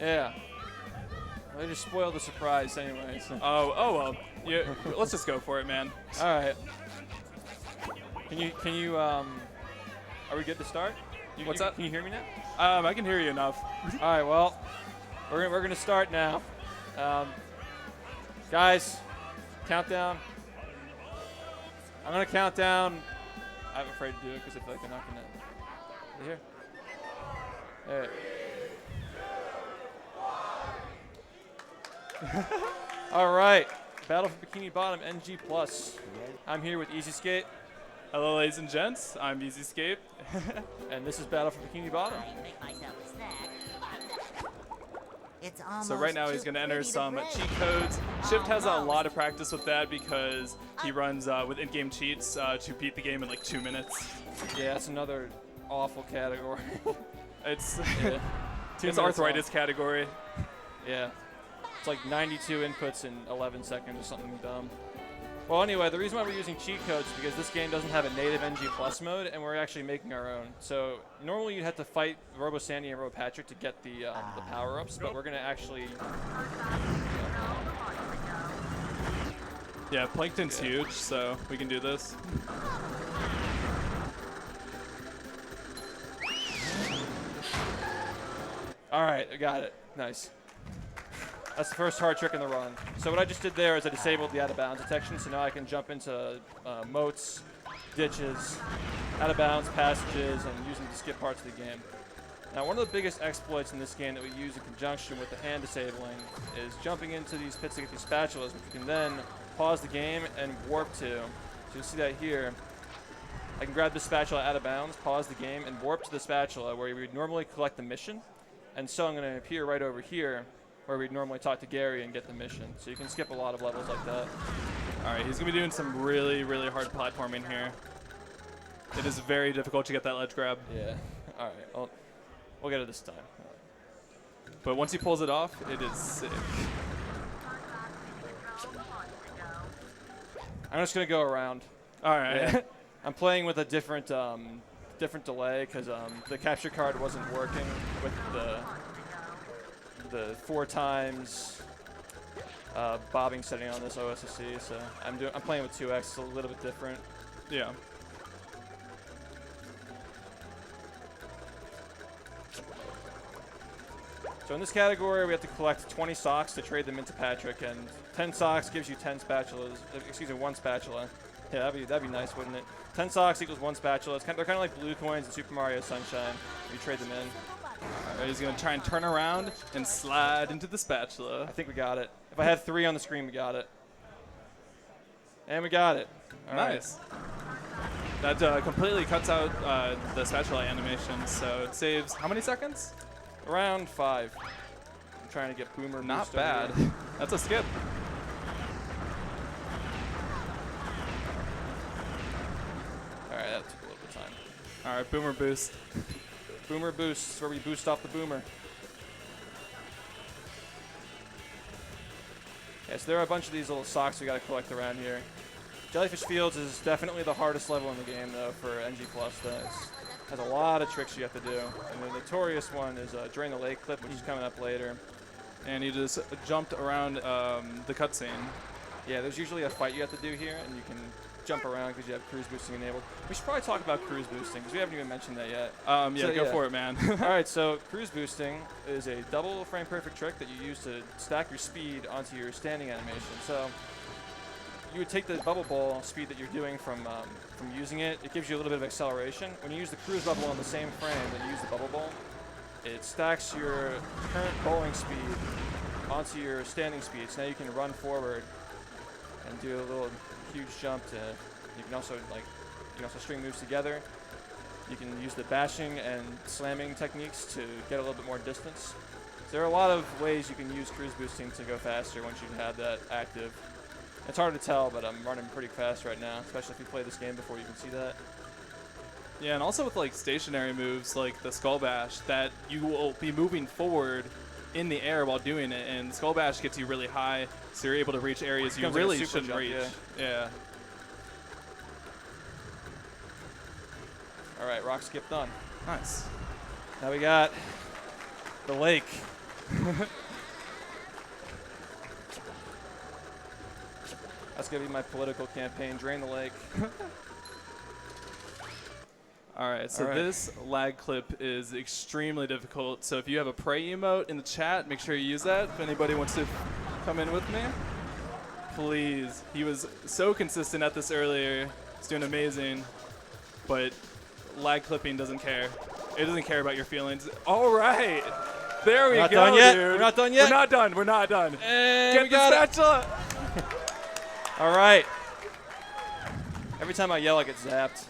Yeah. They just spoiled the surprise anyway. So. Oh well. Yeah, let's just go for it, man. All right. Can you are we good to start? What's up? Can you hear me now? I can hear you enough. All right. Well, we're gonna start now. Guys, countdown. I'm gonna count down. I'm afraid to do it because I feel like they're not gonna. Is here? All right. All right. Battle for Bikini Bottom NG+. I'm here with Easy Skate. Hello, ladies and gents. I'm Easy Skate. And this is Battle for Bikini Bottom. So right now he's going to enter some cheat codes. SHiFT has a lot of practice with that because he runs with in-game cheats to beat the game in like 2 minutes. Yeah, that's another awful category. It's it's arthritis category. Yeah. It's like 92 inputs in 11 seconds or something dumb. Well, anyway, the reason why we're using cheat codes is because this game doesn't have a native NG+ mode, and we're actually making our own. So normally you'd have to fight Robo Sandy and Robo Patrick to get the power-ups, but we're going to actually... Yeah, Plankton's huge, so we can do this. All right, I got it. Nice. That's the first hard trick in the run. So what I just did there is I disabled the out-of-bounds detection, so now I can jump into moats, ditches, out-of-bounds passages, and use them to skip parts of the game. Now, one of the biggest exploits in this game that we use in conjunction with the hand disabling is jumping into these pits to get these spatulas, which you can then pause the game and warp to. So you'll see that here. I can grab the spatula out of bounds, pause the game, and warp to the spatula where we would normally collect the mission. And so I'm going to appear right over here where we'd normally talk to Gary and get the mission. So you can skip a lot of levels like that. All right, he's going to be doing some really, really hard platforming here. It is very difficult to get that ledge grab. Yeah. All right. Well, we'll get it this time. But once he pulls it off, it is sick. I'm just going to go around. All right. Yeah. I'm playing with a different delay because the capture card wasn't working with the 4 times bobbing setting on this OSSC. So I'm playing with 2x. It's a little bit different. Yeah. So in this category, we have to collect 20 socks to trade them into Patrick, and 10 socks gives you 10 spatulas. Excuse me, 1 spatula. Yeah, that'd be nice, wouldn't it? 10 socks equals 1 spatula. They're kind of like blue coins in Super Mario Sunshine. You trade them in. All right, he's gonna try and turn around and slide into the spatula. I think we got it. If I had 3 on the screen, we got it. And we got it. All nice. Right. That completely cuts out the spatula animation, so it saves how many seconds? Around 5. I'm trying to get Boomer. Not bad. That's a skip. All right, that took a little bit of time. All right, Boomer boost. Boomer boost, where we boost off the Boomer. Yeah, so there are a bunch of these little socks we got to collect around here. Jellyfish Fields is definitely the hardest level in the game, though, for NG+. Has a lot of tricks you have to do. And the notorious one is Drain the Lake Clip, which is coming up later. And he just jumped around the cutscene. Yeah, there's usually a fight you have to do here, and you can jump around because you have cruise boosting enabled. We should probably talk about cruise boosting because we haven't even mentioned that yet. Yeah, go for it, man. All right, so cruise boosting is a double frame perfect trick that you use to stack your speed onto your standing animation. So you would take the bubble ball speed that you're doing from using it. It gives you a little bit of acceleration. When you use the cruise bubble on the same frame that you use the bubble ball, it stacks your current bowling speed onto your standing speed. So now you can run forward and do a little huge jump. You can also string moves together. You can use the bashing and slamming techniques to get a little bit more distance. So there are a lot of ways you can use cruise boosting to go faster once you have that active. It's hard to tell, but I'm running pretty fast right now, especially if you play this game before you can see that. Yeah, and also with like stationary moves like the Skull Bash, that you will be moving forward in the air while doing it, and Skull Bash gets you really high, so you're able to reach areas you really shouldn't jump, reach. Yeah. All right, rock skip done. Nice. Now we got the lake. That's going to be my political campaign, drain the lake. All right, so this lag clip is extremely difficult. So if you have a pray emote in the chat, make sure you use that. If anybody wants to come in with me, please. He was so consistent at this earlier. He's doing amazing, but lag clipping doesn't care. It doesn't care about your feelings. All right, there we go, done yet. dude. We're not done yet. We're not done. We're not done. And Get we the got spatula. All right. Every time I yell, I get zapped.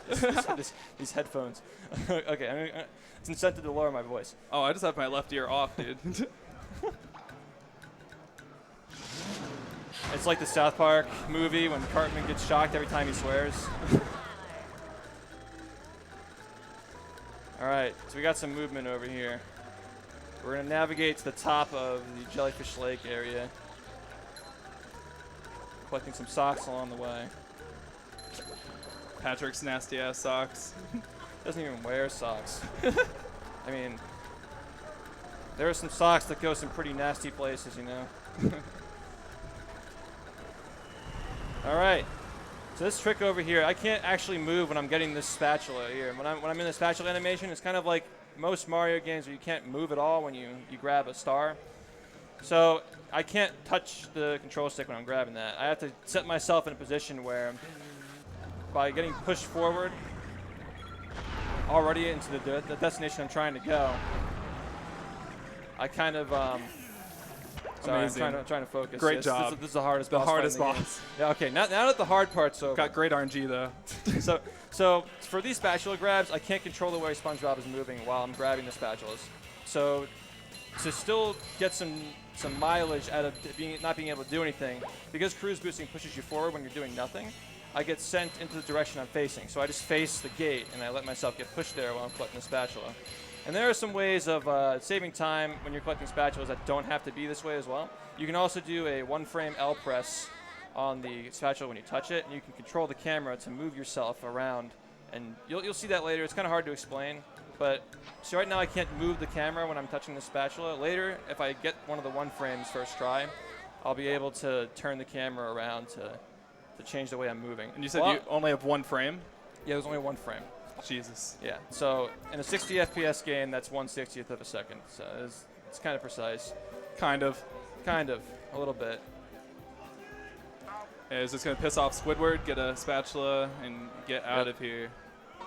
These headphones. Okay, it's incentive to lower my voice. Oh, I just have my left ear off, dude. It's like the South Park movie when Cartman gets shocked every time he swears. All right, so we got some movement over here. We're going to navigate to the top of the Jellyfish Lake area. Collecting some socks along the way. Patrick's nasty ass socks. Doesn't even wear socks. I mean, there are some socks that go some pretty nasty places, you know. All right. So this trick over here, I can't actually move when I'm getting this spatula here. When I'm in the spatula animation, it's kind of like most Mario games where you can't move at all when you grab a star. So I can't touch the control stick when I'm grabbing that. I have to set myself in a position where by getting pushed forward already into the destination I'm trying to go, I kind of sorry, I'm trying to focus. Great job. This is the hardest boss. The hardest fight in the boss. game. Yeah, okay, now that the hard part's over. Got great RNG though. So for these spatula grabs, I can't control the way SpongeBob is moving while I'm grabbing the spatulas. So to still get some mileage out of not being able to do anything, because cruise boosting pushes you forward when you're doing nothing, I get sent into the direction I'm facing. So I just face the gate and I let myself get pushed there while I'm collecting the spatula. And there are some ways of saving time when you're collecting spatulas that don't have to be this way as well. You can also do a one-frame L press on the spatula when you touch it, and you can control the camera to move yourself around. And you'll see that later. It's kind of hard to explain. But so right now I can't move the camera when I'm touching the spatula. Later, if I get one of the one frames first try, I'll be able to turn the camera around to change the way I'm moving. And you said you only have one frame? Yeah, there's only one frame. Jesus. Yeah, so in a 60 FPS game, that's 1/60th of a second. So it's kind of precise. Kind of. Kind of, a little bit. Yeah, is this going to piss off Squidward, get a spatula, and get out of here?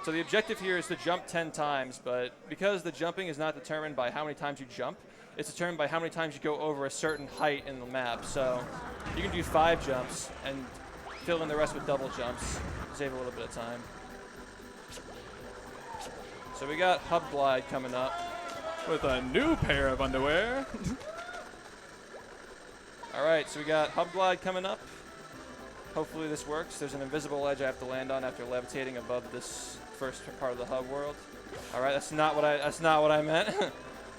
So the objective here is to jump 10 times, but because the jumping is not determined by how many times you jump, it's determined by how many times you go over a certain height in the map. So you can do 5 jumps and fill in the rest with double jumps, save a little bit of time. So we got Hub Glide coming up. With a new pair of underwear. All right, so we got Hub Glide coming up. Hopefully this works. There's an invisible ledge I have to land on after levitating above this first part of the hub world. All right, that's not what I meant.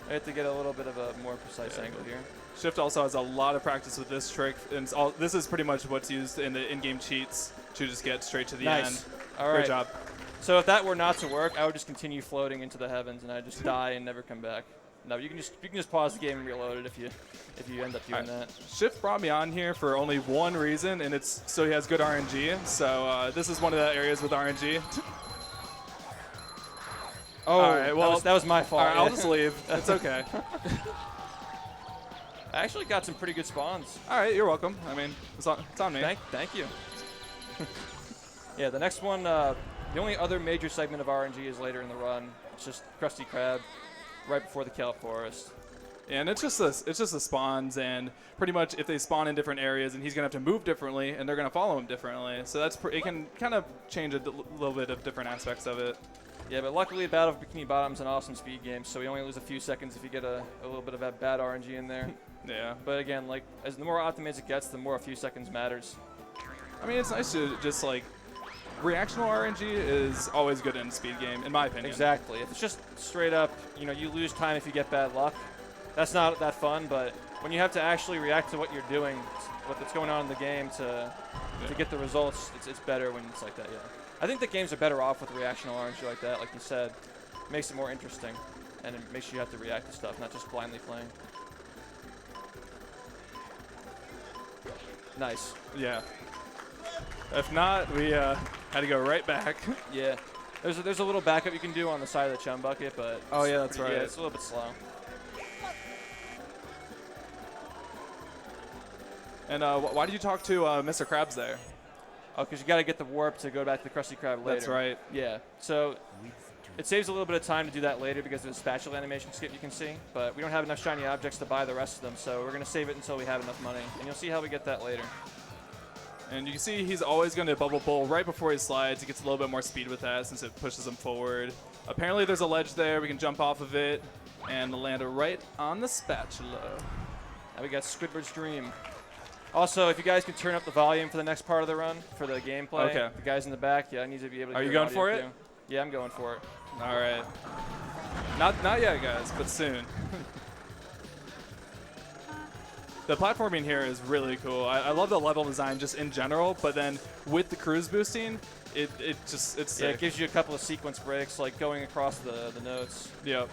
I have to get a little bit of a more precise angle here. SHiFT also has a lot of practice with this trick, and this is pretty much what's used in the in-game cheats to just get straight to the end. All right. Great job. So if that were not to work, I would just continue floating into the heavens and I'd just die and never come back. No, you can just pause the game and reload it if you end up doing that. SHiFT brought me on here for only one reason, and it's so he has good RNG. So this is one of the areas with RNG. Oh, all right, well, that was my fault. All right, I'll just leave. It's okay. I actually got some pretty good spawns. All right, you're welcome. I mean, it's on me. Thank you. Yeah, the next one, the only other major segment of RNG is later in the run. It's just Krusty Krab right before the Kelp Forest. Yeah, and it's just the spawns, and pretty much if they spawn in different areas, and he's gonna have to move differently, and they're gonna follow him differently. So it can kind of change a little bit of different aspects of it. Yeah, but luckily Battle of Bikini Bottom is an awesome speed game, so we only lose a few seconds if you get a little bit of that bad RNG in there. Yeah. But again, like as the more optimized it gets, the more a few seconds matters. I mean, it's nice to just like reactional RNG is always good in a speed game, in my opinion. Exactly. If it's just straight up, you lose time if you get bad luck. That's not that fun, but when you have to actually react to what you're doing, what's going on in the game to get the results, it's better when it's like that, yeah. I think the games are better off with reactional RNG like that, like you said. It makes it more interesting, and it makes you have to react to stuff, not just blindly playing. Nice. Yeah. If not, we had to go right back. Yeah. There's a little backup you can do on the side of the chum bucket, but Oh yeah, that's right. Yeah, it's a little bit slow. And why did you talk to Mr. Krabs there? Oh, because you got to get the warp to go back to the Krusty Krab later. That's right. Yeah. So it saves a little bit of time to do that later because there's a spatula animation skip you can see, but we don't have enough shiny objects to buy the rest of them, so we're going to save it until we have enough money, and you'll see how we get that later. And you can see he's always going to bubble bowl right before he slides. He gets a little bit more speed with that since it pushes him forward. Apparently there's a ledge there. We can jump off of it and land right on the spatula. Now we got Squidward's Dream. Also, if you guys could turn up the volume for the next part of the run, for the gameplay. Okay. The guys in the back, yeah, I need to be able to Are hear you going audio for it? too. Yeah, I'm going for it. All right. Not yet, guys, but soon. The platforming here is really cool. I love the level design just in general, but then with the cruise boosting, it's sick. Yeah, it gives you a couple of sequence breaks, like going across the notes. Yep.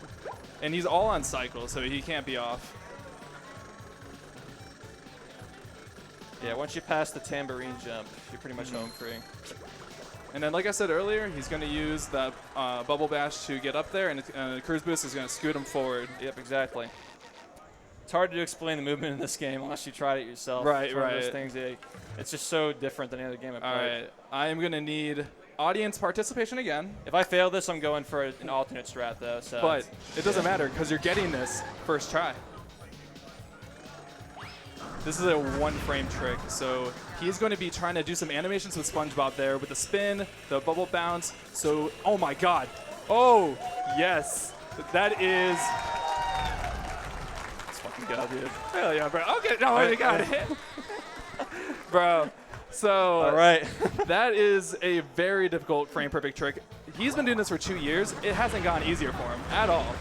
And he's all on cycle, so he can't be off. Yeah, once you pass the tambourine jump, you're pretty much home free. And then, like I said earlier, he's going to use the Bubble Bash to get up there, and the Cruise Boost is going to scoot him forward. Yep, exactly. It's hard to explain the movement in this game unless you tried it yourself. Right, it's one of right. those things, it's just so different than any other game I've All played. right. I am going to need audience participation again. If I fail this, I'm going for an alternate strat, though. So But it doesn't matter because you're getting this first try. This is a one-frame trick, so he's going to be trying to do some animations with SpongeBob there with the spin, the bubble bounce. So, oh my God. Oh, yes. That is... Let's fucking go, dude. Hell yeah, bro. Okay, no, you got it. Bro, so... All right. That is a very difficult frame-perfect trick. He's been doing this for 2 years. It hasn't gotten easier for him at all.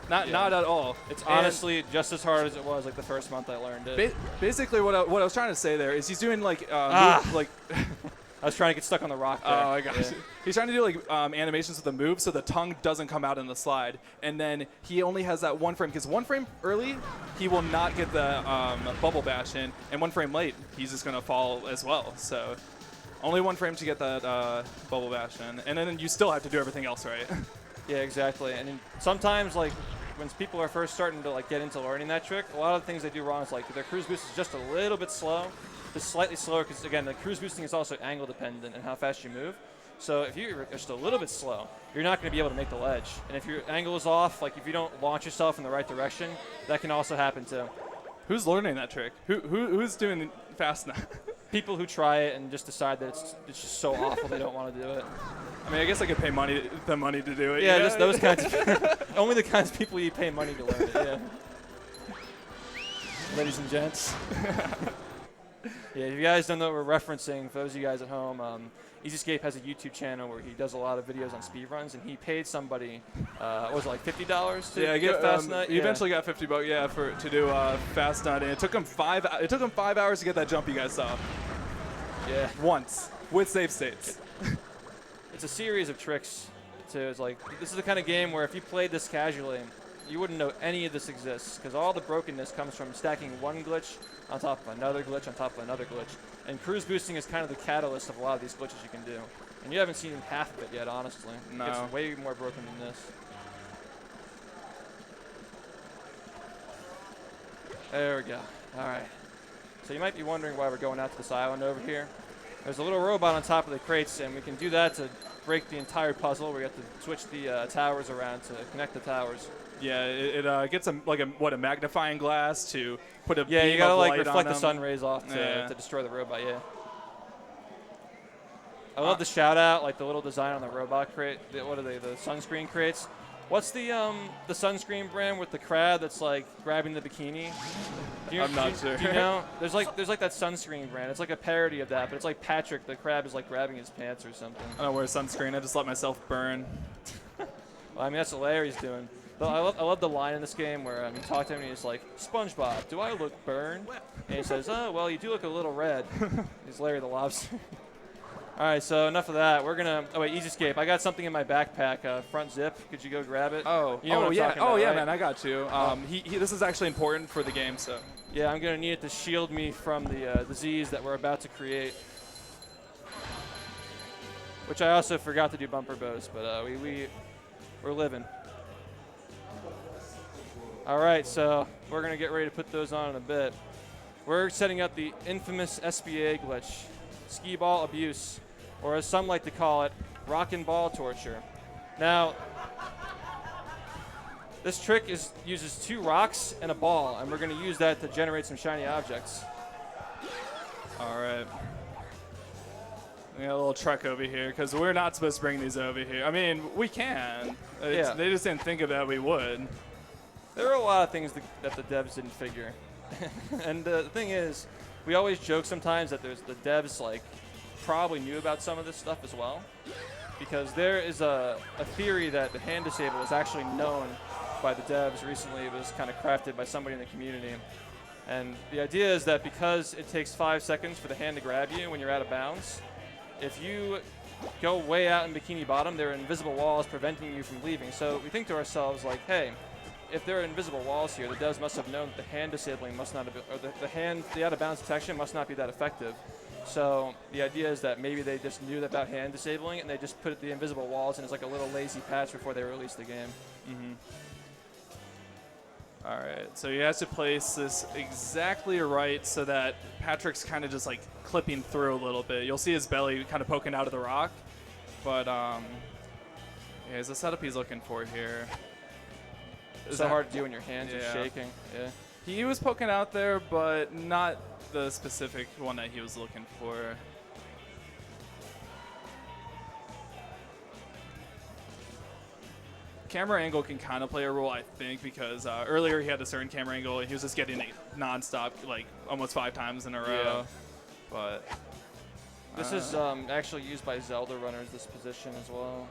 Not at all. It's honestly just as hard as it was like the first month I learned it. Basically, what I was trying to say there is he's doing like like. I was trying to get stuck on the rock there. Oh, I got you. He's trying to do like animations with the move so the tongue doesn't come out in the slide, and then he only has that one frame because one frame early he will not get the bubble bash in, and one frame late he's just gonna fall as well. So only one frame to get that bubble bash in, and then you still have to do everything else right. Yeah, exactly. And then sometimes, like, when people are first starting to like get into learning that trick, a lot of the things they do wrong is like their cruise boost is just a little bit slow, just slightly slower because again the cruise boosting is also angle dependent and how fast you move. So if you're just a little bit slow, you're not going to be able to make the ledge. And if your angle is off, like if you don't launch yourself in the right direction, that can also happen too. Who's learning that trick? Who's doing fast now? People who try it and just decide that it's just so awful they don't want to do it. I mean, I guess I could pay money to do it. Yeah, you know? just those kinds of only the kinds of people you pay money to learn it. Yeah. Ladies and gents. Yeah, if you guys don't know what we're referencing, for those of you guys at home, EasyScape has a YouTube channel where he does a lot of videos on speedruns, and he paid somebody, what was it, like $50 to get Fast Nut? He eventually got $50, yeah, to do Fast Nut, and it took him 5 hours to get that jump you guys saw. Yeah. Once with save states. It's a series of tricks. It's like this is the kind of game where if you played this casually, you wouldn't know any of this exists because all the brokenness comes from stacking one glitch on top of another glitch on top of another glitch. And cruise boosting is kind of the catalyst of a lot of these glitches you can do. And you haven't seen half of it yet, honestly. No. It's way more broken than this. There we go. All right. So you might be wondering why we're going out to this island over here. There's a little robot on top of the crates, and we can do that to break the entire puzzle. We have to switch the towers around to connect the towers. Yeah, it gets a magnifying glass to put a yeah, beam you gotta of like light reflect on the them. sun rays off Yeah. to destroy the robot. Yeah. I love the shout out, like the little design on the robot crate. What are they? The sunscreen crates. What's the sunscreen brand with the crab that's like grabbing the bikini? I'm not sure. Do you know? There's like that sunscreen brand. It's like a parody of that, but it's like Patrick the crab is like grabbing his pants or something. I don't wear sunscreen. I just let myself burn. Well, I mean that's what Larry's doing. But I love the line in this game where you talk to him and he's like, SpongeBob, do I look burned? And he says, oh well, you do look a little red. He's Larry the Lobster. All right, so enough of that. We're gonna. Oh wait, easy escape. I got something in my backpack. Front zip. Could you go grab it? Oh, you know what I'm yeah. talking Oh about, yeah, right? man. I got you. This is actually important for the game, so. Yeah, I'm gonna need it to shield me from the disease that we're about to create. Which I also forgot to do bumper bows, but we're living. All right, so we're gonna get ready to put those on in a bit. We're setting up the infamous SBA glitch, skee ball abuse, or as some like to call it, rock and ball torture. Now, this trick uses 2 rocks and a ball, and we're gonna use that to generate some shiny objects. All right. We got a little truck over here because we're not supposed to bring these over here. I mean, we can. Yeah. They just didn't think of that we would. There are a lot of things that the devs didn't figure. And the thing is, we always joke sometimes that the devs like probably knew about some of this stuff as well, because there is a theory that the hand disable is actually known by the devs recently. It was kind of crafted by somebody in the community. And the idea is that because it takes 5 seconds for the hand to grab you when you're out of bounds, if you go way out in Bikini Bottom, there are invisible walls preventing you from leaving. So we think to ourselves like, hey, if there are invisible walls here, the devs must have known that the hand disabling must not have been, or the out of bounds detection must not be that effective. So the idea is that maybe they just knew about hand disabling and they just put the invisible walls in as like a little lazy patch before they released the game. Mm-hmm. All right, so he has to place this exactly right so that Patrick's kind of just like clipping through a little bit. You'll see his belly kind of poking out of the rock, but yeah, it's the setup he's looking for here. It's so hard to do when your hands are shaking. Yeah. He was poking out there, but not the specific one that he was looking for. Camera angle can kind of play a role, I think, because earlier he had a certain camera angle and he was just getting it nonstop, like almost 5 times in a row. Yeah. But this is actually used by Zelda runners, this position as well.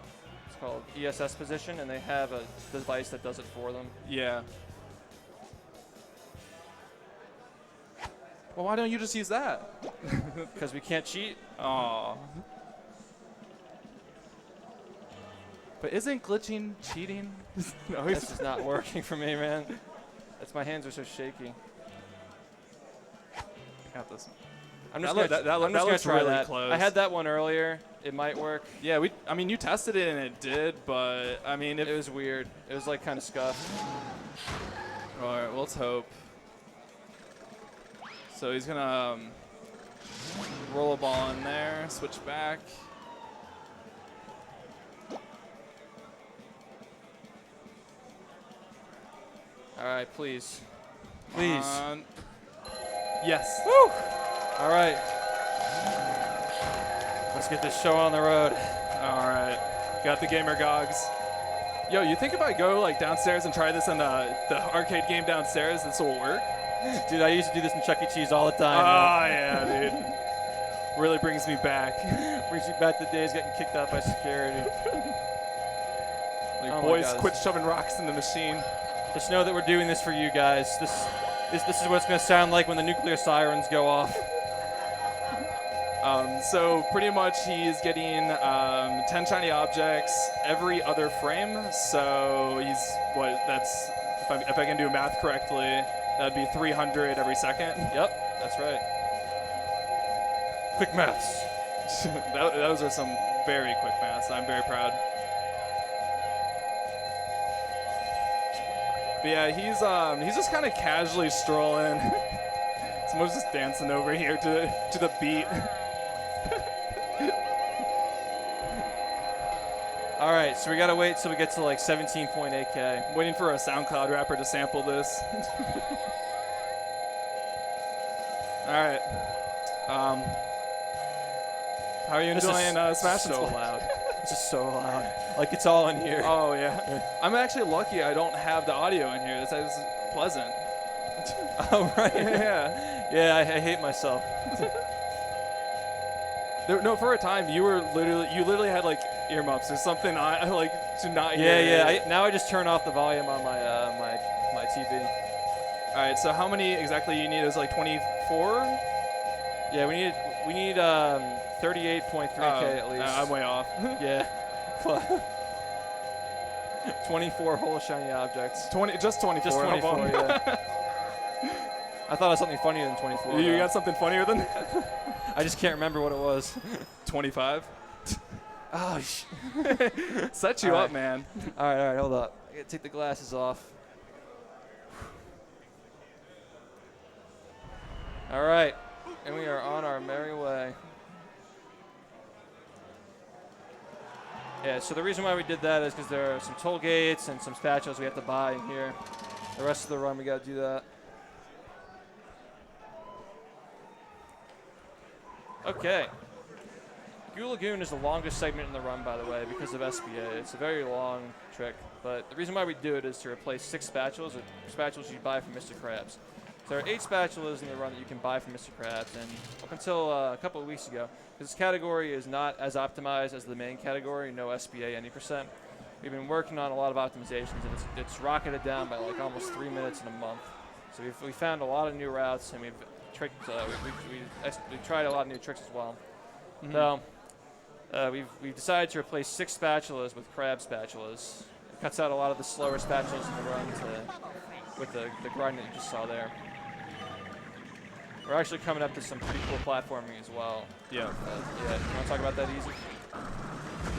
It's called ESS position, and they have a device that does it for them. Yeah. Well, why don't you just use that? Because we can't cheat. Aw. But isn't glitching cheating? No, This is not working for me, man. My hands are so shaky. Got this one. I'm just That gonna looks try really that. close. I had that one earlier. It might work. Yeah, I mean, you tested it and it did, but I mean, It was weird. It was like kind of scuffed. All right, well, let's hope. So he's gonna roll a ball in there, switch back. All right, please. Please. Yes. Woo! All right. Let's get this show on the road. All right. Got the gamer gogs. Yo, you think if I go like downstairs and try this in the arcade game downstairs, this will work? Dude, I used to do this in Chuck E. Cheese all the time. Oh, yeah, dude. Really brings me back. Brings you back to days getting kicked out by security. Like, Oh my boys, God, quit shoving rocks in the machine. Just know that we're doing this for you guys. This is what it's going to sound like when the nuclear sirens go off. So pretty much he's getting 10 shiny objects every other frame. So if I can do math correctly, that'd be 300 every second. Yep, that's right. Quick maths. Those are some very quick maths. I'm very proud. But yeah, he's just kind of casually strolling. Someone's just dancing over here to the beat. All right, so we got to wait till we get to like 17.8K. Waiting for a SoundCloud rapper to sample this. All right. How are you enjoying Smash and so Splash? loud. This is so loud. Like it's all in here. Oh, yeah. I'm actually lucky I don't have the audio in here. This is pleasant. Oh, right. Yeah. Yeah, I hate myself. No, for a time, you literally had like earmuffs or something. I like to not hear. Yeah. Now I just turn off the volume on my my TV. All right. So how many exactly you need? Is like 24? Yeah, we need 38.3K at least. I'm way off. Yeah. 24 whole shiny objects. 20, just 24. Just 24, yeah. I thought it was something funnier than 24. You though. got something funnier than that? I just can't remember what it was. 25. Oh, Set you All up, right. man. All right, hold up. I gotta take the glasses off. All right, and we are on our merry way. Yeah, so the reason why we did that is because there are some toll gates and some spatulas we have to buy in here. The rest of the run, we gotta do that. Okay. Goo Lagoon is the longest segment in the run, by the way, because of SBA. It's a very long trick, but the reason why we do it is to replace 6 spatulas with spatulas you buy from Mr. Krabs. So there are 8 spatulas in the run that you can buy from Mr. Krabs, and up until a couple of weeks ago, this category is not as optimized as the main category, no SBA any %. We've been working on a lot of optimizations, and it's rocketed down by like almost 3 minutes in a month. So we found a lot of new routes, and we've tricked. We tried a lot of new tricks as well. Mm-hmm. So we've decided to replace 6 spatulas with crab spatulas. It cuts out a lot of the slower spatulas in the run with the grind that you just saw there. We're actually coming up to some pretty cool platforming as well. Yeah. Yeah, you want to talk about that easy?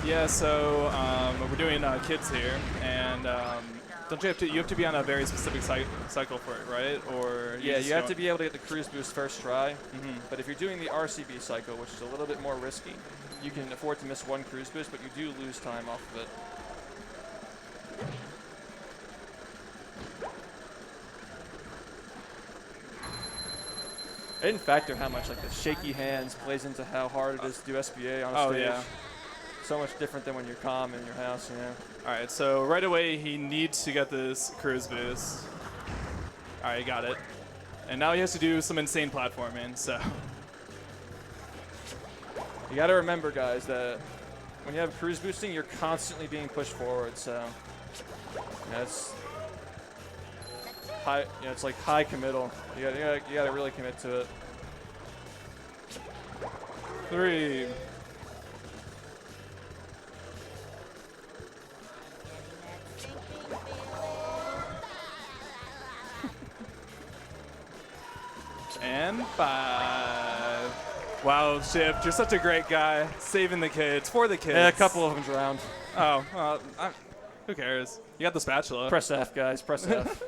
Yeah, so we're doing kids here, and don't you have to be on a very specific cycle for it, right? Or Yeah, you have to be able to get the cruise boost first try. Mm-hmm. But if you're doing the RCB cycle, which is a little bit more risky, you can afford to miss 1 cruise boost, but you do lose time off of it. I didn't factor how much like the shaky hands plays into how hard it is to do SBA on a stage. Yeah. So much different than when you're calm in your house, you know. All right, so right away he needs to get this cruise boost. All right, he got it. And now he has to do some insane platforming, so. You got to remember, guys, that when you have cruise boosting, you're constantly being pushed forward, so it's high. You know, it's like high committal. You got to really commit to it. 3. And 5. Wow, SHiFT, you're such a great guy, saving the kids, for the kids. Yeah, a couple of them drowned. Oh, well, who cares? You got the spatula. Press F, guys. Press F.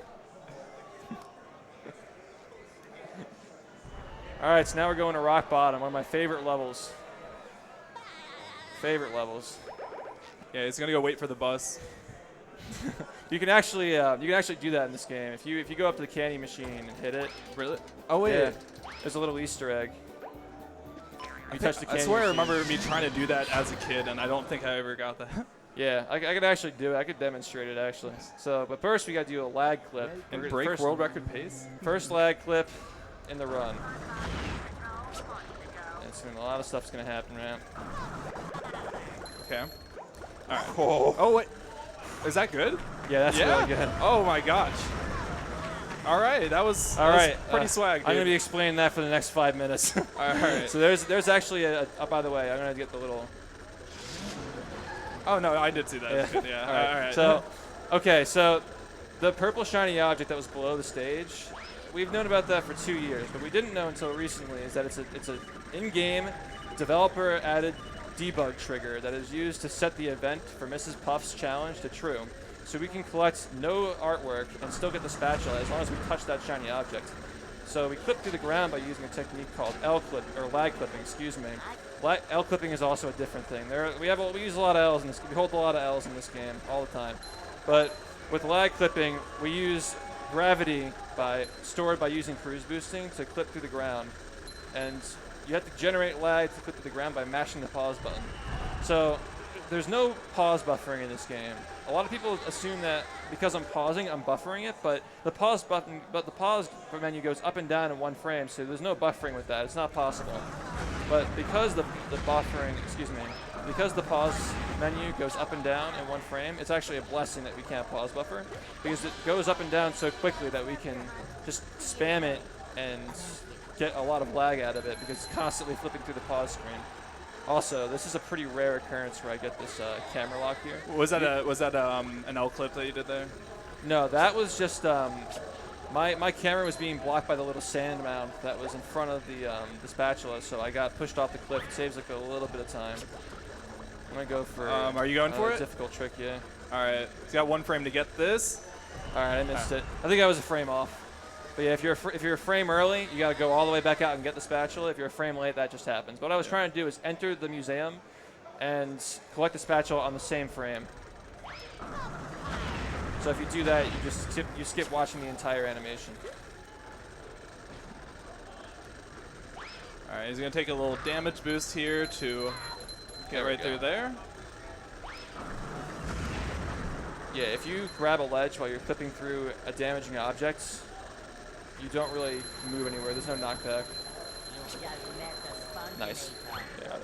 All right, so now we're going to Rock Bottom, one of my favorite levels. Yeah, he's gonna go wait for the bus. You can actually do that in this game. If you go up to the candy machine and hit it. Really? Oh wait. Yeah, there's a little Easter egg. You touch the candy I swear I machine. remember me trying to do that as a kid, and I don't think I ever got that. Yeah, I could actually do it. I could demonstrate it actually. So, but first we got to do a lag clip. And break first, world record pace? First lag clip in the run. A lot of stuff's gonna happen, man. Okay. All right. Oh wait. Is that good? Yeah, that's really good. Oh my gosh. All right, that was pretty swag, dude. I'm gonna be explaining that for the next 5 minutes. All right. So there's actually by the way, I'm gonna get the little. Oh no, I did see that. Yeah. All right. So, okay, so the purple shiny object that was below the stage, we've known about that for 2 years, but we didn't know until recently is that it's a in-game developer added debug trigger that is used to set the event for Mrs. Puff's challenge to true. So we can collect no artwork and still get the spatula as long as we touch that shiny object. So we clip through the ground by using a technique called lag clipping, excuse me. L clipping is also a different thing. We use a lot of L's in this. We hold a lot of L's in this game all the time. But with lag clipping, we use gravity stored by using cruise boosting to clip through the ground. And you have to generate lag to clip through the ground by mashing the pause button. So there's no pause buffering in this game. A lot of people assume that because I'm pausing, I'm buffering it, but the pause menu goes up and down in 1 frame, so there's no buffering with that. It's not possible. But because the pause menu goes up and down in 1 frame, it's actually a blessing that we can't pause buffer, because it goes up and down so quickly that we can just spam it and get a lot of lag out of it because it's constantly flipping through the pause screen. Also, this is a pretty rare occurrence where I get this camera lock here. Was that an L clip that you did there? No, that was just my camera was being blocked by the little sand mound that was in front of the spatula, so I got pushed off the cliff. It saves like a little bit of time. I'm gonna go for. Are you going for it? Difficult trick, yeah. All right, he's got 1 frame to get this. All right, I missed it. I think I was a frame off. But yeah, if you're a frame early, you got to go all the way back out and get the spatula. If you're a frame late, that just happens. What I was trying to do is enter the museum and collect the spatula on the same frame. So if you do that, you skip watching the entire animation. All right, he's gonna take a little damage boost here to get right through there. Yeah, if you grab a ledge while you're clipping through a damaging object, you don't really move anywhere. There's no knockback. Nice. Yeah.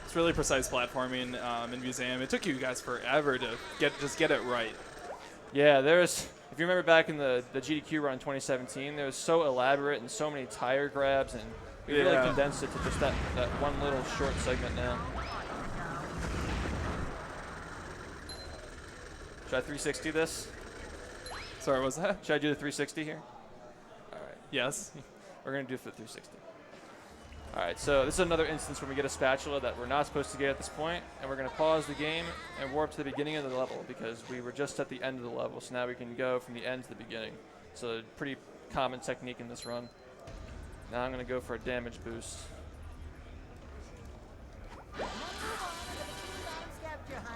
It's really precise platforming in Museum. It took you guys forever to just get it right. Yeah, if you remember back in the GDQ run in 2017, it was so elaborate and so many tire grabs, and we really condensed it to just that one little short segment now. Should I 360 this? Sorry, what was that? Should I do the 360 here? All right. Yes. We're going to do the 360. All right, so this is another instance where we get a spatula that we're not supposed to get at this point, and we're going to pause the game and warp to the beginning of the level because we were just at the end of the level, so now we can go from the end to the beginning. So pretty common technique in this run. Now I'm going to go for a damage boost. All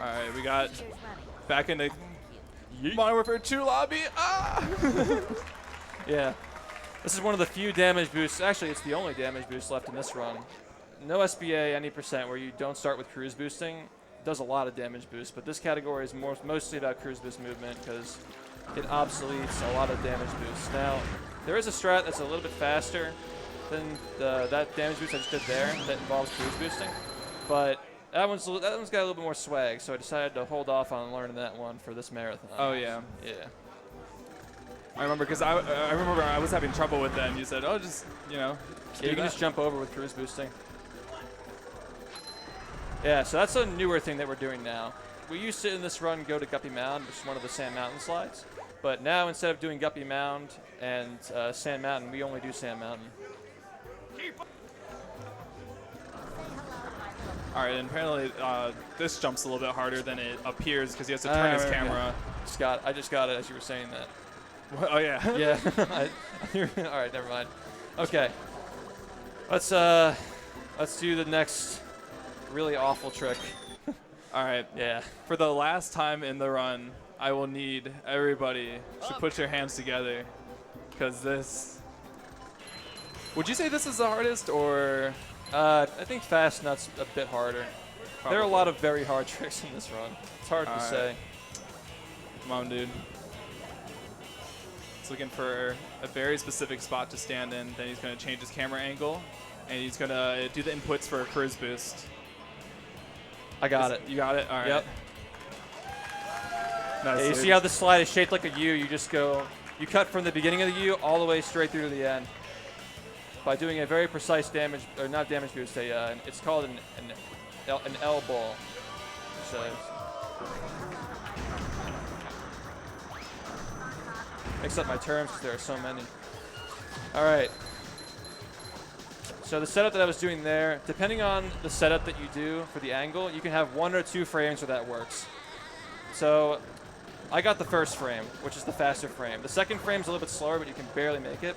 right, we got back into Modern Warfare 2 lobby. Ah! Yeah. This is one of the few damage boosts. Actually, it's the only damage boost left in this run. No SBA any percent where you don't start with cruise boosting. It does a lot of damage boost, but this category is mostly about cruise boost movement because it obsoletes a lot of damage boosts. Now, there is a strat that's a little bit faster than that damage boost I just did there that involves cruise boosting, but that one's got a little bit more swag, so I decided to hold off on learning that one for this marathon. Oh yeah. Yeah. I remember because I remember I was having trouble with that, and you said, "Oh, just Yeah, you can just jump over with cruise boosting. Yeah, so that's a newer thing that we're doing now. We used to in this run go to Guppy Mound, which is one of the Sand Mountain slides, but now instead of doing Guppy Mound and Sand Mountain, we only do Sand Mountain. All right, and apparently this jumps a little bit harder than it appears because he has to turn his camera. I just got it as you were saying that. Oh yeah. Yeah. All right, never mind. Okay. Let's do the next really awful trick. All right. Yeah. For the last time in the run, I will need everybody to put your hands together because this. Would you say this is the hardest or? I think Fast Nut's a bit harder. Probably. There are a lot of very hard tricks in this run. It's hard to say. Come on, dude. He's looking for a very specific spot to stand in. Then he's going to change his camera angle, and he's going to do the inputs for a cruise boost. I got it. You got it? All right. Yep. Nice, Yeah, you see how this slide is shaped like a U? You just go, you cut from the beginning of the U all the way straight through to the end by doing a very precise damage, or not damage boost, it's called an L ball. Mix up my terms because there are so many. All right. So the setup that I was doing there, depending on the setup that you do for the angle, you can have 1 or 2 frames where that works. So I got the first frame, which is the faster frame. The second frame is a little bit slower, but you can barely make it.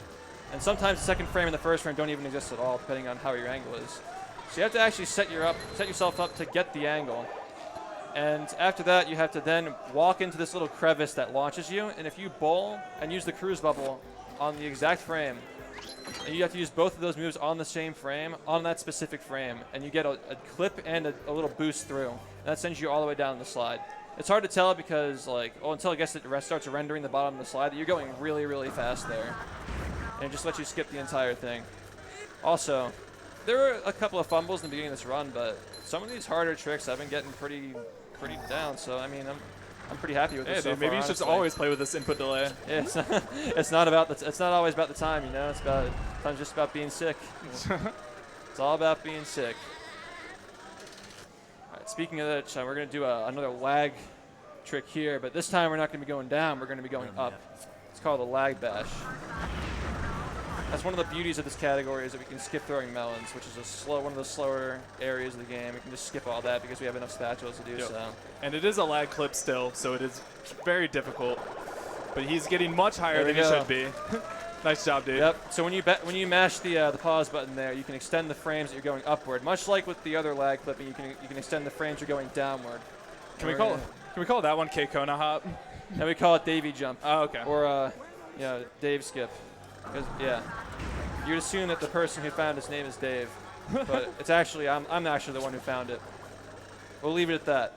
And sometimes the second frame and the first frame don't even exist at all, depending on how your angle is. So you have to actually set yourself up to get the angle. And after that, you have to then walk into this little crevice that launches you. And if you bowl and use the cruise bubble on the exact frame, and you have to use both of those moves on the same frame, on that specific frame, and you get a clip and a little boost through. And that sends you all the way down the slide. It's hard to tell because, until I guess it starts rendering the bottom of the slide, that you're going really, really fast there. And it just lets you skip the entire thing. Also, there were a couple of fumbles in the beginning of this run, but some of these harder tricks I've been getting pretty down. So I mean, I'm pretty happy with this so dude, maybe far, you should just always play with this input delay. Yeah, it's not always about the time, you know. Sometimes just about being sick. It's all about being sick. Speaking of which, we're going to do another lag trick here, but this time we're not going to be going down, we're going to be going up. It's called a lag bash. That's one of the beauties of this category is that we can skip throwing melons, which is one of the slower areas of the game. We can just skip all that because we have enough spatulas to do so. And it is a lag clip still, so it is very difficult. But he's getting much higher than he should be. Nice job, dude. Yep. So when you mash the pause button there, you can extend the frames that you're going upward. Much like with the other lag clipping, you can extend the frames you're going downward. Can we call that one K-Kona hop? And we call it Davey jump. Oh, okay. Or Dave skip. Yeah. You'd assume that the person who found his name is Dave, but it's actually I'm actually the one who found it. We'll leave it at that.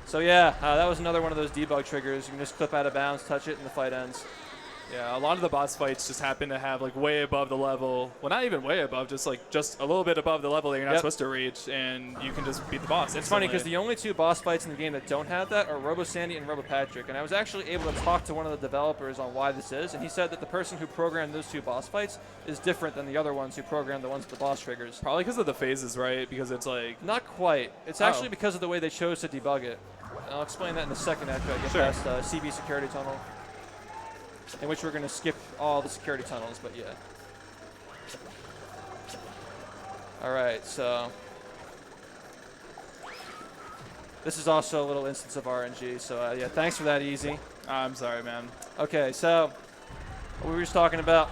So yeah, that was another one of those debug triggers. You can just clip out of bounds, touch it, and the fight ends. Yeah, a lot of the boss fights just happen to have like way above the level. Well, not even way above, just a little bit above the level that you're not supposed to reach, and you can just beat the boss. It's funny because the only two boss fights in the game that don't have that are Robo Sandy and Robo Patrick. And I was actually able to talk to one of the developers on why this is, and he said that the person who programmed those two boss fights is different than the other ones who programmed the ones with the boss triggers. Probably because of the phases, right? Because it's like... Not quite. It's actually because of the way they chose to debug it. I'll explain that in a second after I get past CB security tunnel, in which we're going to skip all the security tunnels, but yeah. All right, so this is also a little instance of RNG, so yeah, thanks for that, Easy. I'm sorry, man. Okay, so we were just talking about...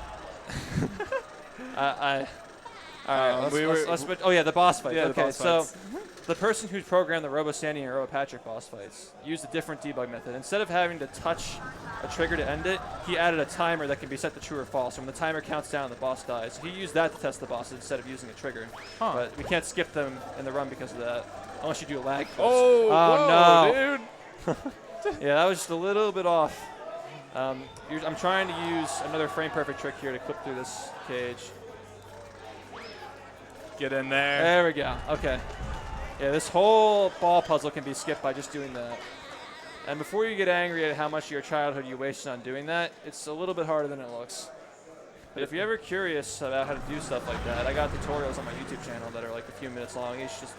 all right, the boss fight. Yeah, okay, the boss so fights. the person who programmed the Robo Sandy and Robo Patrick boss fights used a different debug method. Instead of having to touch a trigger to end it, he added a timer that can be set to true or false. When the timer counts down, the boss dies. So he used that to test the bosses instead of using a trigger. Huh. But we can't skip them in the run because of that, unless you do a lag clips. Oh no, dude! Yeah, that was just a little bit off. I'm trying to use another frame perfect trick here to clip through this cage. Get in there. There we go. Okay. Yeah, this whole ball puzzle can be skipped by just doing that. And before you get angry at how much of your childhood you wasted on doing that, it's a little bit harder than it looks. But if you're ever curious about how to do stuff like that, I got tutorials on my YouTube channel that are like a few minutes long. It's just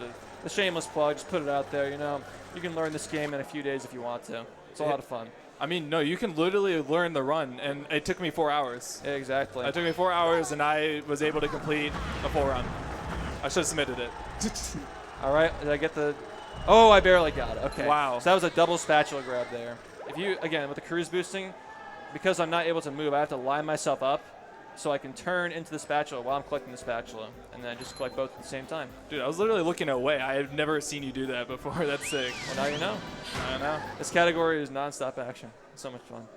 a shameless plug. Just put it out there, you know. You can learn this game in a few days if you want to. It's a lot of fun. I mean, no, you can literally learn the run, and it took me 4 hours. Yeah, exactly. It took me 4 hours, and I was able to complete a full run. I should have submitted it. All right, did I get the... Oh, I barely got it. Okay. Wow. So that was a double spatula grab there. If you, again, with the cruise boosting, because I'm not able to move, I have to line myself up so I can turn into the spatula while I'm collecting the spatula, and then just collect both at the same time. Dude, I was literally looking away. I have never seen you do that before. That's sick. Well, now you know. I know. This category is non-stop action. It's so much fun.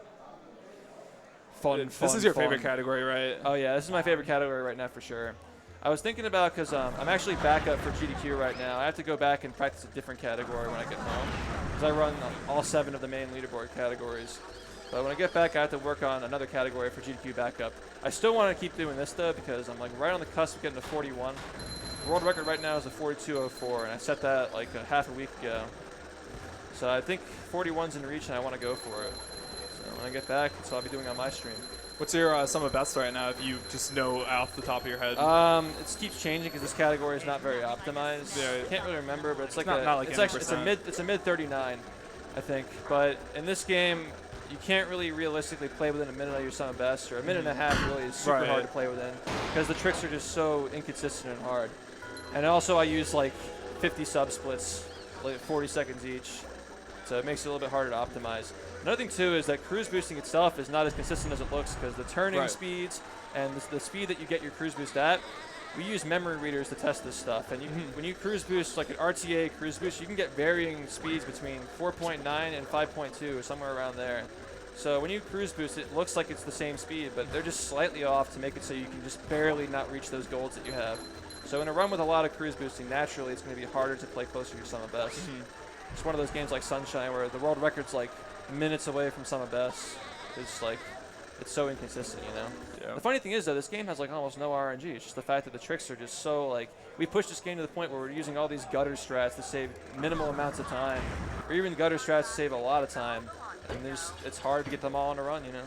Fun. This is your favorite category, right? Oh, yeah. This is my favorite category right now for sure. I was thinking about, because I'm actually backup for GDQ right now. I have to go back and practice a different category when I get home, because I run all 7 of the main leaderboard categories. But when I get back, I have to work on another category for GDQ backup. I still want to keep doing this, though, because I'm like right on the cusp of getting to 41. The world record right now is a 42.04, and I set that like half a week ago. So I think 41's in reach, and I want to go for it. So when I get back, that's what I'll be doing on my stream. What's your sum of best right now, if you just know off the top of your head? It keeps changing because this category is not very optimized. Yeah, I can't really remember, but it's like not like it's a mid 39, I think. But in this game, you can't really realistically play within a minute of your sum of best, or a minute and a half really is super hard to play within, because the tricks are just so inconsistent and hard. And also I use like 50 sub splits, like 40 seconds each, so it makes it a little bit harder to optimize. Another thing too is that cruise boosting itself is not as consistent as it looks, because the turning speeds and the speed that you get your cruise boost at, we use memory readers to test this stuff. And when you cruise boost like an RTA cruise boost, you can get varying speeds between 4.9 and 5.2 or somewhere around there. So when you cruise boost, it looks like it's the same speed, but they're just slightly off to make it so you can just barely not reach those golds that you have. So in a run with a lot of cruise boosting, naturally it's going to be harder to play closer to your sum of best. It's one of those games like Sunshine where the world record's like minutes away from sum of best. It's like, it's so inconsistent, you know? Yeah. The funny thing is, though, this game has like almost no RNG. It's just the fact that the tricks are just so like, we pushed this game to the point where we're using all these gutter strats to save minimal amounts of time, or even gutter strats to save a lot of time. And it's hard to get them all on a run, you know?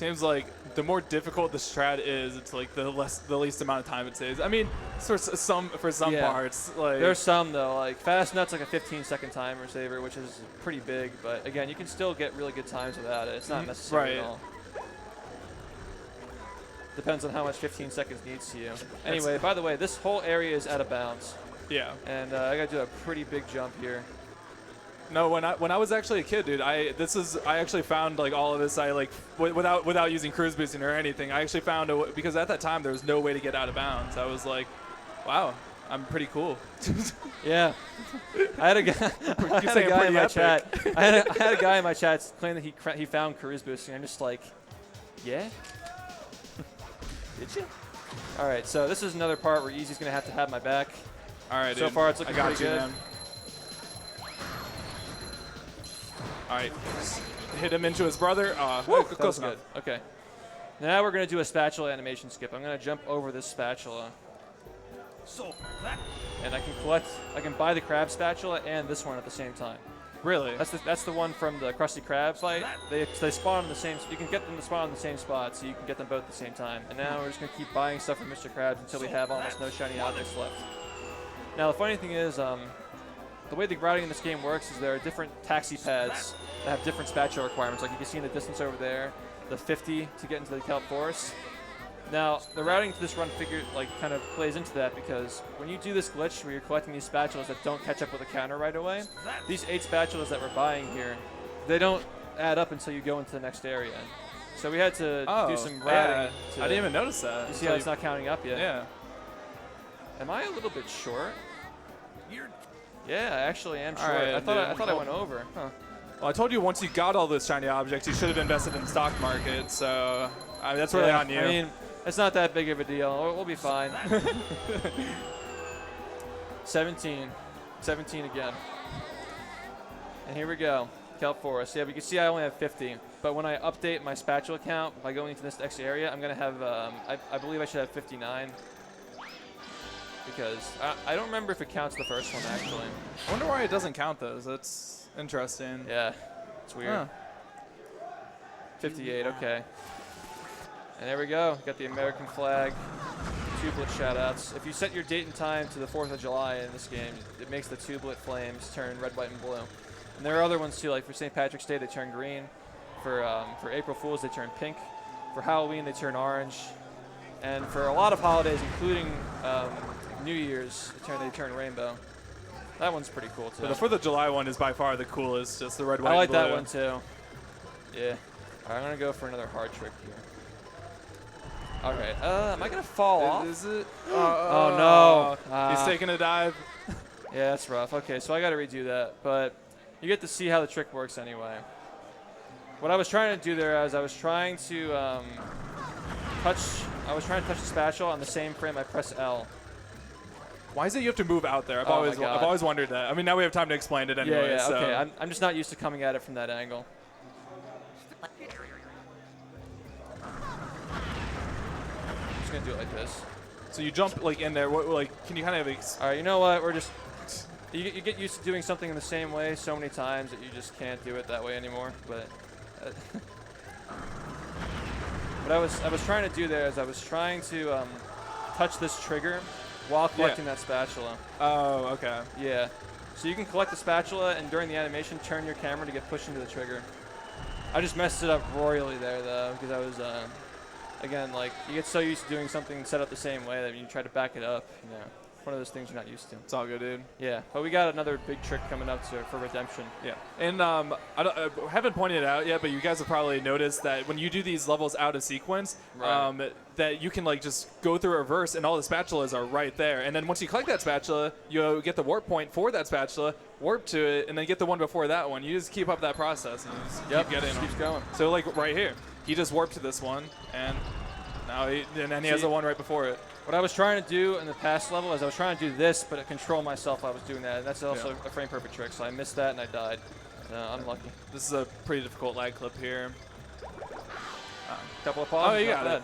Seems like the more difficult the strat is, it's like the least amount of time it saves. I mean, for some parts, like there's some though, like Fast Nut's like a 15-second timer saver, which is pretty big. But again, you can still get really good times without it. It's not necessary at all. Depends on how much 15 seconds needs to you. Anyway, by the way, this whole area is out of bounds. Yeah. And I got to do a pretty big jump here. No, when I was actually a kid, dude, I actually found like all of this. I like without using cruise boosting or anything. I actually found because at that time there was no way to get out of bounds. I was like, wow, I'm pretty cool. Yeah. I had a guy in my chat. I had a guy in my chat claim that he found cruise boosting. I'm just like, yeah. Did you? All right, so this is another part where Easy's gonna have to have my back. All right, so far it's looking pretty good. Man. All right, hit him into his brother. Close enough. Good. Okay. Now we're gonna do a spatula animation skip. I'm gonna jump over this spatula. And I can buy the crab spatula and this one at the same time. Really? That's the one from the Krusty Krab fight. They spawn in the same. You can get them to spawn in the same spot, so you can get them both at the same time. And now we're just gonna keep buying stuff from Mr. Krabs until we have almost no shiny objects left. Now the funny thing is, the way the routing in this game works is there are different taxi pads that have different spatula requirements. Like you can see in the distance over there, the 50 to get into the Kelp Forest. Now, the routing to this run kind of plays into that because when you do this glitch where you're collecting these spatulas that don't catch up with a counter right away, these 8 spatulas that we're buying here, they don't add up until you go into the next area. So we had to do some routing. I didn't even notice that. You see how it's not counting up yet? Yeah. Am I a little bit short? Yeah, I actually am short. Right, I thought I went over. Huh. Well, I told you once you got all those shiny objects, you should have invested in the stock market. So I mean, that's really on you. I mean, it's not that big of a deal. We'll be fine. 17 again. And here we go. Kelp Forest. Yeah, we can see I only have 50. But when I update my spatula count by going into this next area, I'm going to have, I believe I should have 59. Because I don't remember if it counts the first one, actually. I wonder why it doesn't count those. That's interesting. Yeah, it's weird. Huh. 58, okay. And there we go. Got the American flag. Tublet shoutouts. If you set your date and time to the 4th of July in this game, it makes the tublet flames turn red, white, and blue. And there are other ones too, like for St. Patrick's Day, they turn green. For April Fool's, they turn pink. For Halloween, they turn orange. And for a lot of holidays, including New Year's, they turn rainbow. That one's pretty cool too. But the 4th of July one is by far the coolest. Just the red, white, I like and blue. that one too. Yeah. All right, I'm gonna go for another hard trick here. All right. Am I gonna fall off? Is it? Oh no. He's taking a dive. Yeah, that's rough. Okay, so I gotta redo that. But you get to see how the trick works anyway. What I was trying to do there is I was trying to touch the spatula on the same frame I press L. Why is it you have to move out there? I've always wondered that. I mean, now we have time to explain it anyway. Yeah, so. okay. I'm just not used to coming at it from that angle. I'm just gonna do it like this. So you jump like in there. Can you kind of? All right. You know what? We're just. You get used to doing something in the same way so many times that you just can't do it that way anymore. But. What I was trying to do there is I was trying to touch this trigger while collecting that spatula. Oh, okay. Yeah. So you can collect the spatula and during the animation turn your camera to get pushed into the trigger. I just messed it up royally there though because I was again like you get so used to doing something set up the same way that you try to back it up. You know, one of those things you're not used to. It's all good, dude. Yeah, but we got another big trick coming up for redemption. Yeah, and I haven't pointed it out yet, but you guys have probably noticed that when you do these levels out of sequence, right. That you can like just go through reverse, and all the spatulas are right there. And then once you collect that spatula, you get the warp point for that spatula, warp to it, and then get the one before that one. You just keep up that process, and you just keep getting it. Keeps going. So like right here, he just warped to this one, and now he has the one right before it. What I was trying to do in the past level is I was trying to do this, but control myself while I was doing that. And that's also a frame perfect trick, so I missed that and I died. Unlucky. This is a pretty difficult lag clip here. Couple of pauses. Oh, you got it.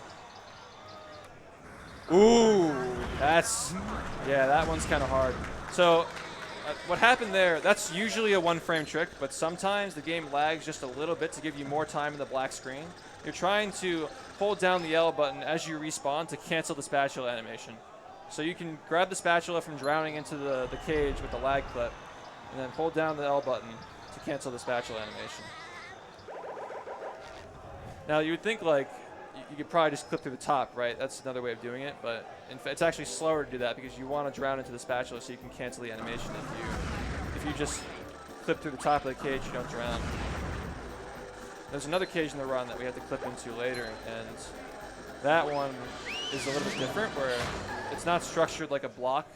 Ooh, that one's kind of hard. So what happened there, that's usually a one-frame trick, but sometimes the game lags just a little bit to give you more time in the black screen. You're trying to hold down the L button as you respawn to cancel the spatula animation. So you can grab the spatula from drowning into the cage with the lag clip, and then hold down the L button to cancel the spatula animation. Now you would think like you could probably just clip through the top, right? That's another way of doing it, but it's actually slower to do that because you want to drown into the spatula so you can cancel the animation. If you just clip through the top of the cage, you don't drown. There's another cage in the run that we have to clip into later, and that one is a little bit different where it's not structured like a block.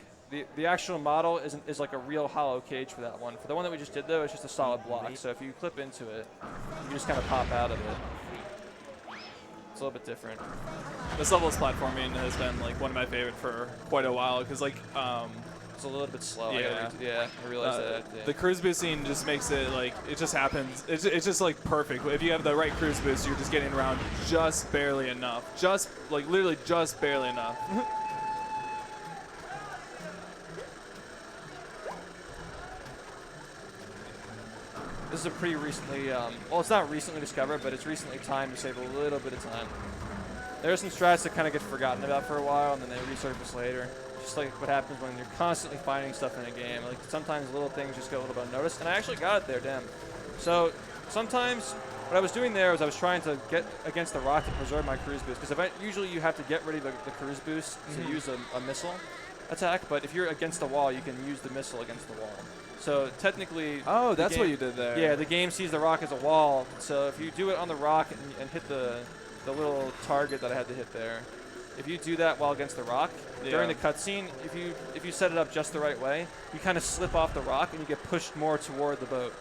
The actual model is like a real hollow cage for that one. For the one that we just did though, it's just a solid block. So if you clip into it, you can just kind of pop out of it. It's a little bit different. This level's platforming has been like one of my favorite for quite a while because like it's a little bit slow. Yeah, I realized that. Yeah. The cruise boosting just makes it like it just happens. It's just like perfect. If you have the right cruise boost, you're just getting around just barely enough. Just like literally just barely enough. This is a pretty recently, well, it's not recently discovered, but it's recently timed to save a little bit of time. There are some strats that kind of get forgotten about for a while, and then they resurface later. Just like what happens when you're constantly finding stuff in a game. Like sometimes little things just go a little bit unnoticed, and I actually got it there, damn. So sometimes what I was doing there was I was trying to get against the rock to preserve my cruise boost, because usually you have to get rid of the cruise boost to use a missile attack, but if you're against the wall, you can use the missile against the wall. So technically, oh, that's what you did there. Yeah, the game sees the rock as a wall. So if you do it on the rock and hit the little target that I had to hit there, if you do that while against the rock during the cutscene, if you set it up just the right way, you kind of slip off the rock and you get pushed more toward the boat.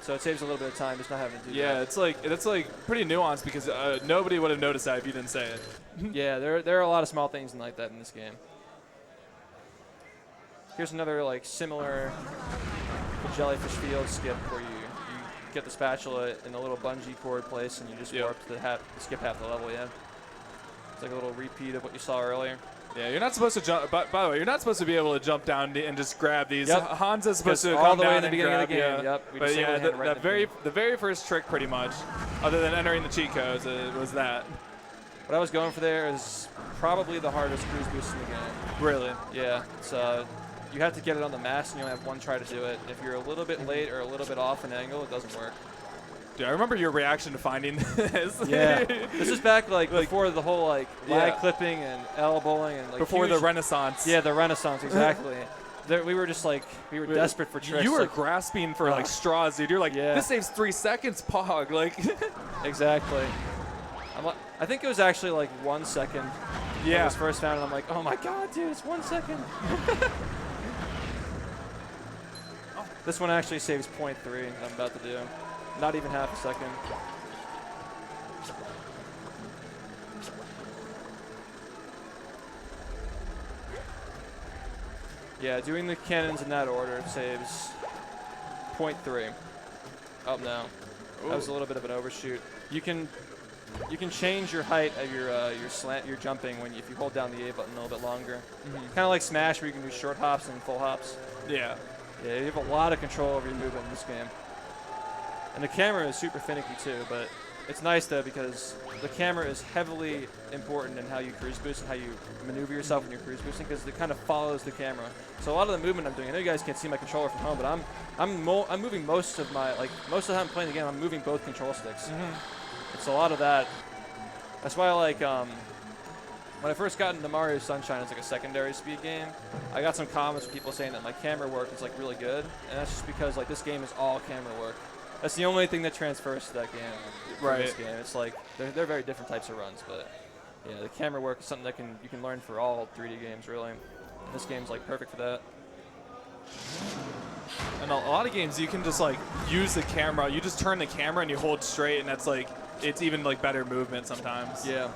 So it saves a little bit of time just not having to do that. Yeah, it's like pretty nuanced because nobody would have noticed that if you didn't say it. Yeah, there are a lot of small things like that in this game. Here's another like similar Jellyfish Fields skip where you get the spatula in a little bungee cord place and you just warp to skip half the level. Yeah, it's like a little repeat of what you saw earlier. Yeah, you're not supposed to jump. By the way, you're not supposed to be able to jump down and just grab these. Yep. Hansa's supposed to all come the way down in the and beginning grab. of the game. Yeah. Yep. But yeah, the very first trick, pretty much, other than entering the cheat codes, was that. What I was going for there is probably the hardest cruise boost in the game. Really? Yeah. It's you have to get it on the mast, and you only have one try to do it. If you're a little bit late or a little bit off an angle, it doesn't work. Dude, I remember your reaction to finding this. Yeah. This is back like before the whole like lag clipping and elbowing and like before the Renaissance. Yeah, the Renaissance, exactly. We were just like desperate for tricks. You were like, grasping for like straws, dude. You're like, this saves 3 seconds, Pog. Like exactly. I think it was actually like 1 second. Yeah. When I was first found it, I'm like, oh my god, dude, it's 1 second. This one actually saves 0.3 that I'm about to do. Not even half a second. Yeah, doing the cannons in that order saves 0.3. Oh no, that was a little bit of an overshoot. You can change your height of your slant, your jumping if you hold down the A button a little bit longer. Kind of like Smash, where you can do short hops and full hops. Yeah. Yeah, you have a lot of control over your movement in this game. And the camera is super finicky too, but it's nice though because the camera is heavily important in how you cruise boost and how you maneuver yourself when you're cruise boosting, because it kind of follows the camera. So a lot of the movement I'm doing, I know you guys can't see my controller from home, but I'm moving most of the time I'm playing the game, I'm moving both control sticks. It's a lot of that. That's why I like when I first got into Mario Sunshine as like a secondary speed game, I got some comments from people saying that my camera work is like really good, and that's just because like this game is all camera work. That's the only thing that transfers to that game. Right. This game, it's like they're very different types of runs, but yeah, the camera work is something that you can learn for all 3D games really. And this game's like perfect for that. And a lot of games you can just like use the camera. You just turn the camera and you hold straight, and that's like it's even like better movement sometimes. Yeah.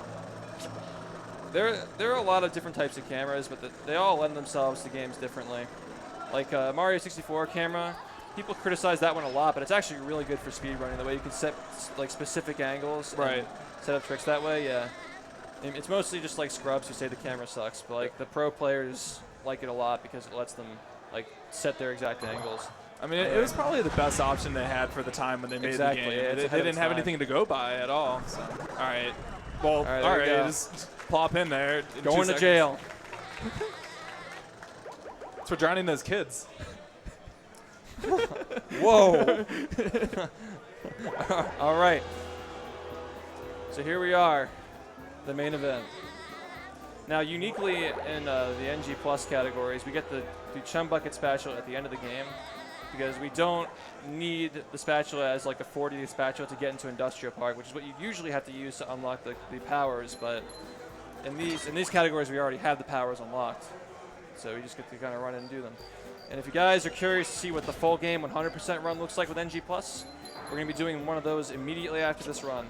There are a lot of different types of cameras, but they all lend themselves to games differently. Like Mario 64 camera, people criticize that one a lot, but it's actually really good for speedrunning. The way you can set like specific angles, and set up tricks that way. Yeah, and it's mostly just like scrubs who say the camera sucks, but like the pro players like it a lot because it lets them like set their exact angles. I mean, it was probably the best option they had for the time when they made the game. Yeah, They didn't have anything to go by at all. So, all right. Well, all right, just plop in there. Going to jail. It's for drowning those kids. Whoa. All right. So here we are, the main event. Now, uniquely in the NG Plus categories, we get the Chum Bucket Spatula at the end of the game because we don't need the spatula as like a 40 spatula to get into Industrial Park, which is what you usually have to use to unlock the powers. But in these categories, we already have the powers unlocked. So we just get to kind of run in and do them. And if you guys are curious to see what the full game 100% run looks like with NG Plus, we're going to be doing one of those immediately after this run.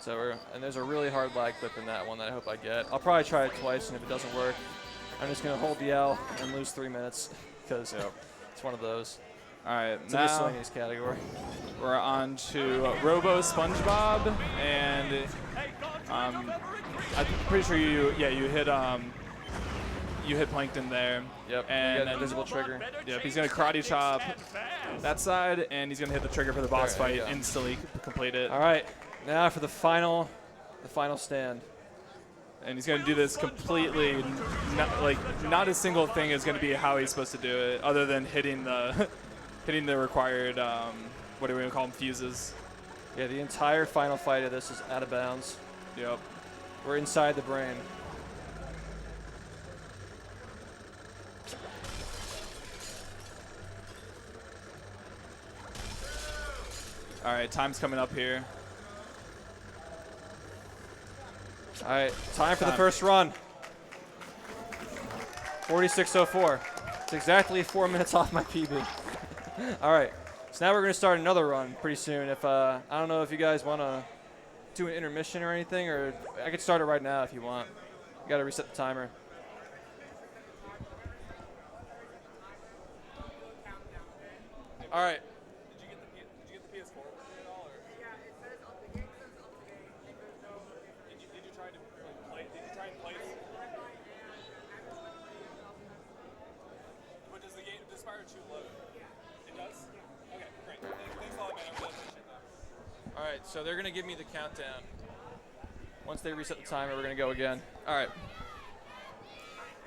So and there's a really hard lag clip in that one that I hope I get. I'll probably try it twice, and if it doesn't work, I'm just going to hold the L and lose 3 minutes because it's one of those. All right, it's a miscellaneous category. We're on to Robo Spongebob, and I'm pretty sure you hit Plankton there. Yep. And you got an invisible trigger. Yep. He's gonna karate chop that side, and he's gonna hit the trigger for the boss fight. Instantly complete it. All right. Now for the final stand. And he's going to do this completely, not a single thing is going to be how he's supposed to do it, other than hitting the required, what do we call them, fuses. Yeah, the entire final fight of this is out of bounds. Yep. We're inside the brain. All right, time's coming up here. All right, time for the first run. 46:04. It's exactly 4 minutes off my PB. All right, so now we're going to start another run pretty soon. If I don't know if you guys want to do an intermission or anything, or I could start it right now if you want. You got to reset the timer. All right. All right, so they're going to give me the countdown. Once they reset the timer, we're going to go again. All right.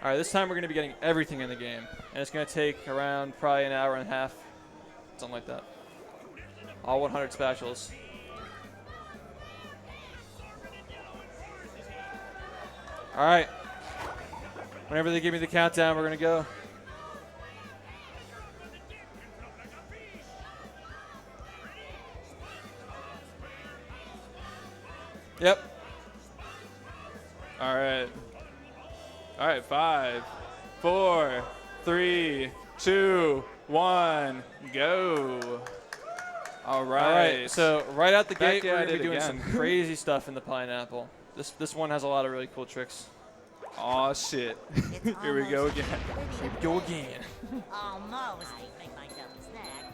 All right, this time we're going to be getting everything in the game. And it's going to take around probably an hour and a half, something like that. All 100 spatulas. All right. Whenever they give me the countdown, we're going to go. Yep. All right. All right, 5, 4, 3, 2, 1, go. All right. So right out the gate, we're going to be doing some crazy stuff in the pineapple. This one has a lot of really cool tricks. Aw, shit. Here we go again. Here we go again. Almost. Make myself a snack.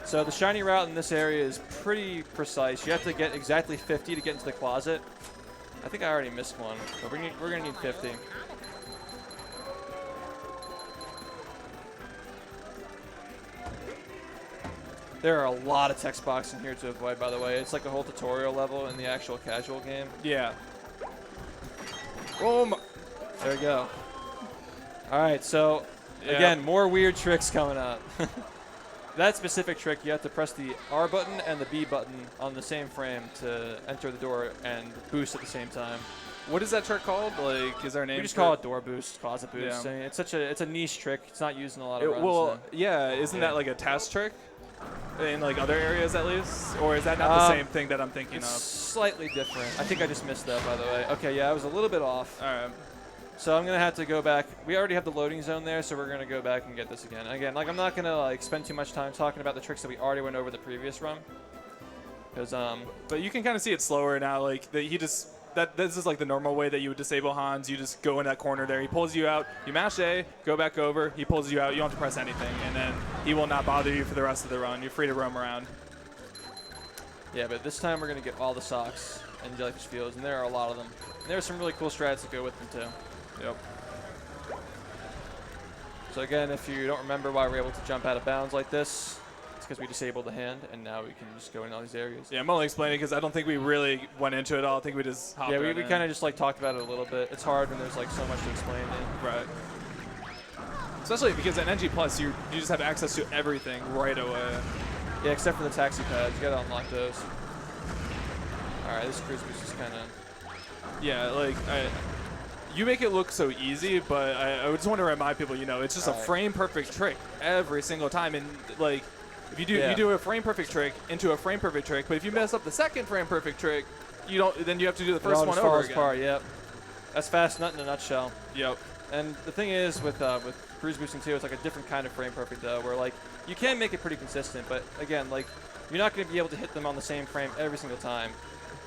So the shiny route in this area is pretty precise. You have to get exactly 50 to get into the closet. I think I already missed one, but we're going to need 50. There are a lot of text boxes in here to avoid, by the way. It's like a whole tutorial level in the actual casual game. Yeah. Boom. There we go. All right, so again, more weird tricks coming up. That specific trick, you have to press the R button and the B button on the same frame to enter the door and boost at the same time. What is that trick called? Like, is there a name? We just call it door boost, closet boost. Yeah. I mean, it's a niche trick. It's not used in a lot of runs. Well, yeah, isn't that like a test trick in like other areas at least, or is that not the same thing that I'm thinking of? Slightly different. I think I just missed that, by the way. Okay, yeah, I was a little bit off. All right. So I'm gonna have to go back. We already have the loading zone there, so we're gonna go back and get this again. Again, like I'm not gonna like spend too much time talking about the tricks that we already went over the previous run, because But you can kind of see it slower now. Like this is like the normal way that you would disable Hans. You just go in that corner there. He pulls you out. You mash A, go back over. He pulls you out. You don't have to press anything, and then he will not bother you for the rest of the run. You're free to roam around. Yeah, but this time we're going to get all the socks in Jellyfish Fields, and there are a lot of them. And there are some really cool strats that go with them, too. Yep. So again, if you don't remember why we're able to jump out of bounds like this, it's because we disabled the hand, and now we can just go in all these areas. Yeah, I'm only explaining because I don't think we really went into it all. I think we just hopped Yeah, right we in. kind of just like talked about it a little bit. It's hard when there's like so much to explain. Right. Especially because at NG Plus, you just have access to everything right away. Yeah, except for the taxi pads. You gotta unlock those. Alright, this cruise boost is kind of... Yeah, like, you make it look so easy, but I just want to remind people, you know, it's just a frame-perfect trick every single time. And, like, if you do a frame-perfect trick into a frame-perfect trick, but if you mess up the second frame-perfect trick, then you have to do the first one over again. Apart, yep. That's fast nut in a nutshell. Yep. And the thing is, with cruise boosting too, it's like a different kind of frame perfect though, where like you can make it pretty consistent, but again, like you're not going to be able to hit them on the same frame every single time.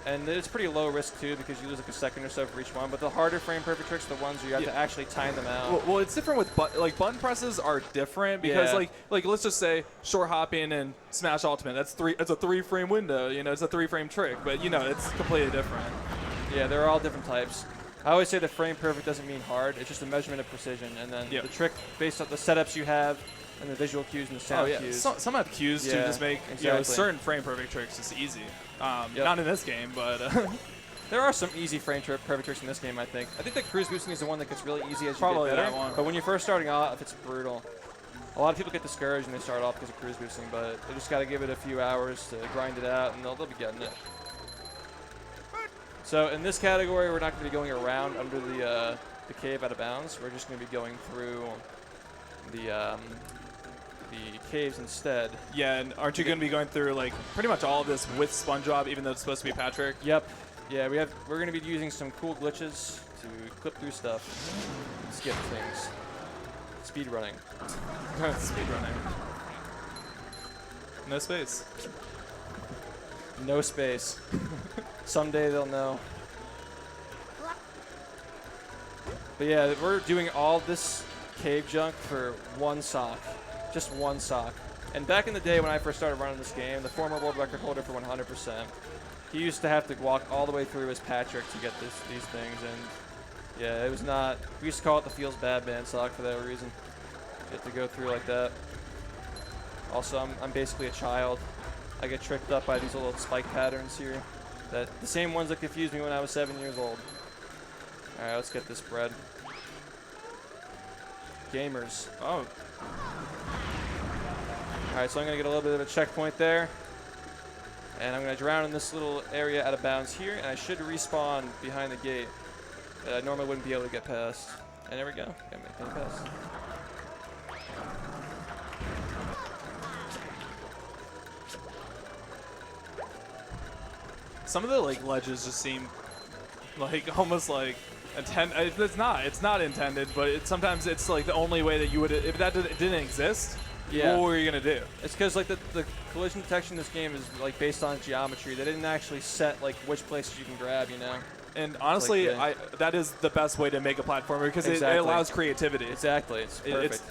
And it's pretty low risk too, because you lose like a second or so for each one. But the harder frame perfect tricks are the ones where you have to actually time them out. Well, it's different with button presses are different because like let's just say short hopping and smash ultimate. That's a 3-frame window. You know, it's a 3-frame trick, but you know it's completely different. Yeah, they're all different types. I always say that frame perfect doesn't mean hard. It's just a measurement of precision, and then the trick based on the setups you have and the visual cues and the sound cues. Some have cues to just make certain frame perfect tricks just easy. Not in this game, but there are some easy frame perfect tricks in this game. I think that cruise boosting is the one that gets really easy as you probably get better. That one. But when you're first starting off, it's brutal. A lot of people get discouraged when they start off because of cruise boosting, but they just got to give it a few hours to grind it out, and they'll be getting it. So in this category, we're not going to be going around under the cave out of bounds. We're just going to be going through the caves instead. Yeah, and aren't you going to be going through like pretty much all of this with Spongebob, even though it's supposed to be Patrick? Yep. Yeah, we're going to be using some cool glitches to clip through stuff, and skip things. Speed running. Speed running. No space. No space. Someday they'll know. But yeah, we're doing all this cave junk for one sock. Just one sock. And back in the day when I first started running this game, the former world record holder for 100%, he used to have to walk all the way through as Patrick to get these things. And yeah, it was not, we used to call it the Feels Bad Man sock for that reason. You have to go through like that. Also, I'm basically a child. I get tricked up by these little spike patterns here. The same ones that confused me when I was 7 years old. Alright, let's get this bread. Gamers. Oh. Alright, so I'm going to get a little bit of a checkpoint there. And I'm going to drown in this little area out of bounds here, and I should respawn behind the gate that I normally wouldn't be able to get past. And there we go. Got me past. Some of the like ledges just seem like almost like it's not intended, but sometimes it's like the only way that you would, if that didn't exist. Yeah. What were you gonna do? It's because like the collision detection in this game is like based on geometry. They didn't actually set like which places you can grab, you know. And honestly, like that is the best way to make a platformer because it allows creativity. Exactly, it's perfect.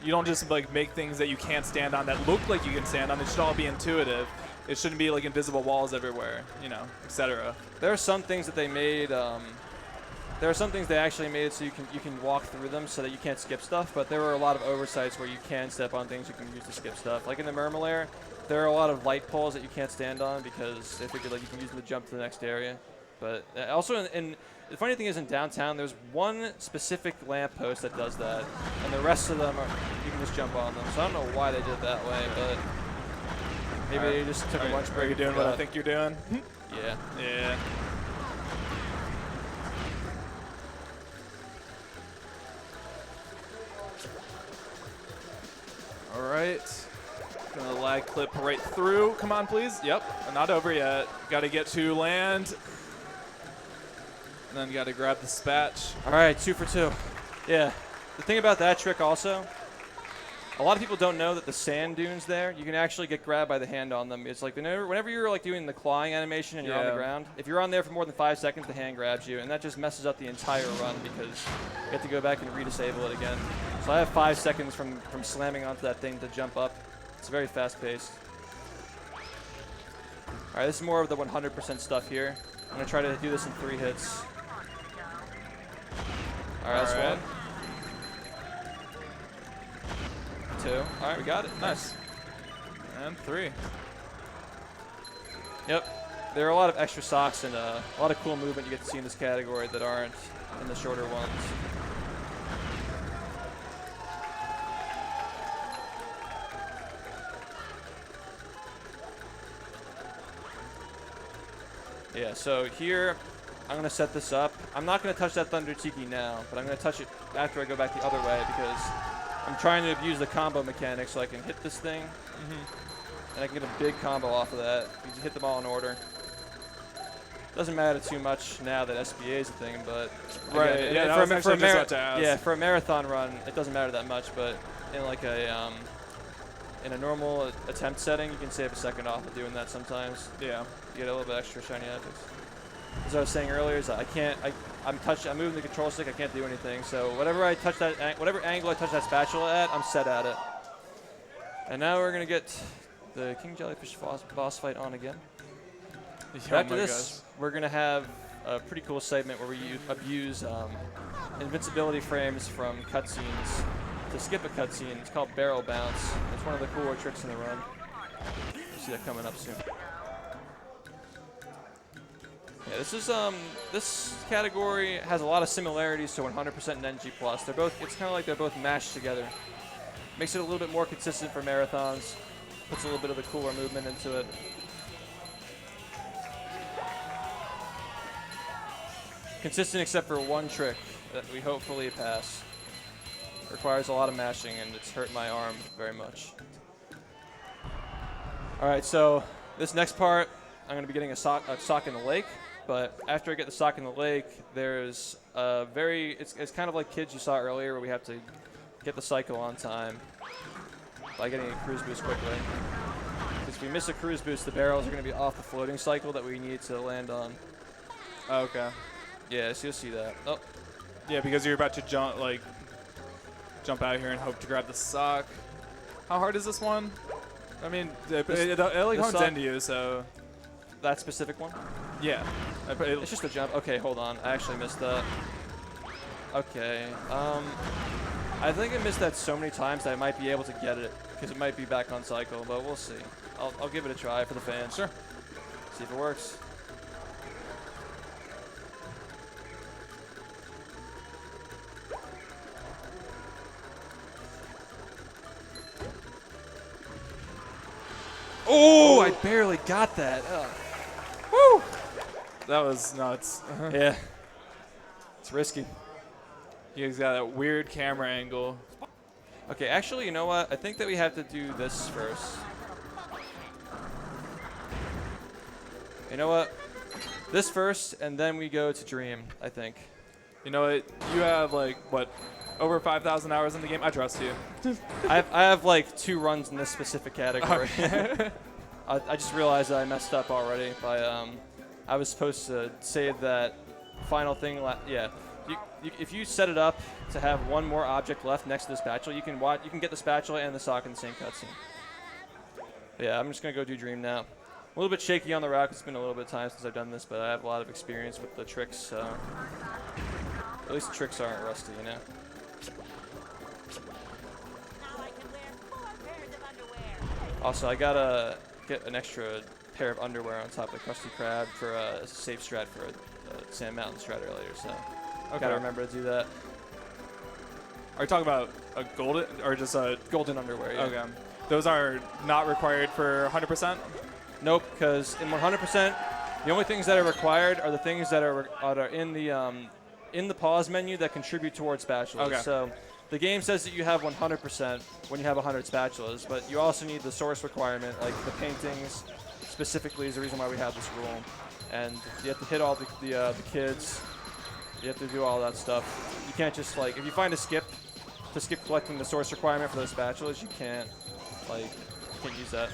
You don't just like make things that you can't stand on that look like you can stand on. It should all be intuitive. It shouldn't be like invisible walls everywhere, you know, etc. There are some things that they made. There are some things they actually made it so you can walk through them so that you can't skip stuff. But there were a lot of oversights where you can step on things you can use to skip stuff. Like in the Murmur, there are a lot of light poles that you can't stand on because they figured like you can use them to jump to the next area. But also in the funny thing is in downtown there's one specific lamppost that does that, and the rest of them you can just jump on them. So I don't know why they did it that way, but. Maybe they just took a lunch break. Are you doing what I think you're doing? Yeah. Yeah. All right. Gonna lag clip right through. Come on, please. Yep. Not over yet. Got to get to land. And then got to grab the spatch. All right, 2 for 2. Yeah. The thing about that trick also, a lot of people don't know that the sand dunes there, you can actually get grabbed by the hand on them. It's like whenever you're like doing the clawing animation and you're on the ground, if you're on there for more than 5 seconds, the hand grabs you, and that just messes up the entire run because you have to go back and redisable it again. So I have 5 seconds from slamming onto that thing to jump up. It's very fast paced. All right, this is more of the 100% stuff here. I'm gonna try to do this in 3 hits. All right, that's All right. 1. 2. All right, we got it. Nice. And 3. Yep. There are a lot of extra socks and a lot of cool movement you get to see in this category that aren't in the shorter ones. Yeah, so here I'm going to set this up. I'm not going to touch that Thunder Tiki now, but I'm going to touch it after I go back the other way because I'm trying to abuse the combo mechanic so I can hit this thing. And I can get a big combo off of that. You just hit them all in order. Doesn't matter too much now that SBA is a thing, but Right. again, Yeah, that was actually just about to ask. yeah, for a marathon run, it doesn't matter that much. But in like a in a normal attempt setting, you can save a second off of doing that sometimes. Yeah. You get a little bit extra shiny objects. As I was saying earlier, is that I'm moving the control stick. I can't do anything. So whatever angle I touch that spatula at, I'm set at it. And now we're gonna get the King Jellyfish boss fight on again. Oh After my this, we're going to have a pretty cool segment where we abuse invincibility frames from cutscenes to skip a cutscene. It's called Barrel Bounce. It's one of the cooler tricks in the run. You'll see that coming up soon. Yeah, this category has a lot of similarities to 100% and NG+. It's kind of like they're both mashed together. Makes it a little bit more consistent for marathons. Puts a little bit of the cooler movement into it. Consistent except for one trick that we hopefully pass. Requires a lot of mashing and it's hurt my arm very much. Alright, so this next part, I'm going to be getting a sock in the lake. But after I get the sock in the lake, there's a it's kind of like Kids you saw earlier where we have to get the cycle on time by getting a cruise boost quickly. Because if we miss a cruise boost, the barrels are going to be off the floating cycle that we need to land on. Okay. Yeah, so you'll see that. Oh, Yeah, because you're about to jump out here and hope to grab the sock. How hard is this one? I mean, it like hones sock- into you, so that specific one? yeah. It's just a jump. Okay, hold on. I actually missed that. Okay. I think I missed that so many times that I might be able to get it because it might be back on cycle, but we'll see. I'll give it a try for the fans. Sure. See if it works. Oh, I barely got that. Woo! That was nuts. Yeah. It's risky. He's got that weird camera angle. Okay, actually, you know what? I think that we have to do this first. You know what? This first, and then we go to Dream, I think. You know what? You have over 5,000 hours in the game. I trust you. I have like 2 runs in this specific category. I just realized that I messed up already by I was supposed to save that final thing. Yeah, if you set it up to have one more object left next to the spatula, you can get the spatula and the sock in the same cutscene. Yeah, I'm just gonna go do Dream now. A little bit shaky on the route. It's been a little bit of time since I've done this, but I have a lot of experience with the tricks, so at least the tricks aren't rusty, you know. Now I can wear 4 pairs of underwear. Also, I gotta get an extra pair of underwear on top of the Krusty Krab for a safe strat for a Sand Mountain strat earlier, so gotta remember to do that. Are you talking about a golden or just a Golden underwear, yeah. Okay. Those are not required for 100%? Nope, because in 100%, the only things that are required are the things that are in the pause menu that contribute towards spatulas. Okay. So the game says that you have 100% when you have 100 spatulas, but you also need the source requirement, like the paintings specifically is the reason why we have this rule. And you have to hit all the kids. You have to do all that stuff. You can't just if you find a skip collecting the source requirement for those spatulas, you can't use that.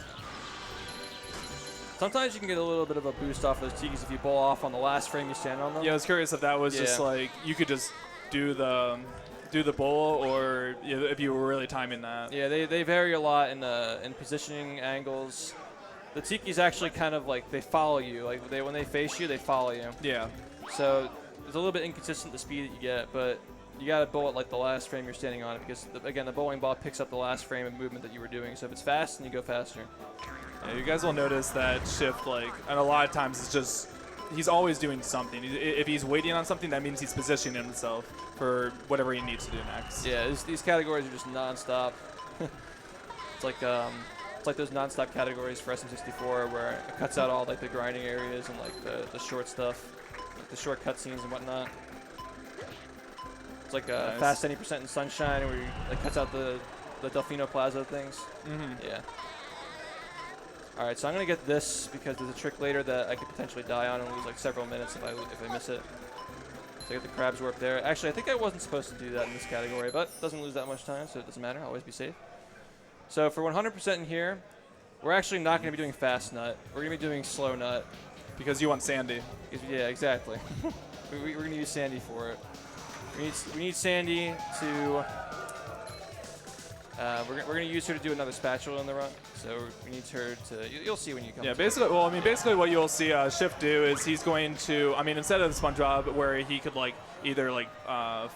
Sometimes you can get a little bit of a boost off those tikis if you bowl off on the last frame you stand on them. Yeah, I was curious if that was just you could just do the bowl, or if you were really timing that. Yeah, they vary a lot in positioning angles. The Tiki's actually kind of like, they follow you. Like, when they face you, they follow you. Yeah. So it's a little bit inconsistent, the speed that you get, but you got to bowl at like the last frame you're standing on it because, again, the bowling ball picks up the last frame of movement that you were doing. So if it's fast, then you go faster. Yeah, you guys will notice that SHiFT, like, and a lot of times it's just, he's always doing something. If he's waiting on something, that means he's positioning himself for whatever he needs to do next. Yeah, these categories are just non-stop. It's like those non-stop categories for SM64 where it cuts out all like the grinding areas and like the short stuff, like the short cutscenes and whatnot. It's like Nice. Fast 70% in Sunshine where you like cuts out the Delfino Plaza things. Yeah. All right, so I'm gonna get this because there's a trick later that I could potentially die on and lose like several minutes if I miss it. So I get the Crabs Warp there. Actually, I think I wasn't supposed to do that in this category, but it doesn't lose that much time, so it doesn't matter. I'll always be safe. So for 100% in here, we're actually not going to be doing Fast Nut. We're going to be doing Slow Nut. Because you want Sandy. Yeah, exactly. We're going to use Sandy for it. We need Sandy to... we're going to use her to do another spatula in the run. So we need her to... You'll see when you come. Yeah, basically, well, I mean, basically what you'll see SHiFT do is he's going to, I mean, instead of the SpongeBob where he could like either like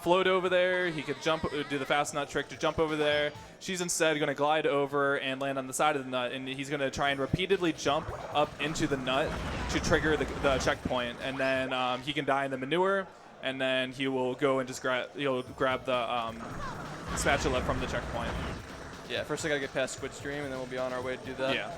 float over there, he could jump, do the fast nut trick to jump over there. She's instead going to glide over and land on the side of the nut, and he's going to try and repeatedly jump up into the nut to trigger the checkpoint, and then he can die in the manure, and then he will go and just grab the spatula from the checkpoint. Yeah, first I got to get past Squid Stream, and then we'll be on our way to do that. Yeah.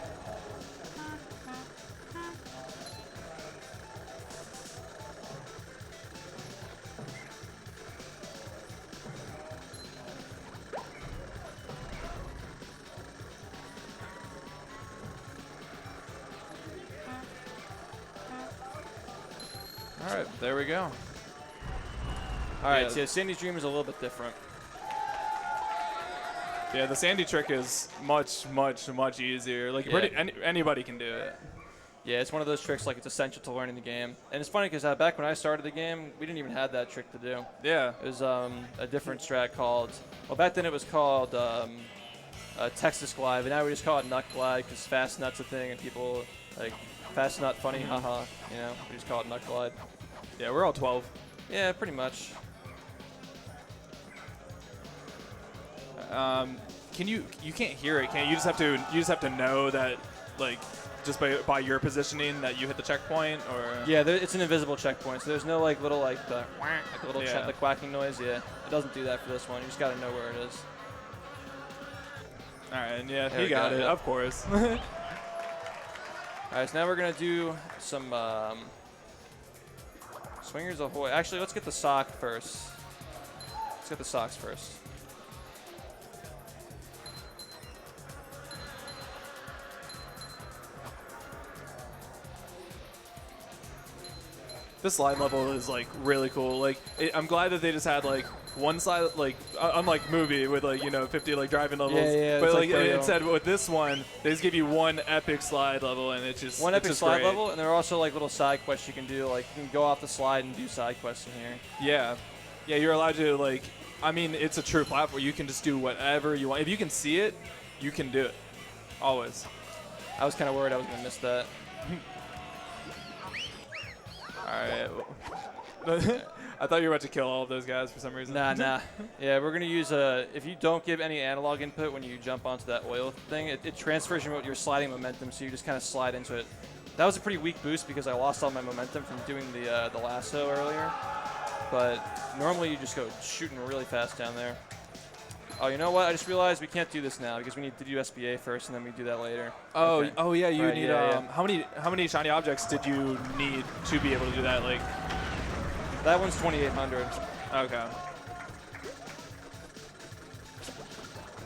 All right, there we go. All right, Yeah. so Sandy's Dream is a little bit different. Yeah, the Sandy trick is much, much, much easier. Like, Yeah. anybody can do it. Yeah, it's one of those tricks like it's essential to learning the game. And it's funny because back when I started the game, we didn't even have that trick to do. Yeah. It was a different strat called, well, back then it was called Texas Glide, but now we just call it Nut Glide because Fast Nut's a thing and people like, Fast Nut, funny, haha, you know, we just call it Nut Glide. Yeah, we're all 12. Yeah, pretty much. Can you can't hear it, can you? You just have to know that, like, just by your positioning that you hit the checkpoint, or? Yeah, it's an invisible checkpoint, so there's no like little like the little Yeah. the quacking noise. Yeah, it doesn't do that for this one. You just got to know where it is. All right, and yeah, There he we got go, it, yeah. of course. All right, so now we're gonna do some swingers ahoy. Actually, let's get the sock first. Let's get the socks first. This slide level is like really cool. Like, I'm glad that they just had like one slide, like unlike movie with like 50 like driving levels. Yeah, but it's like like instead with this one, they just give you one epic slide level, and it's just One it's epic just slide great. level, and there are also like little side quests you can do. Like you can go off the slide and do side quests in here. Yeah, yeah, you're allowed to like. I mean, it's a true platform. You can just do whatever you want. If you can see it, you can do it. Always. I was kind of worried I was gonna miss that. All right. I thought you were about to kill all of those guys for some reason. Nah. Yeah, we're gonna use if you don't give any analog input when you jump onto that oil thing, it transfers your sliding momentum, so you just kind of slide into it. That was a pretty weak boost because I lost all my momentum from doing the lasso earlier. But normally you just go shooting really fast down there. Oh, you know what? I just realized we can't do this now because we need to do SBA first, and then we do that later. Oh, Okay. oh yeah, you Right, need. yeah. How many shiny objects did you need to be able to do that? Like, That one's 2,800. okay.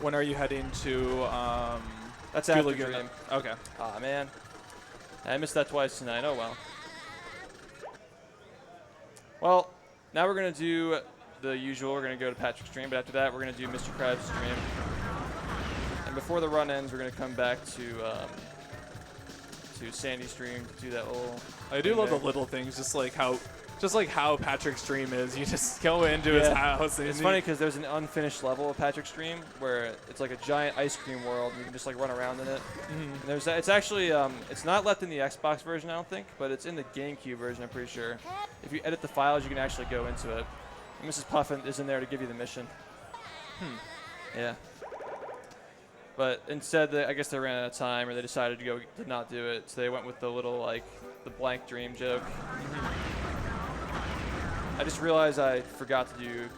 When are you heading to? That's after Laguna? Dream. Okay. Aw, man. I missed that twice tonight. Oh, well. Well, now we're going to do the usual. We're going to go to Patrick's stream, but after that, we're going to do Mr. Krabs' stream. And before the run ends, we're going to come back to Sandy's stream to do that little I do thing love there. the little things, just like how just like how Patrick's dream is. You just go into his house. And It's funny because there's an unfinished level of Patrick's Dream where it's like a giant ice cream world and you can just like run around in it. And it's actually it's not left in the Xbox version, I don't think, but it's in the GameCube version, I'm pretty sure. If you edit the files, you can actually go into it. And Mrs. Puffin is in there to give you the mission. Yeah. But instead, I guess they ran out of time, or they decided to not do it. So they went with the little like the blank dream joke. I just realized I forgot to do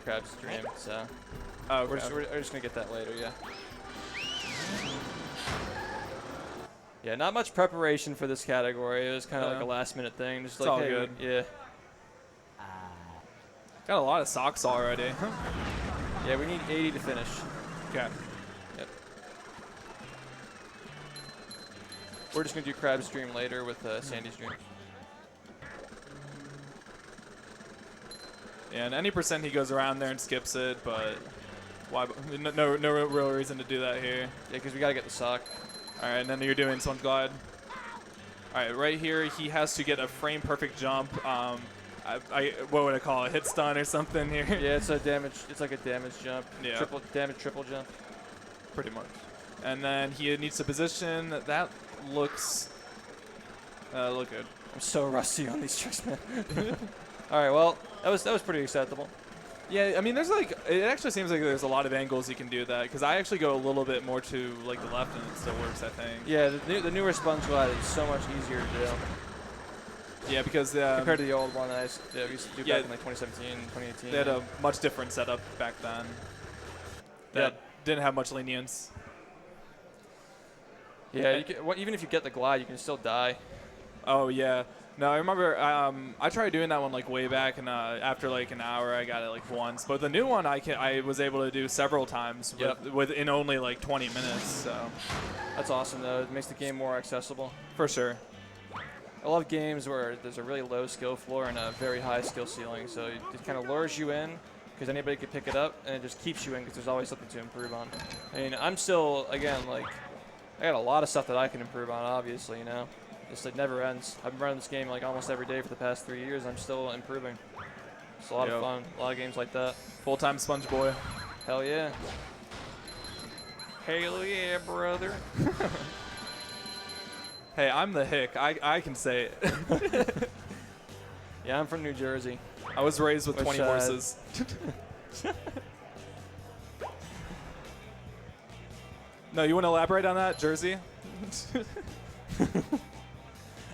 Crab's Dream, so we're just gonna get that later, yeah. Yeah, not much preparation for this category. It was kind of like a last-minute thing. Just It's like, all hey, good. yeah. Got a lot of socks already. Yeah, we need 80 to finish. Okay. Yep. We're just gonna do Crab's Dream later with Sandy's Dream. And any percent he goes around there and skips it, but why? No real reason to do that here. Yeah, because we gotta get the sock. All right, and then you're doing Sponge Glide. All right, right here he has to get a frame perfect jump. What would I call it? Hit stun or something here? Yeah, it's a damage. It's like a damage jump. Yeah. Triple jump. Pretty much. And then he needs to position. That looks look good. I'm so rusty on these tricks, man. All right, well, that was pretty acceptable. Yeah, I mean, it actually seems like there's a lot of angles you can do that, because I actually go a little bit more to like the left and it still works, I think. Yeah, the newer Sponge Glide is so much easier to do. Yeah, because compared to the old one that we used to do back in like 2017, 2018. They had a much different setup back then that didn't have much lenience. Yeah, even if you get the glide, you can still die. Oh, yeah. No, I remember I tried doing that one like way back, and after like an hour, I got it like once. But the new one, I was able to do several times within only like 20 minutes. So that's awesome, though. It makes the game more accessible. For sure. I love games where there's a really low skill floor and a very high skill ceiling. So it kind of lures you in because anybody could pick it up, and it just keeps you in because there's always something to improve on. I mean, I'm still, again, like, I got a lot of stuff that I can improve on, obviously, you know. It never ends. I've been running this game like almost every day for the past 3 years. I'm still improving. It's a lot of fun. A lot of games like that. Full-time Sponge Boy. Hell yeah. Hell yeah, brother. Hey, I'm the hick. I can say it. Yeah, I'm from New Jersey. I was raised with 20 horses. No, you want to elaborate on that, Jersey?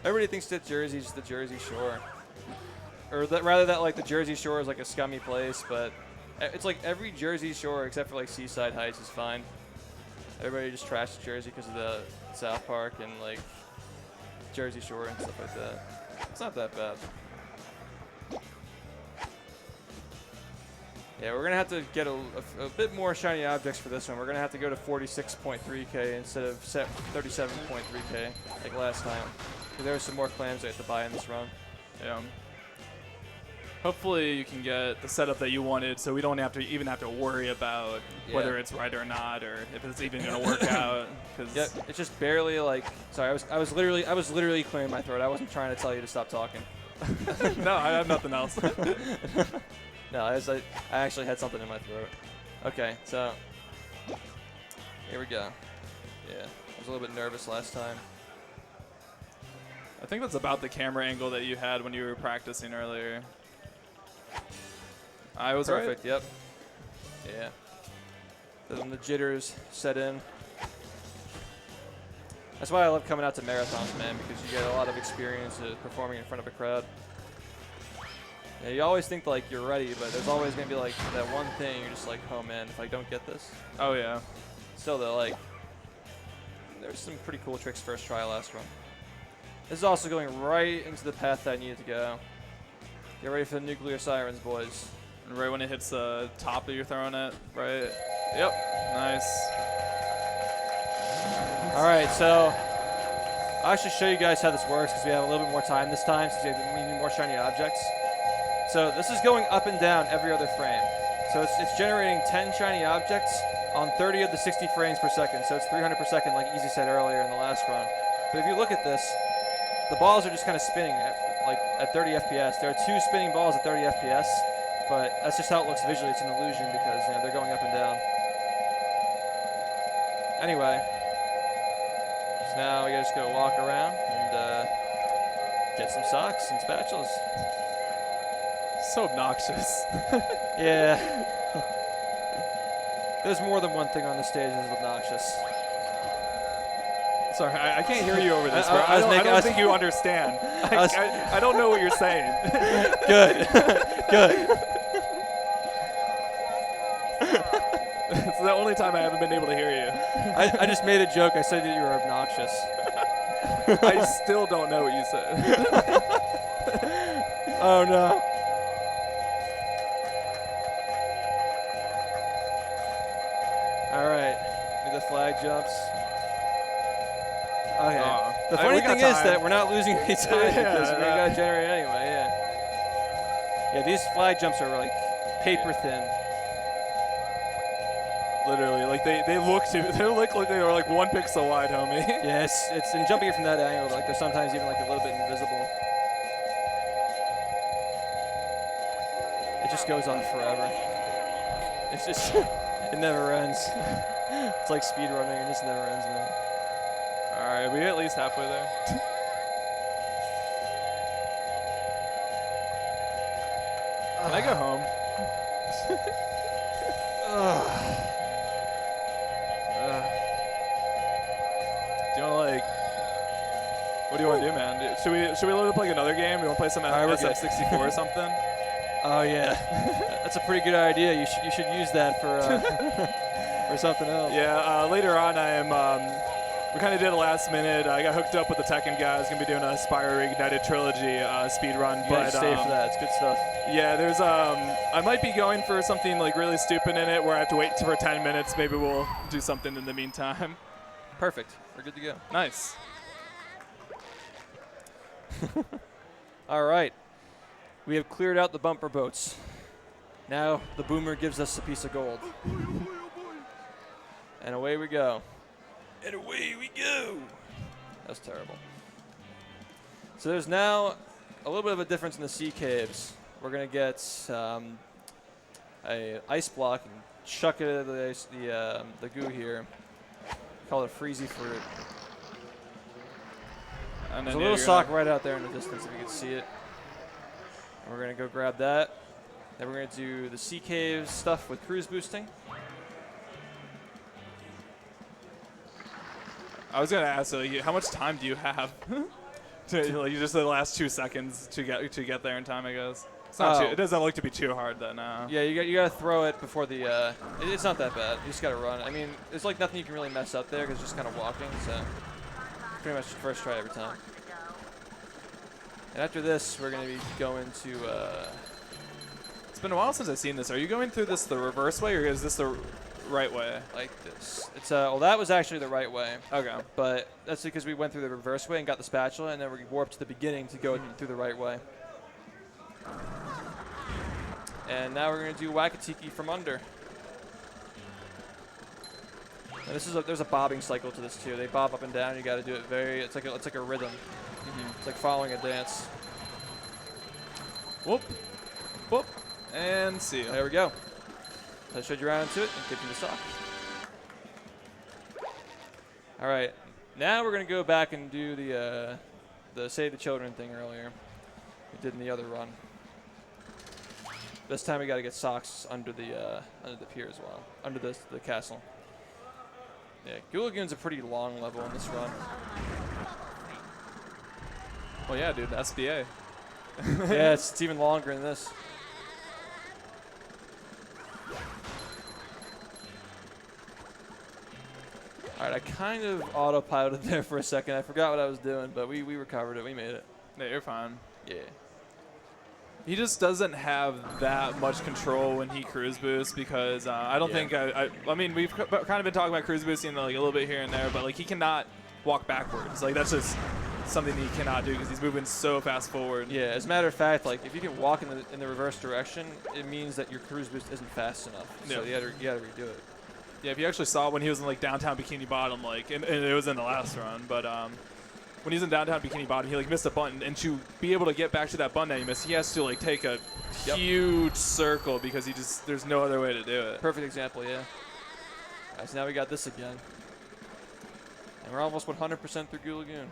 Everybody thinks that Jersey's the Jersey Shore, or rather that like the Jersey Shore is like a scummy place, but it's like every Jersey Shore except for like Seaside Heights is fine. Everybody just trashes Jersey because of the South Park and like Jersey Shore and stuff like that. It's not that bad. Yeah, we're gonna have to get a bit more shiny objects for this one. We're gonna have to go to 46.3K instead of 37.3K like last time. There were some more clams I had to buy in this run. Yeah. Hopefully you can get the setup that you wanted, so we don't even have to worry about whether it's right or not, or if it's even going to work out. Yeah, it's just barely like. Sorry, I was literally clearing my throat. I wasn't trying to tell you to stop talking. No, I have nothing else. No, I actually had something in my throat. Okay, so here we go. Yeah, I was a little bit nervous last time. I think that's about the camera angle that you had when you were practicing earlier. I was perfect. Right? Yep. Yeah. Then the jitters set in. That's why I love coming out to marathons, man, because you get a lot of experience performing in front of a crowd. Yeah, you always think like you're ready, but there's always gonna be like that one thing you're just like, oh man, if I don't get this. Oh yeah. Still though, like, there's some pretty cool tricks first try last run. This is also going right into the path that I needed to go. Get ready for the nuclear sirens, boys. And right when it hits the top that you're throwing it, right? Yep. Nice. All right, so I'll actually show you guys how this works because we have a little bit more time this time since we need more shiny objects. So this is going up and down every other frame. So it's generating 10 shiny objects on 30 of the 60 frames per second. So it's 300 per second like Easy said earlier in the last run. But if you look at this, the balls are just kind of spinning like at 30 FPS. There are 2 spinning balls at 30 FPS, but that's just how it looks visually. It's an illusion because they're going up and down. Anyway, so now we gotta just go walk around and get some socks and spatulas. So obnoxious. Yeah. There's more than one thing on the stage that's obnoxious. Sorry, I can't hear you over this, bro. I don't think you understand. I don't know what you're saying. Good. Good. It's the only time I haven't been able to hear you. I just made a joke. I said that you were obnoxious. I still don't know what you said. Oh, no. All right. Do the flag jumps. Okay. The funny thing is that we're not losing any time because we got to generate anyway, yeah. Yeah, these flag jumps are like paper thin. Literally, like they look like they are like 1 pixel wide, homie. Yeah, it's and jumping it from that angle, like they're sometimes even like a little bit invisible. It just goes on forever. It's just it never ends. It's like speedrunning, it just never ends, man. All right, we at least halfway there. Can I go home? Do you want to like? What do you want to do, man? Should we load up like another game? You want to play some SM64 or something? Oh yeah, that's a pretty good idea. You should use that for for something else. Yeah, later on we kind of did it last minute. I got hooked up with the Tekken guys. Gonna be doing a Spyro Ignited Trilogy speed run. You gotta stay for that. It's good stuff. Yeah, there's I might be going for something like really stupid in it where I have to wait for 10 minutes. Maybe we'll do something in the meantime. Perfect. We're good to go. Nice. All right. We have cleared out the bumper boats. Now the boomer gives us a piece of gold. And away we go. And away we go. That's terrible. So there's now a little bit of a difference in the sea caves. We're going to get a ice block and chuck it into the goo here. Call it freezy fruit. And There's a little sock right out there in the distance if you can see it. And we're going to go grab that. Then we're going to do the sea caves stuff with cruise boosting. I was gonna ask, like, how much time do you have? To like, just the last 2 seconds to get there in time, I guess. It's not too, it doesn't look to be too hard then. Yeah, you got to throw it before the. It's not that bad. You just got to run. I mean, there's like nothing you can really mess up there because it's just kind of walking. So pretty much first try every time. And after this, we're gonna be going to. It's been a while since I've seen this. Are you going through this the reverse way, or is this the right way? Like this. It's well, that was actually the right way. Okay. But that's because we went through the reverse way and got the spatula, and then we warped to the beginning to go through the right way. And now we're gonna do Wakatiki from under. And this is there's a bobbing cycle to this too. They bob up and down. You got to do it very. It's like a rhythm. It's like following a dance. Whoop, whoop, and see ya. There we go. I showed you around into it and give you the sock. All right, now we're gonna go back and do the Save the Children thing earlier. We did in the other run. This time we got to get socks under the pier as well, under the castle. Yeah, Goo Lagoon's a pretty long level in this run. Well, yeah, dude, the SBA. Yeah, it's even longer than this. All right, I kind of autopiloted there for a second. I forgot what I was doing, but we recovered it. We made it. Yeah, you're fine. Yeah. He just doesn't have that much control when he cruise boosts because I don't think I mean, we've kind of been talking about cruise boosting like a little bit here and there, but like he cannot walk backwards. Like that's just something he cannot do because he's moving so fast forward. Yeah, as a matter of fact, like if you can walk in the reverse direction, it means that your cruise boost isn't fast enough. So you gotta redo it. Yeah, if you actually saw when he was in like downtown Bikini Bottom, like and it was in the last run, but when he's in downtown Bikini Bottom, he like missed a button, and to be able to get back to that button that he missed, he has to like take a huge circle because there's no other way to do it. Perfect example, yeah. All right, so now we got this again. And we're almost 100% through Goo Lagoon.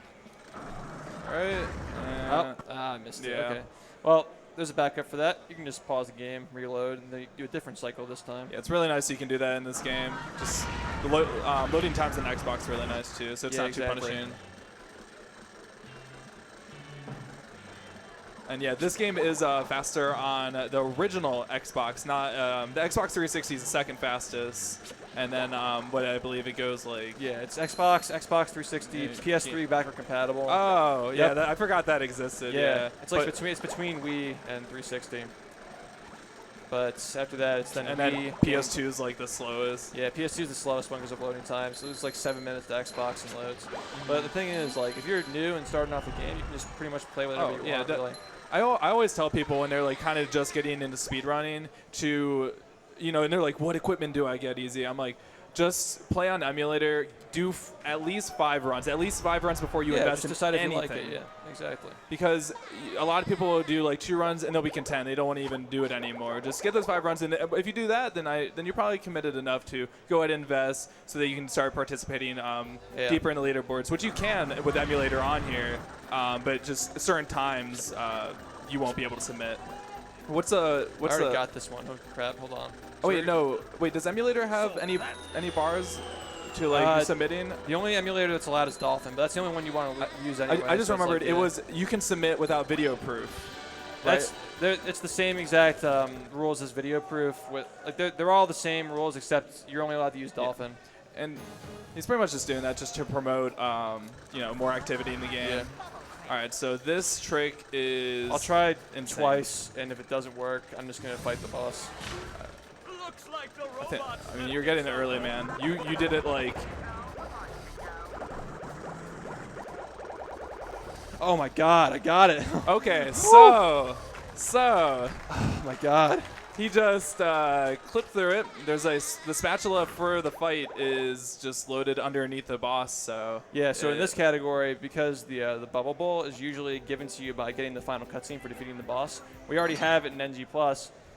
All right. I missed it. Yeah. Okay. Well, there's a backup for that. You can just pause the game, reload, and then you do a different cycle this time. Yeah, it's really nice you can do that in this game. Just the loading times on Xbox are really nice too, so it's not too punishing. And yeah, this game is faster on the original Xbox, not the Xbox 360 is the second fastest, and then what I believe it goes like. Yeah, it's Xbox 360, PS3 backward compatible. Oh, Yep. yeah, I forgot that existed. Yeah, it's like between Wii and 360. But after that, it's then and Wii. then PS2 is like the slowest. Yeah, PS2 is the slowest one because of loading time. So it's like 7 minutes to Xbox and loads. But the thing is, like, if you're new and starting off the game, you can just pretty much play whatever you want. Really. I always tell people when they're like kind of just getting into speedrunning to, and they're like, what equipment do I get easy? I'm like, just play on emulator, do at least 5 runs. At least 5 runs before you invest just in decide anything. if you like it. Yeah, exactly. Because a lot of people will do like 2 runs and they'll be content. They don't want to even do it anymore. Just get those 5 runs, and if you do that, then you're probably committed enough to go ahead and invest so that you can start participating deeper in the leaderboards, which you can with emulator on here. But just certain times you won't be able to submit. I already got this one. Oh crap! Hold on. Oh wait, no. Wait, does emulator have any bars to like submitting? The only emulator that's allowed is Dolphin, but that's the only one you want to use anyway. I just remembered it was you can submit without video proof. Right? It's the same exact rules as video proof. With like they're all the same rules except you're only allowed to use Dolphin. Yeah. And he's pretty much just doing that just to promote more activity in the game. Yeah. All right, so this trick is. I'll try it twice, and if it doesn't work, I'm just gonna fight the boss. Looks like the I mean, you're getting it early, man. You did it like. Oh my God, I got it. Okay, so. Oh my God. He just clipped through it. There's the spatula for the fight is just loaded underneath the boss. So yeah. So in this category, because the bubble bowl is usually given to you by getting the final cutscene for defeating the boss, we already have it in NG+,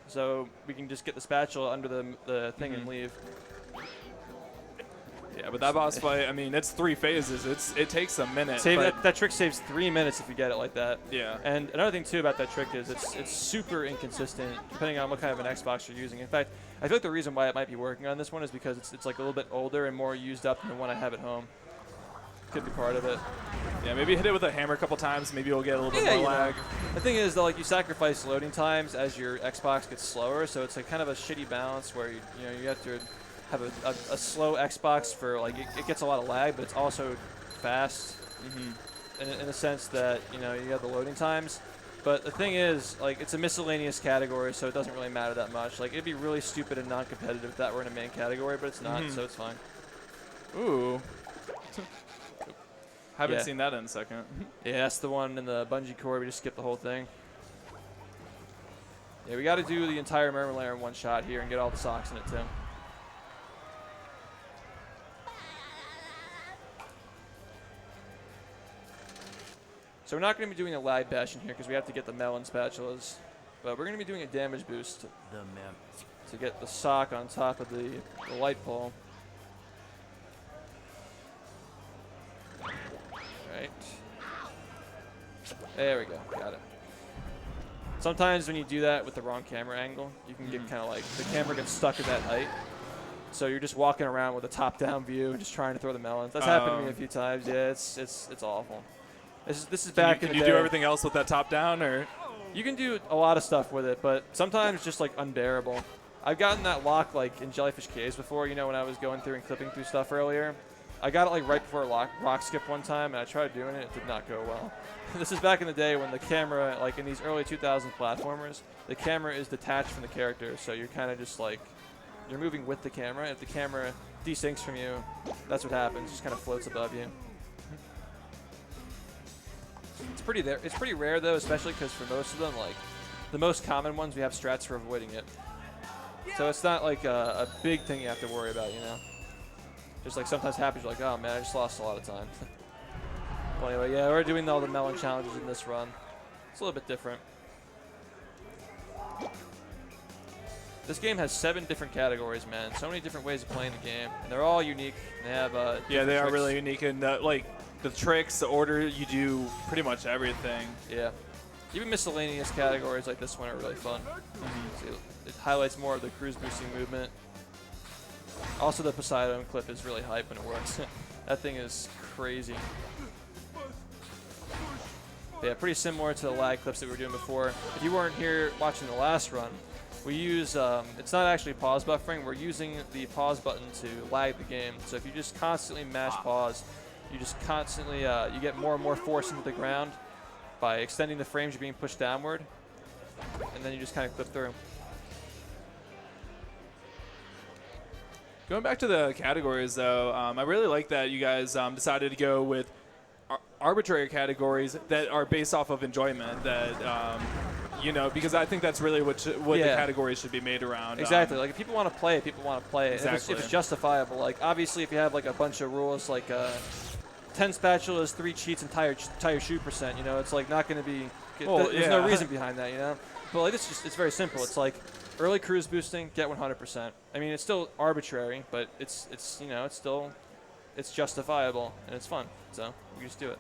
so we can just get the spatula under the thing and leave. Yeah, but that boss fight, I mean, it's 3 phases. It takes a minute. That trick saves 3 minutes if you get it like that. Yeah. And another thing too about that trick is it's super inconsistent depending on what kind of an Xbox you're using. In fact, I feel like the reason why it might be working on this one is because it's like a little bit older and more used up than the one I have at home. Could be part of it. Yeah, maybe hit it with a hammer a couple times. Maybe you'll get a little bit more lag. The thing is, though, like you sacrifice loading times as your Xbox gets slower, so it's like kind of a shitty balance where you have to have a slow Xbox for like it gets a lot of lag, but it's also fast in a sense that you have the loading times. But the thing is, like, it's a miscellaneous category, so it doesn't really matter that much. Like, it'd be really stupid and non-competitive if that were in a main category, but it's not, so it's fine. Ooh. Haven't seen that in a second. Yeah, that's the one in the bungee cord. We just skipped the whole thing. Yeah, we got to do the entire mermaid layer in one shot here and get all the socks in it too. So we're not going to be doing a lag bash in here because we have to get the melon spatulas, but we're going to be doing a damage boost to get the sock on top of the light pole. Right. There we go. Got it. Sometimes when you do that with the wrong camera angle, you can get kind of like the camera gets stuck at that height. So you're just walking around with a top-down view and just trying to throw the melons. That's happened to me a few times. Yeah, it's awful. This is back in the day. Can you do everything else with that top down, or? You can do a lot of stuff with it, but sometimes it's just like unbearable. I've gotten that lock like in Jellyfish Caves before, when I was going through and clipping through stuff earlier. I got it like right before rock skip one time, and I tried doing it. It did not go well. This is back in the day when the camera, like in these early 2000s platformers, the camera is detached from the character, so you're kind of just like, you're moving with the camera. If the camera desyncs from you, that's what happens. It just kind of floats above you. It's pretty rare though, especially because for most of them, like the most common ones, we have strats for avoiding it. So it's not like a big thing you have to worry about, Just like sometimes happens, you're like, oh man, I just lost a lot of time. Well, anyway, yeah, we're doing all the melon challenges in this run. It's a little bit different. This game has 7 different categories, man. So many different ways of playing the game, and they're all unique. They have yeah, they are tricks. really unique, and like the tricks, the order, you do pretty much everything. Yeah, even miscellaneous categories like this one are really fun. See, it highlights more of the cruise boosting movement. Also, the Poseidon clip is really hype when it works. That thing is crazy. Yeah, pretty similar to the lag clips that we were doing before. If you weren't here watching the last run, we use, it's not actually pause buffering, we're using the pause button to lag the game. So if you just constantly mash pause, you just constantly, you get more and more force into the ground by extending the frames you're being pushed downward, and then you just kind of clip through. Going back to the categories, though, I really like that you guys decided to go with arbitrary categories that are based off of enjoyment. That you know, because I think that's really what the categories should be made around. Exactly. Like if people want to play it, people want to play it. Exactly. If it's justifiable. Like obviously, if you have like a bunch of rules, like 10 spatulas, 3 cheats, and tie your shoot percent, you know, it's like not going to be. There's no reason behind that, you know. But like it's very simple. It's like early cruise boosting, get 100%. I mean, it's still arbitrary, but it's you know, it's justifiable and it's fun. So we just do it.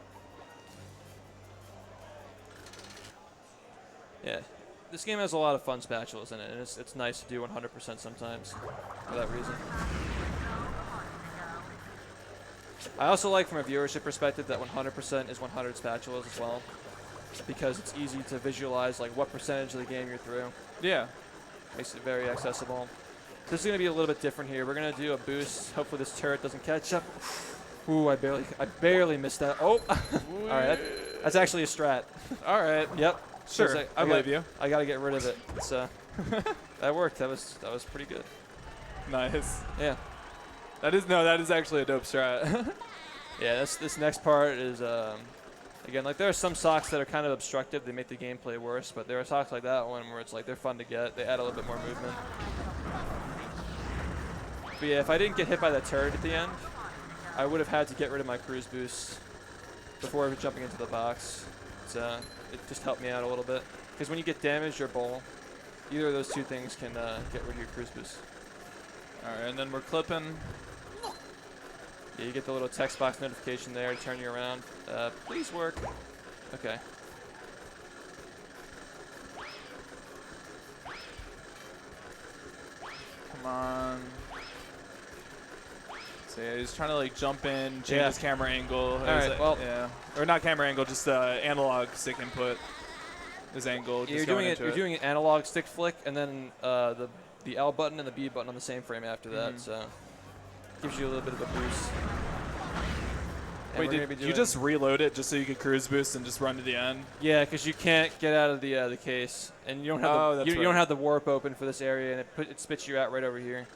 Yeah, this game has a lot of fun spatulas in it, and it's nice to do 100% sometimes for that reason. I also like, from a viewership perspective, that 100% is 100 spatulas as well, because it's easy to visualize like what percentage of the game you're through. Yeah. Makes it very accessible. This is going to be a little bit different here. We're going to do a boost. Hopefully this turret doesn't catch up. Ooh, I barely missed that. Oh, all right, that's actually a strat. All right. Yep. Sure, I believe you. I got to get rid of it. It's, that worked. That was pretty good. Nice. Yeah. That is actually a dope strat. Yeah, this next part is, again, like there are some socks that are kind of obstructive. They make the gameplay worse, but there are socks like that one where it's like they're fun to get. They add a little bit more movement. But yeah, if I didn't get hit by that turret at the end, I would have had to get rid of my cruise boost before jumping into the box. It just helped me out a little bit. Because when you get damaged or bowl, either of those two things can get rid of your cruise boost. All right, and then we're clipping. Yeah, you get the little text box notification there to turn you around. Please work. Okay. Come on. So yeah, he's trying to like jump in, change his camera angle. All right, well, yeah, or not camera angle, just analog stick input. His angle. You're doing it. You're doing an analog stick flick, and then the L button and the B button on the same frame after that. So gives you a little bit of a boost. Wait, did you just reload it just so you could cruise boost and just run to the end? Yeah, because you can't get out of the case, and you don't have you don't have the warp open for this area, and it spits you out right over here.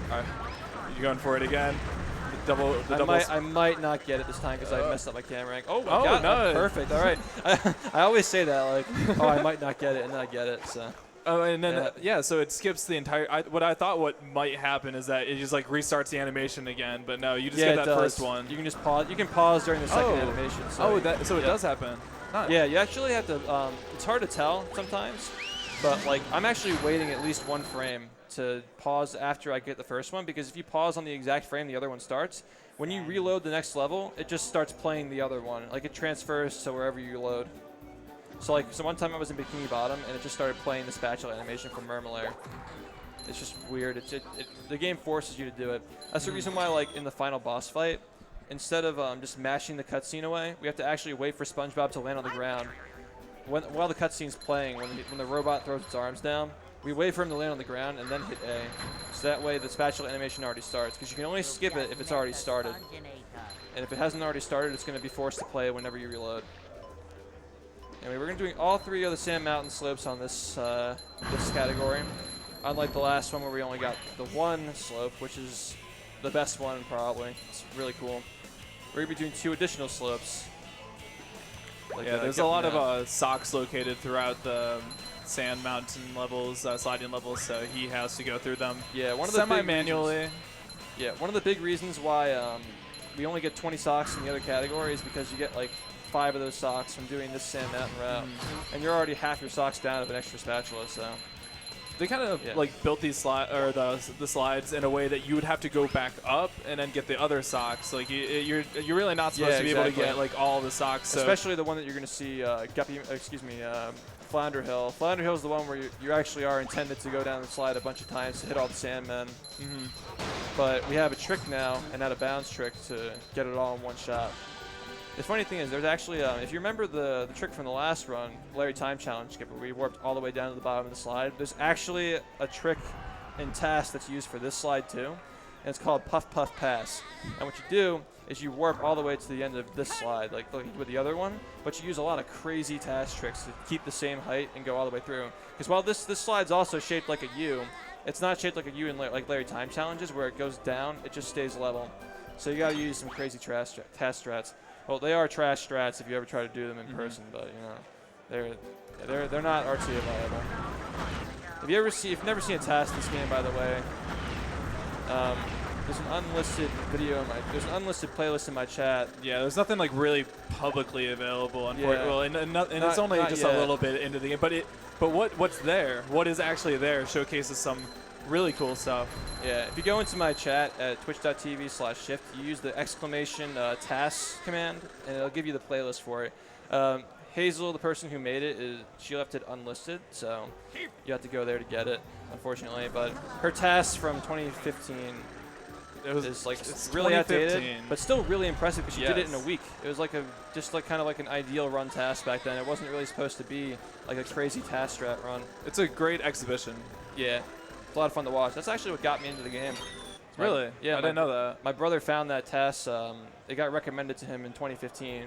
All right, you going for it again? The double. I might not get it this time because I messed up my camera angle. Oh, I got it. Perfect. All right. I always say that, like, oh, I might not get it, and then I get it. So. Oh, and then so it skips the entire. What I thought what might happen is that it just like restarts the animation again, but no, you just get that first one. You can just pause. You can pause during the second animation. So it does happen. Nice. Yeah, you actually have to. It's hard to tell sometimes, but like I'm actually waiting at least one frame to pause after I get the first one, because if you pause on the exact frame the other one starts, when you reload the next level, it just starts playing the other one. Like it transfers to wherever you load. So one time I was in Bikini Bottom and it just started playing the spatula animation from Mermalair. It's just weird. The game forces you to do it. That's the reason why, like in the final boss fight, instead of just mashing the cutscene away, we have to actually wait for SpongeBob to land on the ground. While the cutscene's playing, when the robot throws its arms down, we wait for him to land on the ground and then hit A. So that way the spatula animation already starts, because you can only skip it if it's already started. And if it hasn't already started, it's going to be forced to play whenever you reload. Anyway, we're going to be doing all 3 of the Sand Mountain slopes on this this category. Unlike the last one where we only got the 1 slope, which is the best one probably. It's really cool. We're going to be doing 2 additional slopes. Like, there's a lot of socks located throughout the Sand Mountain levels, sliding levels, so he has to go through them. Yeah, one of the semi-manually. Yeah, one of the big reasons why we only get 20 socks in the other category is because you get like 5 of those socks from doing this sand mountain route, and you're already half your socks down of an extra spatula. So they kind of like built these the slides in a way that you would have to go back up and then get the other socks. Like you're really not supposed to be able to get like all the socks. So. Especially the one that you're going to see, Flounder Hill. Flounder Hill is the one where you actually are intended to go down the slide a bunch of times to hit all the sandmen. But we have a trick now, an out of bounds trick to get it all in one shot. The funny thing is, there's actually, if you remember the trick from the last run, Larry Time Challenge skip, where we warped all the way down to the bottom of the slide, there's actually a trick in TAS that's used for this slide too, and it's called Puff Puff Pass. And what you do is you warp all the way to the end of this slide, like with the other one, but you use a lot of crazy TAS tricks to keep the same height and go all the way through. Because while this slide's also shaped like a U, it's not shaped like a U in like Larry Time Challenges, where it goes down, it just stays level. So you got to use some crazy TAS strats. Well, they are trash strats if you ever try to do them in person, but you know, they're not RTA viable. If you've never seen a TAS in this game, by the way, there's an unlisted video there's an unlisted playlist in my chat. Yeah, there's nothing like really publicly available, unfortunately. Yeah. Well, and it's only just a little bit into the game, but what's there? What is actually there showcases some really cool stuff. Yeah, if you go into my chat at twitch.tv/SHiFT, you use the exclamation TAS command, and it'll give you the playlist for it. Hazel, the person who made it, she left it unlisted, so you have to go there to get it, unfortunately. But her TAS from 2015 is like it's really outdated, but still really impressive because she did it in a week. It was like just kind of like an ideal run TAS back then. It wasn't really supposed to be like a crazy TAS strat run. It's a great exhibition. Yeah. It's a lot of fun to watch. That's actually what got me into the game. Really? Yeah, I didn't know that. My brother found that TAS. It got recommended to him in 2015.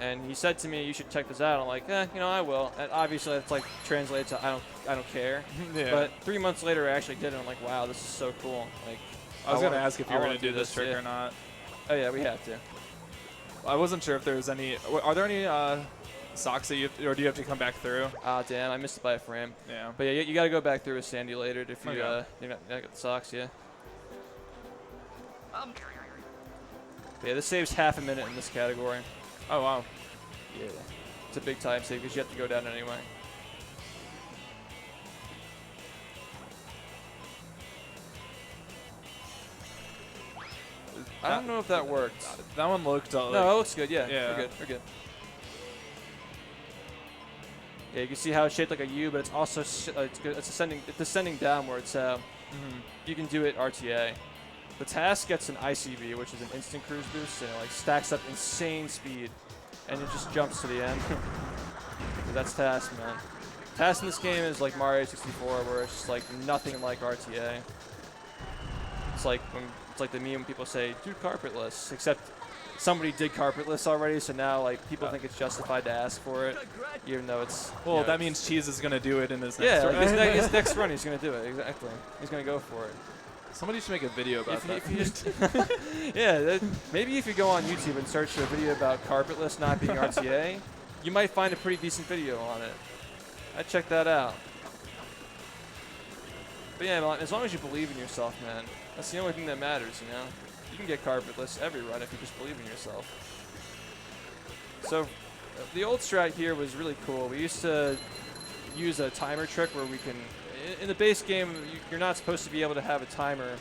And he said to me, you should check this out. I'm like, I will. And obviously, it's like translated to I don't care. Yeah. But 3 months later, I actually did it. I'm like, wow, this is so cool. Like, I was going to ask if you were going to do this trick or not. Oh, yeah, we have to. I wasn't sure if there was any. Are there any socks that or do you have to come back through? Ah, damn, I missed it by a frame. Yeah. But yeah, you got to go back through with Sandy later if you Okay. you not got the socks, yeah. Yeah, this saves half a minute in this category. Oh, wow. Yeah. It's a big time save because you have to go down anyway. I don't know if that worked. That one looked. No, it looks good. Yeah, Yeah. We're good. We're good. Yeah, you can see how it's shaped like a U, but it's also it's descending downwards. So you can do it RTA. The TAS gets an ICV, which is an instant cruise boost, and it like stacks up insane speed, and it just jumps to the end. So that's TAS, man. TAS in this game is like Mario 64, where it's just like nothing like RTA. It's like the meme when people say, "Do carpetless," except somebody did carpetless already, so now like people think it's justified to ask for it, even though it's. Well, that means Cheese is going to do it in his next run. run. His next run, he's going to do it. Exactly. He's going to go for it. Somebody should make a video about that. If you just maybe if you go on YouTube and search for a video about carpetless not being RTA, you might find a pretty decent video on it. I'd check that out. But yeah, as long as you believe in yourself, man, that's the only thing that matters, you know? You can get carpetless every run if you just believe in yourself. So the old strat here was really cool. We used to use a timer trick where we can, in the base game, you're not supposed to be able to have a timer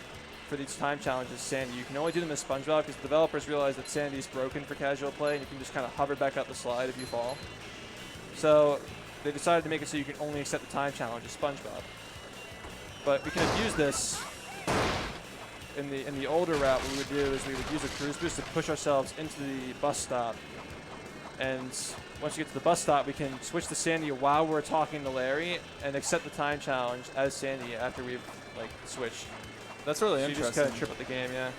for these time challenges, Sandy. You can only do them as Spongebob because developers realize that Sandy's broken for casual play and you can just kind of hover back up the slide if you fall. So they decided to make it so you can only accept the time challenge as Spongebob. But we can abuse this in the older route. What we would do is we would use a cruise boost to push ourselves into the bus stop. And once you get to the bus stop, we can switch to Sandy while we're talking to Larry and accept the time challenge as Sandy after we've like switched. That's really so interesting. You just kind of trip up the game, yeah.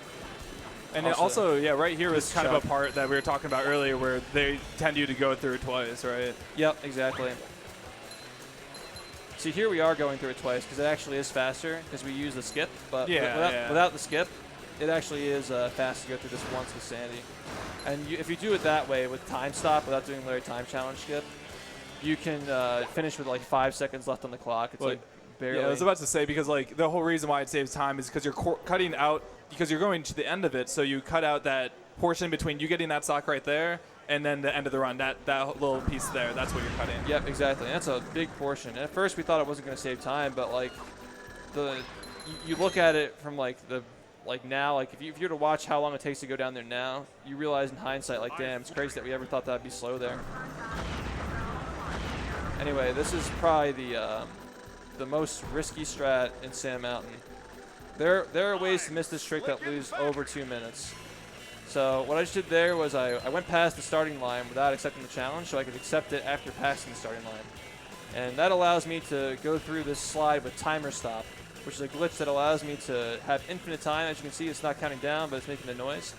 And also, yeah, right here was kind jump. of a part that we were talking about earlier where they tend you to go through it twice, right? Yep, exactly. See, here we are going through it twice because it actually is faster because we use the skip. But without the skip, it actually is fast to go through this once with Sandy. And if you do it that way with time stop without doing Larry Time Challenge skip, you can finish with like 5 seconds left on the clock. It's like barely. Yeah, I was about to say, because like the whole reason why it saves time is because you're cutting out, because you're going to the end of it, so you cut out that portion between you getting that sock right there and then the end of the run, that little piece there, that's what you're cutting. Yep, exactly. And that's a big portion. At first we thought it wasn't going to save time, but like you look at it from like now, like if you were to watch how long it takes to go down there now, you realize in hindsight, like, damn, it's crazy that we ever thought that'd be slow there. Anyway, this is probably the most risky strat in Sand Mountain. There are ways to miss this trick that lose over 2 minutes. So what I just did there was I went past the starting line without accepting the challenge, so I could accept it after passing the starting line. And that allows me to go through this slide with timer stop, which is a glitch that allows me to have infinite time. As you can see, it's not counting down, but it's making the noise.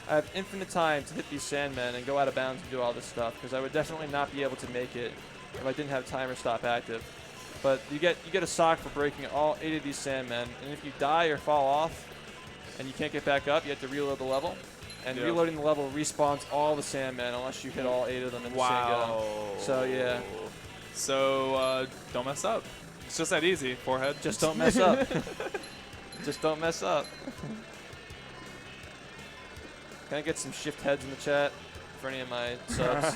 I have infinite time to hit these Sandmen and go out of bounds and do all this stuff, because I would definitely not be able to make it if I didn't have timer stop active. But you get a sock for breaking all 8 of these Sandmen, and if you die or fall off and you can't get back up, you have to reload the level. And reloading the level respawns all the Sandmen unless you hit all 8 of them in the same go. So yeah. So don't mess up. It's just that easy, forehead. Just don't mess up. Just don't mess up. Can I get some shift heads in the chat for any of my subs?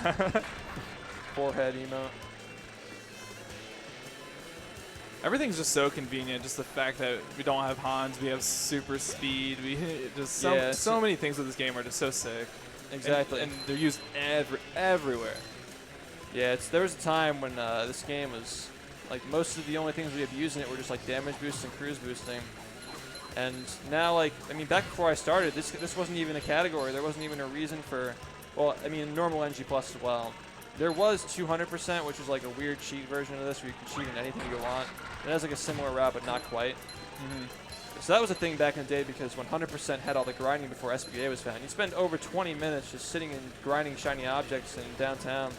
Forehead emote. Everything's just so convenient. Just the fact that we don't have Hans, we have super speed. We just so many things with this game are just so sick. Exactly, and they're used everywhere. Yeah, there was a time when this game was like most of the only things we abused in it were just like damage boost and cruise boosting. And now, like, I mean, back before I started, this wasn't even a category. There wasn't even a reason for, well, I mean, normal NG Plus as well. There was 200%, which is like a weird cheat version of this where you can cheat in anything you want. It has like a similar route, but not quite. So that was a thing back in the day because 100% had all the grinding before SBA was found. You spend over 20 minutes just sitting and grinding shiny objects in downtown.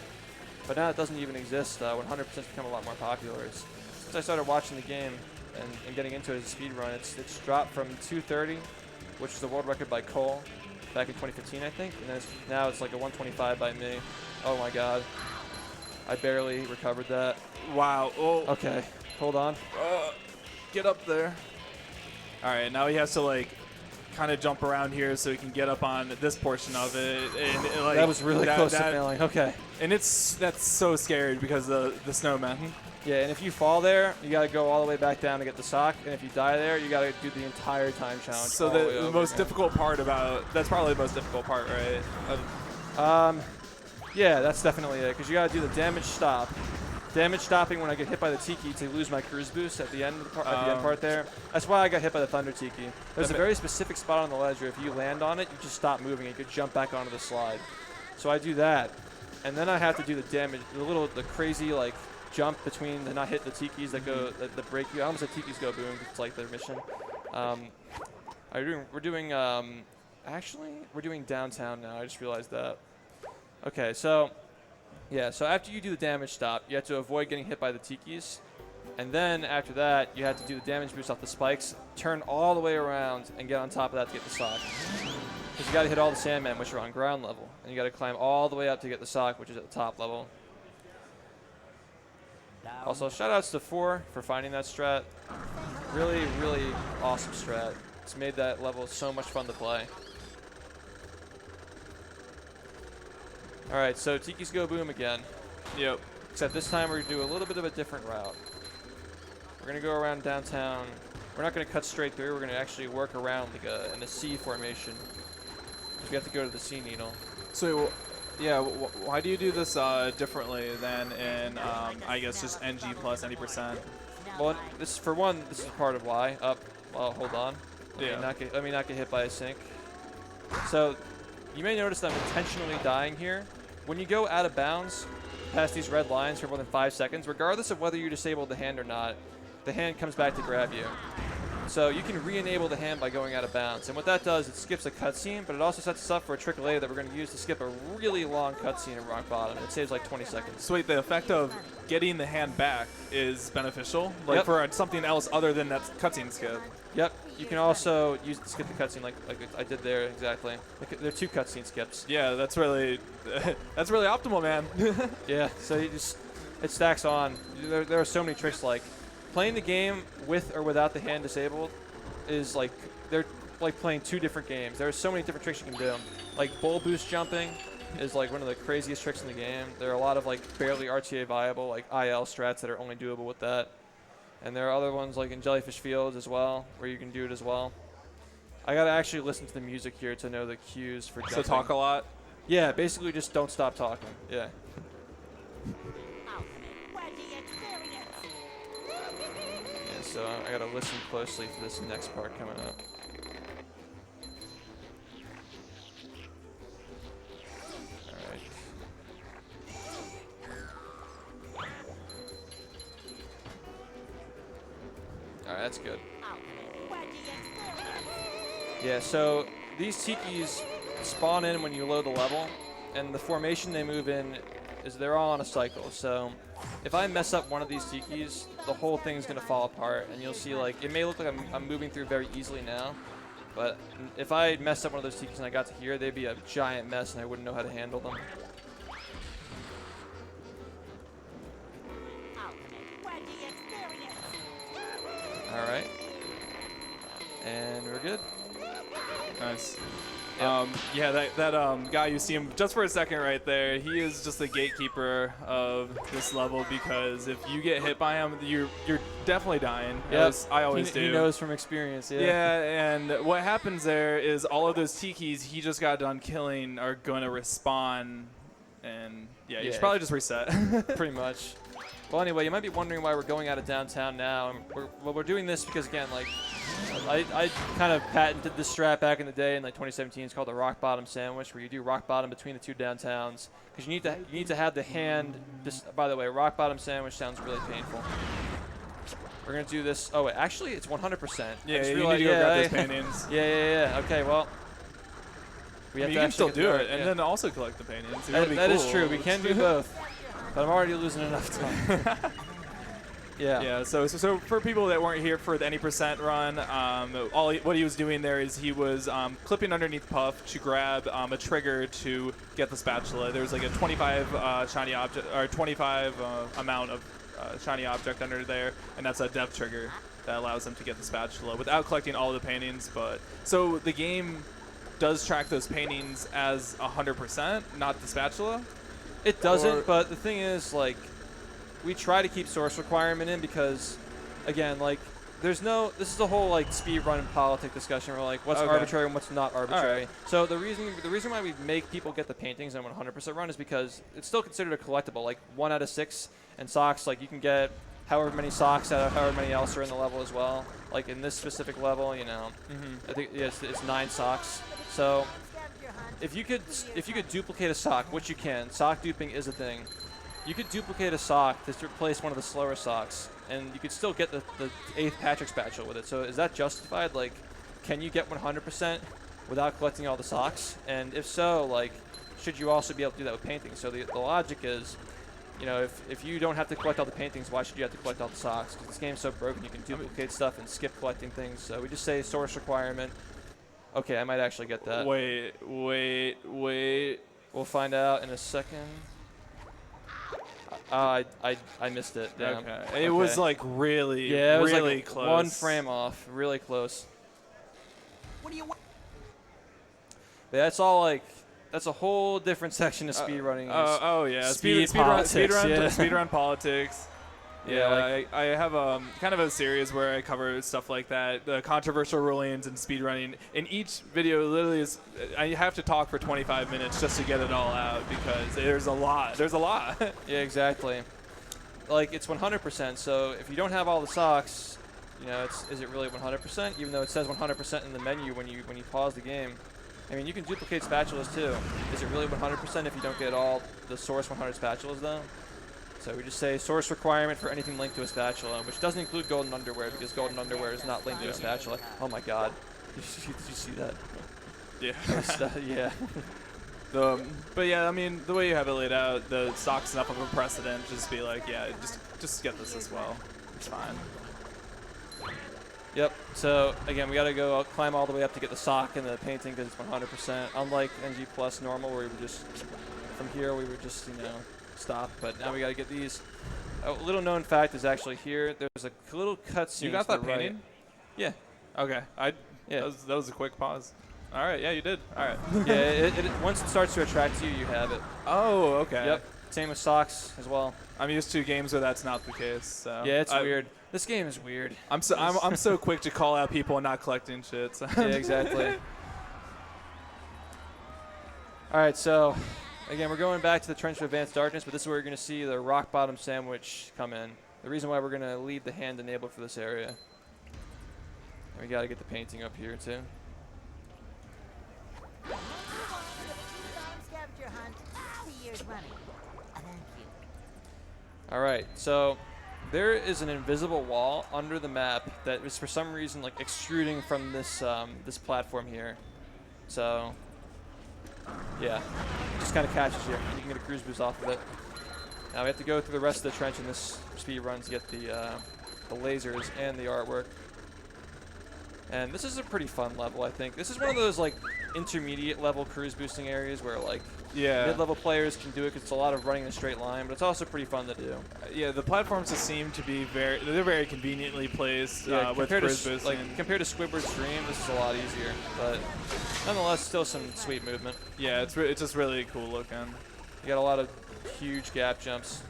But now it doesn't even exist. 100%'s become a lot more popular. Since I started watching the game and getting into it as a speed run, it's dropped from 230, which is the world record by Cole back in 2015, I think, and then now it's like a 125 by me. Oh my god. I barely recovered that. Wow. Oh. Okay, hold on. Get up there. All right, now he has to like kind of jump around here so he can get up on this portion of it. And like, that was really close to failing. Okay. And that's so scary because the snowman. Yeah, and if you fall there, you got to go all the way back down to get the sock. And if you die there, you got to do the entire time challenge. So the most difficult part that's probably the most difficult part, right? Yeah, that's definitely it. Because you got to do the damage stop. Damage stopping when I get hit by the Tiki to lose my cruise boost at the end of the part there. That's why I got hit by the Thunder Tiki. There's a very specific spot on the ledge where if you land on it, you just stop moving and you could jump back onto the slide. So I do that, and then I have to do the damage, the crazy like jump between the not hit the Tikis that go that break you. I almost said Tikis go boom. It's like their mission. We're doing downtown now. I just realized that. Okay, so. Yeah, so after you do the damage stop, you have to avoid getting hit by the Tikis. And then after that, you have to do the damage boost off the spikes, turn all the way around, and get on top of that to get the sock. Because you got to hit all the Sandmen, which are on ground level. And you got to climb all the way up to get the sock, which is at the top level. Also, shout-outs to 4 for finding that strat. Really, really awesome strat. It's made that level so much fun to play. All right, so Tiki's go boom again. Yep. Except this time we're going to do a little bit of a different route. We're going to go around downtown. We're not going to cut straight through. We're going to actually work around like in a C formation. We have to go to the C needle. So, yeah, why do you do this differently than in, I guess, just NG plus any %? Well, this is part of why. Well, hold on. Let me not get hit by a sink. So, you may notice that I'm intentionally dying here. When you go out of bounds past these red lines for more than 5 seconds, regardless of whether you disabled the hand or not, the hand comes back to grab you. So you can re-enable the hand by going out of bounds. And what that does, it skips a cutscene, but it also sets us up for a trick later that we're going to use to skip a really long cutscene in Rock Bottom. It saves like 20 seconds. So wait, the effect of getting the hand back is beneficial? Like for something else other than that cutscene skip? Yep. You can also use it to skip the cutscene like I did there, exactly. There are 2 cutscene skips. Yeah, that's really optimal, man. Yeah, so it stacks on. There are so many tricks like playing the game with or without the hand disabled is like they're like playing two different games. There are so many different tricks you can do. Like bull boost jumping is like one of the craziest tricks in the game. There are a lot of like barely RTA viable like IL strats that are only doable with that. And there are other ones like in Jellyfish Fields as well where you can do it as well. I gotta actually listen to the music here to know the cues for jumping. So talk a lot. Yeah, basically just don't stop talking. Yeah. Yeah, so I gotta listen closely for this next part coming up. Alright. Alright, that's good. Yeah, so these tikis spawn in when you load the level, and the formation they move in is they're all on a cycle. So if I mess up one of these tikis, the whole thing's gonna fall apart, and you'll see like it may look like I'm moving through very easily now, but if I messed up one of those tikis and I got to here, they'd be a giant mess, and I wouldn't know how to handle them. All right, and we're good. Nice. Yep. Yeah, that guy, you see him just for a second right there, he is just the gatekeeper of this level, because if you get hit by him, you're definitely dying. Yep. As I always do. He knows from experience, yeah. Yeah, and what happens there is all of those tikis he just got done killing are going to respawn, and yeah, you should probably just reset. Pretty much. Well, anyway, you might be wondering why we're going out of downtown now. And we're doing this because, again, like, I kind of patented this strat back in the day in like 2017. It's called the rock bottom sandwich, where you do rock bottom between the two downtowns, because you need to have the hand. By the way, rock bottom sandwich sounds really painful. We're gonna do this. Oh, wait, actually, it's 100%. Yeah, you need to go grab those paintings. Yeah. Okay, well, we have you to can still actually do get it, and then also collect the paintings. That is true. We can do both, but I'm already losing enough time. Yeah. So for people that weren't here for the any percent run, what he was doing there is he was clipping underneath Puff to grab a trigger to get the spatula. There's like a 25 shiny object, or 25 amount of shiny object under there, and that's a dev trigger that allows him to get the spatula without collecting all the paintings. But so the game does track those paintings as 100%, not the spatula. It doesn't, but the thing is, like, we try to keep source requirement in because, again, like, this is the whole, like, speedrun politic discussion where, like, what's arbitrary and what's not arbitrary. Right. So the reason why we make people get the paintings in 100% run is because it's still considered a collectible. Like, 1 out of 6, and socks, like, you can get however many socks out of however many else are in the level as well. Like, in this specific level, you know, I think it's 9 socks. So if you could duplicate a sock, which you can, sock duping is a thing. You could duplicate a sock to replace one of the slower socks, and you could still get the 8th Patrick spatula with it. So is that justified? Like, can you get 100% without collecting all the socks? And if so, like, should you also be able to do that with paintings? So the logic is, you know, if you don't have to collect all the paintings, why should you have to collect all the socks? Because this game's so broken, you can duplicate stuff and skip collecting things. So we just say source requirement. Okay, I might actually get that. Wait. We'll find out in a second. I missed it. Damn. Okay. It was like really, it was really like close. 1 frame off, really close. What do you want? But that's all like, that's a whole different section of speedrunning. Oh yeah, speedrun politics. Yeah, like, I have kind of a series where I cover stuff like that, the controversial rulings and speedrunning. In each video, literally, I have to talk for 25 minutes just to get it all out because there's a lot. There's a lot. Yeah, exactly. Like, it's 100%. So if you don't have all the socks, you know, is it really 100%? Even though it says 100% in the menu when you pause the game. I mean, you can duplicate spatulas too. Is it really 100% if you don't get all the source 100 spatulas though? So we just say source requirement for anything linked to a spatula, which doesn't include golden underwear because golden underwear is not linked to a spatula. Oh my god. Did you see that? Yeah. Yeah. But yeah, I mean, the way you have it laid out, the stock's enough of a precedent. Just be like, yeah, just get this as well. It's fine. Yep. So again, we got to go climb all the way up to get the sock and the painting because it's 100%. Unlike NG Plus normal, where we would just from here we would just stop. But now we got to get these. A little known fact is actually here. There's a little cutscene. You got to that the right. painting? Yeah. Okay. Yeah. That was a quick pause. All right. Yeah, you did. All right. Yeah. Once it starts to attract you, you have it. Oh, okay. Yep. Same with socks as well. I'm used to games where that's not the case. So Yeah, it's weird. This game is weird. I'm so quick to call out people not collecting shit. So. Yeah, exactly. All right, so again, we're going back to the Trench of Advanced Darkness, but this is where you're going to see the rock bottom sandwich come in. The reason why we're going to leave the hand enabled for this area. And we got to get the painting up here too. Move on to the Bikini Bottom scavenger hunt 2 years running. Thank you. All right, so there is an invisible wall under the map that is for some reason like extruding from this this platform here. So yeah, it just kind of catches you. You can get a cruise boost off of it. Now we have to go through the rest of the trench in this speed run to get the lasers and the artwork. And this is a pretty fun level, I think. This is one of those like intermediate level cruise boosting areas where like mid-level players can do it because it's a lot of running in a straight line, but it's also pretty fun to do. Yeah, the platforms just seem to be they're very conveniently placed with cruise boosting. Like compared to Squidward's Dream, this is a lot easier, but nonetheless, still some sweet movement. Yeah, it's just really cool looking. You got a lot of huge gap jumps.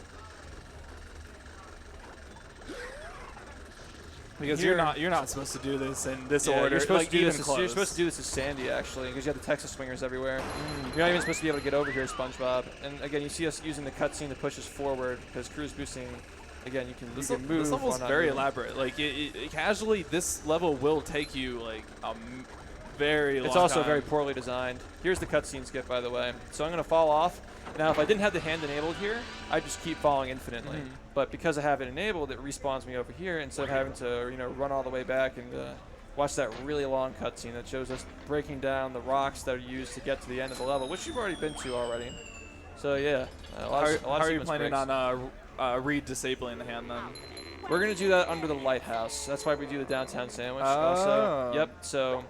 Because you're not supposed to do this in this order. You're supposed, like, to do even this close. you're supposed to do this as Sandy, actually, because you have the Texas swingers everywhere. You're not even supposed to be able to get over here, SpongeBob. And again, you see us using the cutscene to push us forward, because cruise boosting, again, you can move. This level's while not very moving. elaborate. Like, casually, this level will take you, like, a very long It's also time. very poorly designed. Here's the cutscene skip, by the way. So I'm going to fall off. Now, if I didn't have the hand enabled here, I'd just keep falling infinitely. But because I have it enabled, it respawns me over here instead of having to, run all the way back and watch that really long cutscene that shows us breaking down the rocks that are used to get to the end of the level, which you've already been to already. So yeah, a lot of How are you sequence planning breaks. on re-disabling the hand then? We're going to do that under the lighthouse. That's why we do the downtown sandwich. Oh. Also, yep. So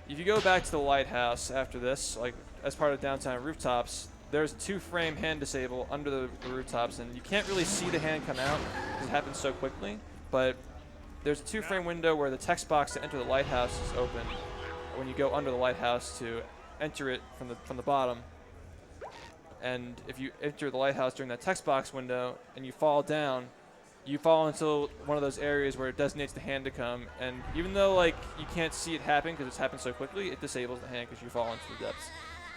if you go back to the lighthouse after this, like as part of downtown rooftops, there's a 2-frame hand disable under the rooftops, and you can't really see the hand come out because it happens so quickly. But there's a 2-frame window where the text box to enter the lighthouse is open when you go under the lighthouse to enter it from the bottom. And if you enter the lighthouse during that text box window and you fall down, you fall into one of those areas where it designates the hand to come. And even though like you can't see it happen because it's happened so quickly, it disables the hand because you fall into the depths.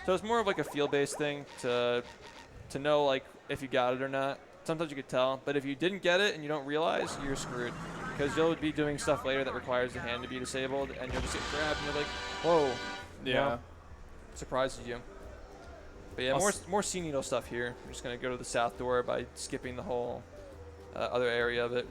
So it's more of like a feel-based thing to know like if you got it or not. Sometimes you could tell, but if you didn't get it and you don't realize, you're screwed. Because you'll be doing stuff later that requires the hand to be disabled, and you'll just get grabbed, and you're like, whoa. Yeah. Surprises you. But yeah, more sea needle stuff here. I'm just going to go to the south door by skipping the whole other area of it.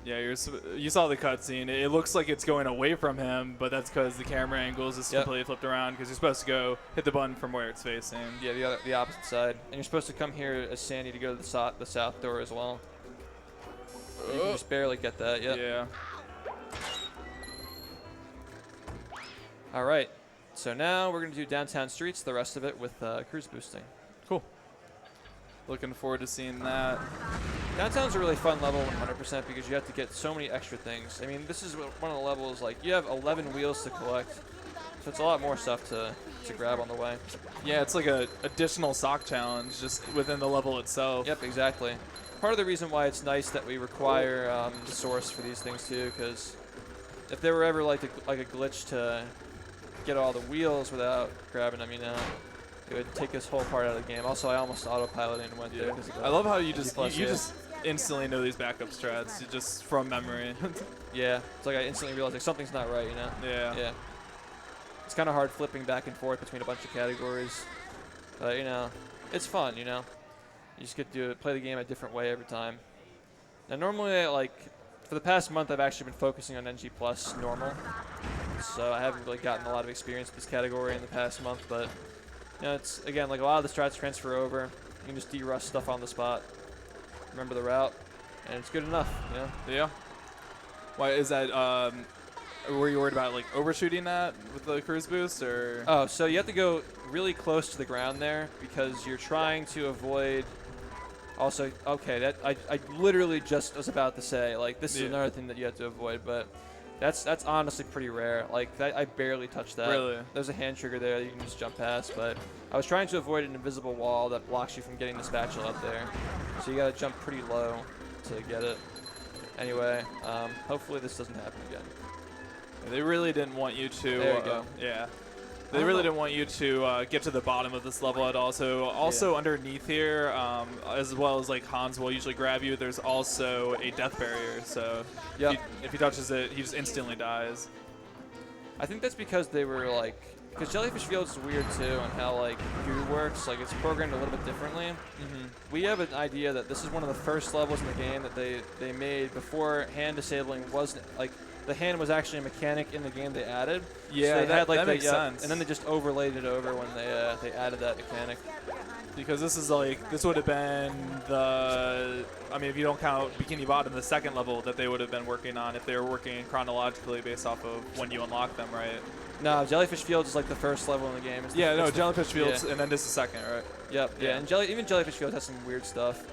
Yeah, you saw the cutscene. It looks like it's going away from him, but that's because the camera angle is just completely flipped around because you're supposed to go hit the button from where it's facing. Yeah, the opposite side. And you're supposed to come here as Sandy to go to the south door as well. You can just barely get that, Yeah. All right. So now we're going to do downtown streets, the rest of it with cruise boosting. Cool. Looking forward to seeing that. Downtown's a really fun level 100% because you have to get so many extra things. I mean, this is one of the levels, like, you have 11 wheels to collect. So it's a lot more stuff to grab on the way. Yeah, it's like a additional sock challenge just within the level itself. Yep, exactly. Part of the reason why it's nice that we require the source for these things too, because if there were ever like a glitch to get all the wheels without grabbing them, it would take this whole part out of the game. Also, I almost autopiloted and went there. I love how you just you just instantly know these backup strats just from memory. Yeah, it's like I instantly realized like something's not right, Yeah. Yeah. It's kind of hard flipping back and forth between a bunch of categories, but it's fun. You just get to play the game a different way every time. Now, normally, like for the past month, I've actually been focusing on NG Plus normal, so I haven't really gotten a lot of experience with this category in the past month, but. It's, again, like a lot of the strats transfer over. You can just de-rust stuff on the spot. Remember the route, and it's good enough, Yeah. Why is that? Were you worried about like overshooting that with the cruise boost, or? Oh, so you have to go really close to the ground there because you're trying to avoid Also, okay, that I literally just was about to say, like, this is Yeah. another thing that you have to avoid, but that's honestly pretty rare. Like, that, I barely touched that. Really? There's a hand trigger there that you can just jump past, but I was trying to avoid an invisible wall that blocks you from getting the spatula up there. So you gotta jump pretty low to get it. Anyway, hopefully this doesn't happen again. They really didn't want you to. There you go. Yeah. They really didn't want you to get to the bottom of this level at all. So also underneath here, as well as like Hans will usually grab you, there's also a death barrier. So if he touches it, he just instantly dies. I think that's because they were like, because Jellyfish Fields is weird too, and how like goo works. Like it's programmed a little bit differently. We have an idea that this is one of the first levels in the game that they made before hand disabling wasn't like. The hand was actually a mechanic in the game they added. Yeah, so they had, like, that makes sense. And then they just overlaid it over when they added that mechanic. Because this is like, this would have been the, I mean, if you don't count Bikini Bottom, the second level that they would have been working on if they were working chronologically based off of when you unlock them, right? No, Jellyfish Fields is like the first level in the game. It's Yeah, the, no, it's Jellyfish the, Fields, yeah. and then this is second, right? Yep, yeah, and even Jellyfish Fields has some weird stuff.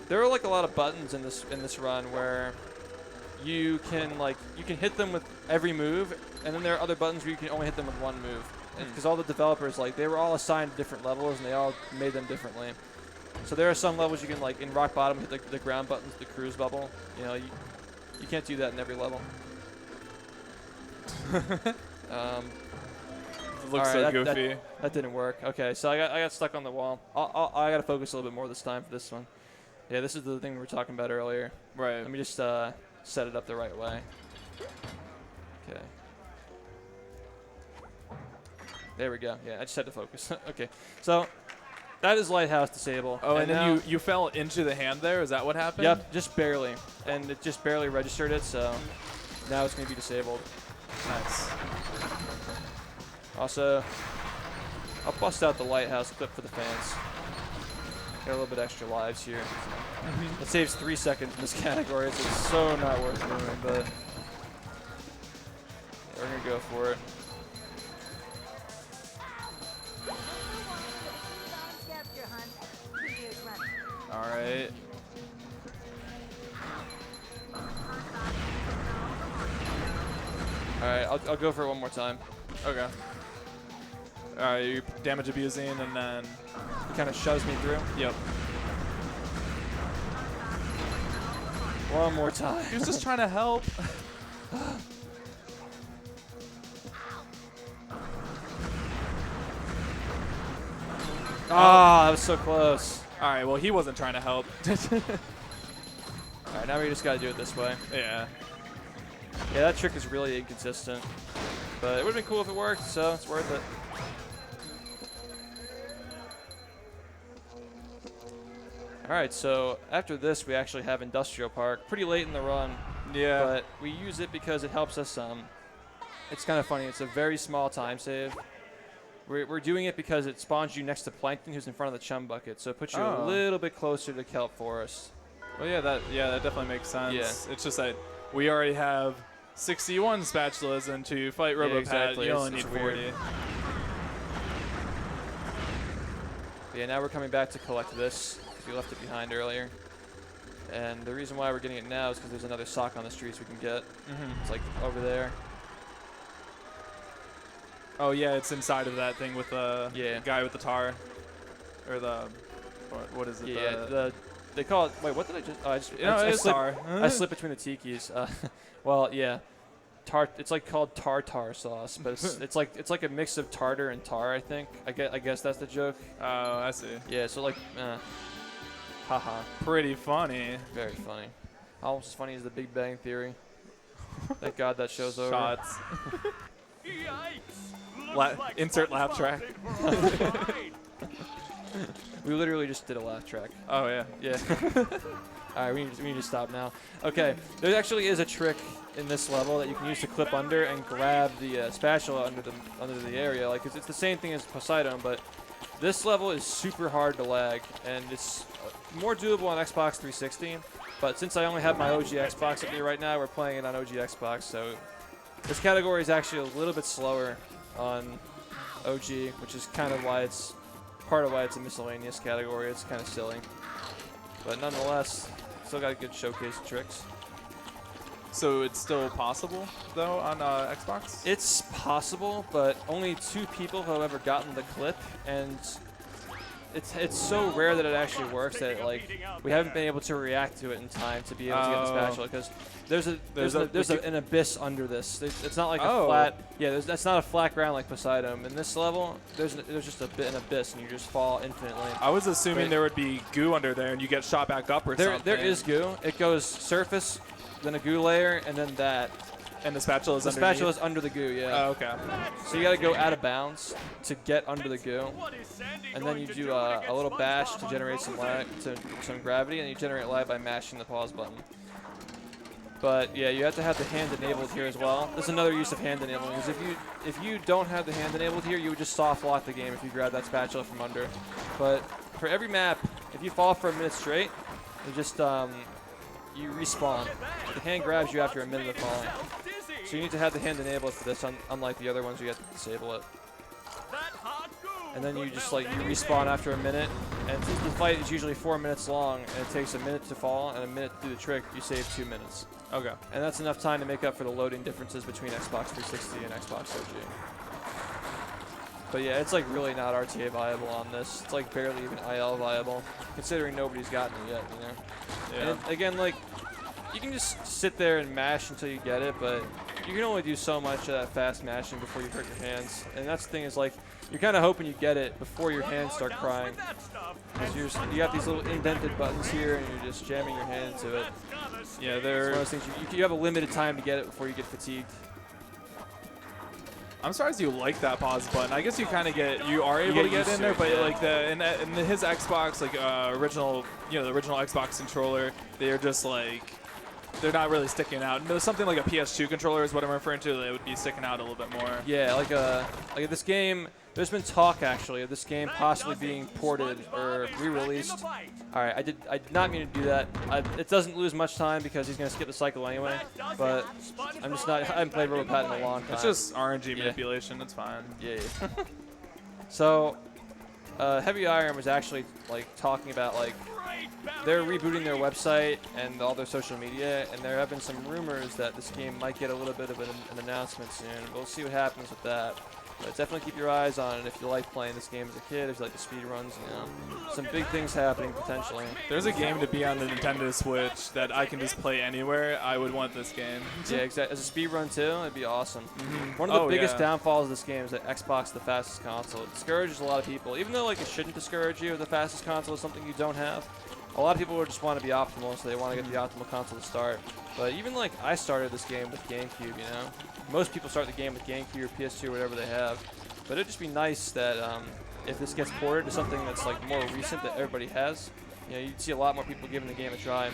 There are like a lot of buttons in this run where you can hit them with every move, and then there are other buttons where you can only hit them with one move. Because all the developers, like, they were all assigned different levels, and they all made them differently. So there are some levels you can, like, in Rock Bottom, hit the ground buttons, the cruise bubble. You know, you can't do that in every level. It looks so goofy. That didn't work. Okay, so I got stuck on the wall. I got to focus a little bit more this time for this one. Yeah, this is the thing we were talking about earlier. Right. Let me just set it up the right way. Okay. There we go. Yeah, I just had to focus. Okay. So that is Lighthouse Disable. Oh, and then now you fell into the hand there? Is that what happened? Yep, just barely. And it just barely registered it, so now it's going to be disabled. Nice. Also, I'll bust out the Lighthouse clip for the fans. Got a little bit extra lives here. It saves 3 seconds in this category, so it's so not worth doing, but we're going to go for it. All right. All right, I'll go for it one more time. Okay. All right, you're damage abusing, and then He kind of shoves me through. yep. One more time. He was just trying to help. Ah, that was so close. All right, well, he wasn't trying to help. All right, now we just got to do it this way. Yeah. Yeah, that trick is really inconsistent, but it would have been cool if it worked, so it's worth it. All right, so after this, we actually have Industrial Park. Pretty late in the run, Yeah. but we use it because it helps us. It's kind of funny. It's a very small time save. We're doing it because it spawns you next to Plankton, who's in front of the chum bucket, so it puts you a little bit closer to Kelp Forest. Well, yeah, that definitely makes sense. Yeah. It's just that we already have 61 spatulas, and to fight Robo exactly. you only It's need weird. 40. But yeah, now we're coming back to collect this because we left it behind earlier. And the reason why we're getting it now is because there's another sock on the streets we can get. It's like over there. Oh yeah, it's inside of that thing with the guy with the tar, or the what is it? Yeah, they call it. Wait, what did I just? Oh, it is tar. I slip between the tikis. Well, yeah, It's like called tartar sauce, but it's like a mix of tartar and tar. I think. I guess that's the joke. Oh, I see. Yeah. So like, haha. Pretty funny. Very funny. Almost as funny as The Big Bang Theory. Thank God that show's over. Shots. Insert laugh track. We literally just did a laugh track. Oh yeah. Yeah. All right, we need to stop now. Okay, there actually is a trick in this level that you can use to clip under and grab the spatula under the area. Like it's the same thing as Poseidon, but this level is super hard to lag, and it's more doable on Xbox 360. But since I only have my OG Xbox with me right now, we're playing it on OG Xbox, so this category is actually a little bit slower on OG, which is kind of why it's part of why it's a miscellaneous category. It's kind of silly. But nonetheless, still got a good showcase of tricks. So it's still possible, though, on Xbox? It's possible, but only 2 people have ever gotten the clip, and it's so rare that it actually works that like we haven't been able to react to it in time to be able to get the spatula because there's an abyss under this. It's not like a flat. Yeah, that's not a flat ground like Poseidon. In this level, there's just an abyss, and you just fall infinitely. I was assuming there would be goo under there, and you get shot back up or something. There is goo. It goes surface, then a goo layer, and then that. And the spatula is underneath? The spatula is under the goo, yeah. Oh, okay. So you got to go out of bounds to get under the goo, and then you do a little bash to generate some gravity, and you generate lag by mashing the pause button. But yeah, you have to have the hand enabled here as well. There's another use of hand enabling, because if you don't have the hand enabled here, you would just soft lock the game if you grab that spatula from under. But for every map, if you fall for a minute straight, you just you respawn. The hand grabs you after a minute of falling. So you need to have the hand enabled for this, unlike the other ones where you have to disable it. And then you just like you respawn after a minute, and since the fight is usually 4 minutes long, and it takes a minute to fall and a minute to do the trick, you save 2 minutes. Okay. And that's enough time to make up for the loading differences between Xbox 360 and Xbox OG. But yeah, it's like really not RTA viable on this. It's like barely even IL viable, considering nobody's gotten it yet, you know? Yeah. And again, like, you can just sit there and mash until you get it, but you can only do so much of that fast mashing before you hurt your hands. And that's the thing is, like, you're kind of hoping you get it before your hands start crying. Because you got these little indented buttons here, and you're just jamming your hand into it. Yeah, It's one of those things, you have a limited time to get it before you get fatigued. I'm surprised you like that pause button. I guess you kind of you are able to get in there, but yeah. like in his Xbox, like original, the original Xbox controller, they're just like, they're not really sticking out. No, something like a PS2 controller is what I'm referring to. They would be sticking out a little bit more. Yeah, like this game. There's been talk actually of this game possibly being ported or re-released. All right, I did not mean to do that. It doesn't lose much time because he's gonna skip the cycle anyway. But I haven't played Robo Pat in a long time. It's just RNG manipulation. It's fine. Yeah. So, Heavy Iron was actually like talking about like they're rebooting their website and all their social media, and there have been some rumors that this game might get a little bit of an announcement soon. We'll see what happens with that. But definitely keep your eyes on it if you like playing this game as a kid, if you like the speed runs, some big things happening potentially. If there's a game to be on the Nintendo Switch that I can just play anywhere, I would want this game. Yeah, exactly. As a speed run too, it'd be awesome. One of the biggest downfalls of this game is that Xbox is the fastest console. It discourages a lot of people, even though like it shouldn't discourage you if the fastest console is something you don't have. A lot of people just want to be optimal, so they want to get the optimal console to start. But even like I started this game with GameCube, Most people start the game with GameCube or PS2 or whatever they have. But it'd just be nice that if this gets ported to something that's like more recent that everybody has, you'd see a lot more people giving the game a try.